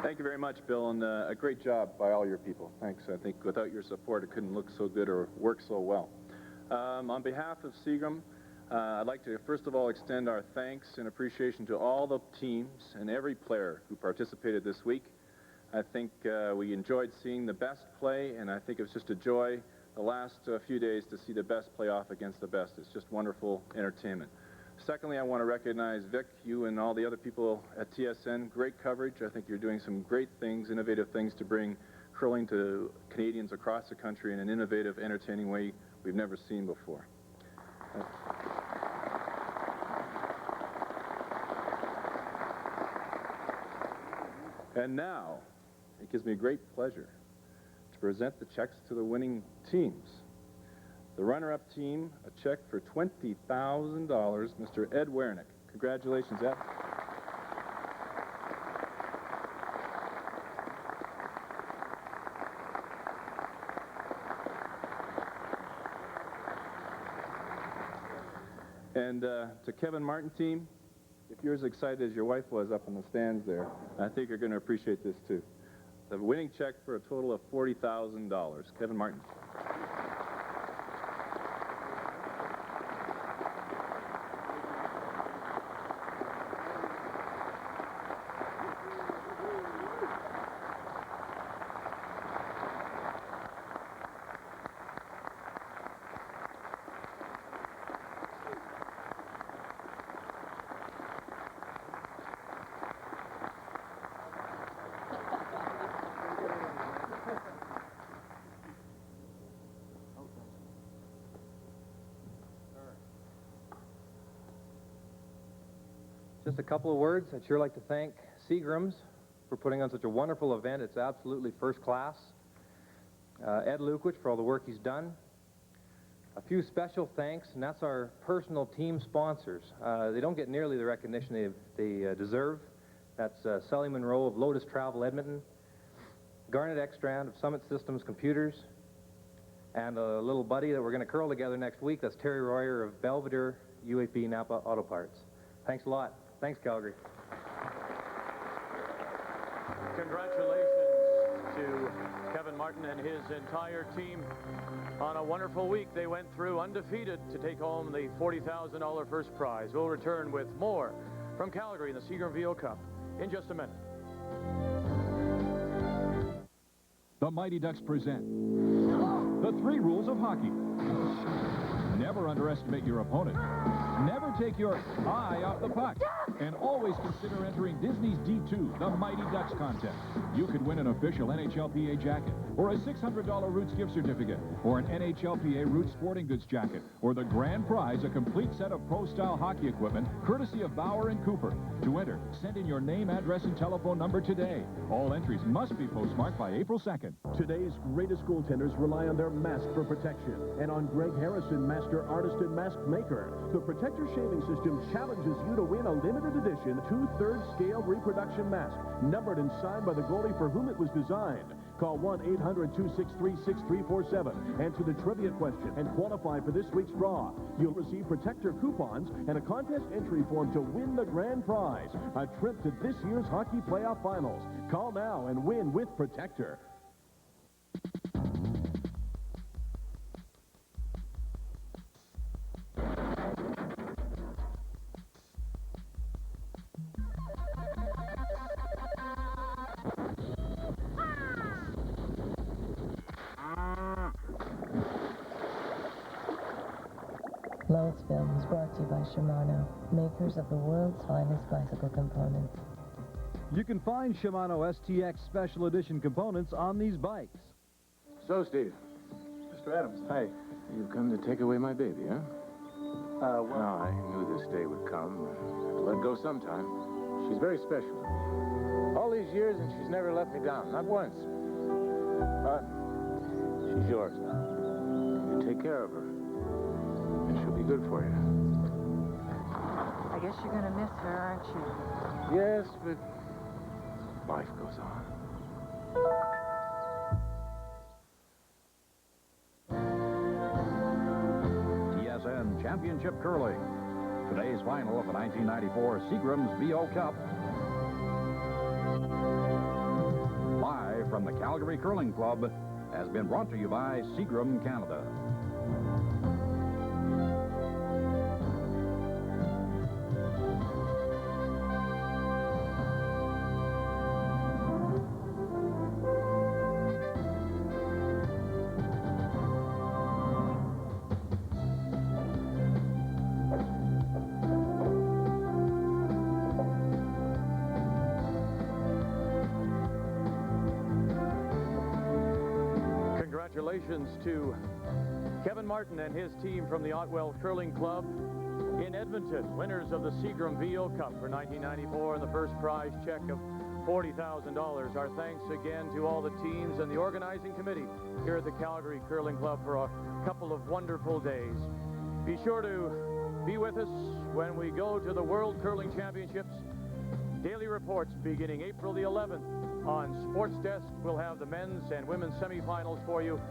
Thank you very much, Bill, and a great job by all your people. Thanks. I think without your support, it couldn't look so good or work so well. On behalf of Seagram, I'd like to first of all extend our thanks and appreciation to all the teams and every player who participated this week. I think we enjoyed seeing the best play, and I think it was just a joy the last few days to see the best play off against the best. It's just wonderful entertainment. Secondly, I want to recognize Vic, you and all the other people at TSN. Great coverage. I think you're doing some great things, innovative things to bring curling to Canadians across the country in an innovative, entertaining way we've never seen before. And now, it gives me great pleasure to present the checks to the winning teams. The runner-up team, a check for $20,000, Mr. Ed Werenich. Congratulations, Ed. And to Kevin Martin team, if you're as excited as your wife was up in the stands there, I think you're going to appreciate this too. The winning check for a total of $40,000. Kevin Martin. Just a couple of words. I'd sure like to thank Seagrams for putting on such a wonderful event. It's absolutely first class. Ed Lukwich for all the work he's done. A few special thanks, and that's our personal team sponsors. They don't get nearly the recognition they deserve. That's Sully Monroe of Lotus Travel Edmonton, Garnet Ekstrand of Summit Systems Computers, and a little buddy that we're going to curl together next week. That's Terry Royer of Belvedere UAP Napa Auto Parts. Thanks a lot. Thanks, Calgary. Congratulations to Kevin Martin and his entire team on a wonderful week. They went through undefeated to take home the $40,000 first prize. We'll return with more from Calgary in the Seagram VO Cup in just a minute. The Mighty Ducks present the 3 rules of hockey. Never underestimate your opponent. Never take your eye off the puck. And always consider entering Disney's D2, the Mighty Ducks contest. You could win an official NHLPA jacket, or a $600 Roots gift certificate, or an NHLPA Roots sporting goods jacket, or the grand prize, a complete set of pro-style hockey equipment, courtesy of Bauer and Cooper. To enter, send in your name, address, and telephone number today. All entries must be postmarked by April 2nd. Today's greatest goaltenders rely on their mask for protection, and on Greg Harrison, master artist and mask maker. The Protector Shaving System challenges you to win a limited edition 2/3 scale reproduction mask, numbered and signed by the goalie for whom it was designed. Call 1-800-263-6347. Answer the trivia question and qualify for this week's draw. You'll receive Protector coupons and a contest entry form to win the grand prize, a trip to this year's hockey playoff finals. Call now and win with Protector. Lowe's Film is brought to you by Shimano, makers of the world's finest bicycle components. You can find Shimano STX Special Edition components on these bikes. So, Steve. Mr. Adams. Hi. You've come to take away my baby, huh? Well, I knew this day would come. I have to let go sometime. She's very special. All these years, and she's never let me down. Not once. She's yours now. You take care of her. And she'll be good for you. I guess you're going to miss her, aren't you? Yes, but life goes on. Championship Curling. Today's final of the 1994 Seagram's VO Cup. Live from the Calgary Curling Club has been brought to you by Seagram Canada. Congratulations to Kevin Martin and his team from the Otwell Curling Club in Edmonton, winners of the Seagram VO Cup for 1994 and the first prize check of $40,000. Our thanks again to all the teams and the organizing committee here at the Calgary Curling Club for a couple of wonderful days. Be sure to be with us when we go to the World Curling Championships. Daily reports beginning April the 11th. On Sports Desk, we'll have the men's and women's semifinals for you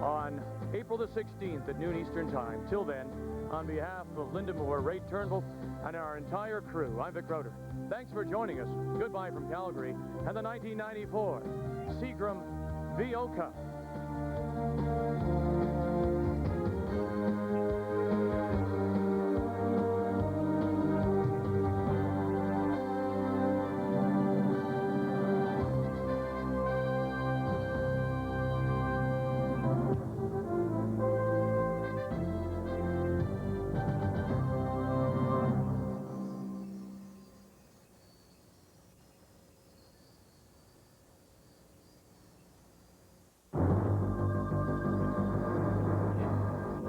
on April the 16th at noon Eastern Time. Till then, on behalf of Linda Moore, Ray Turnbull, and our entire crew, I'm Vic Roeder. Thanks for joining us. Goodbye from Calgary and the 1994 Seagram VO Cup.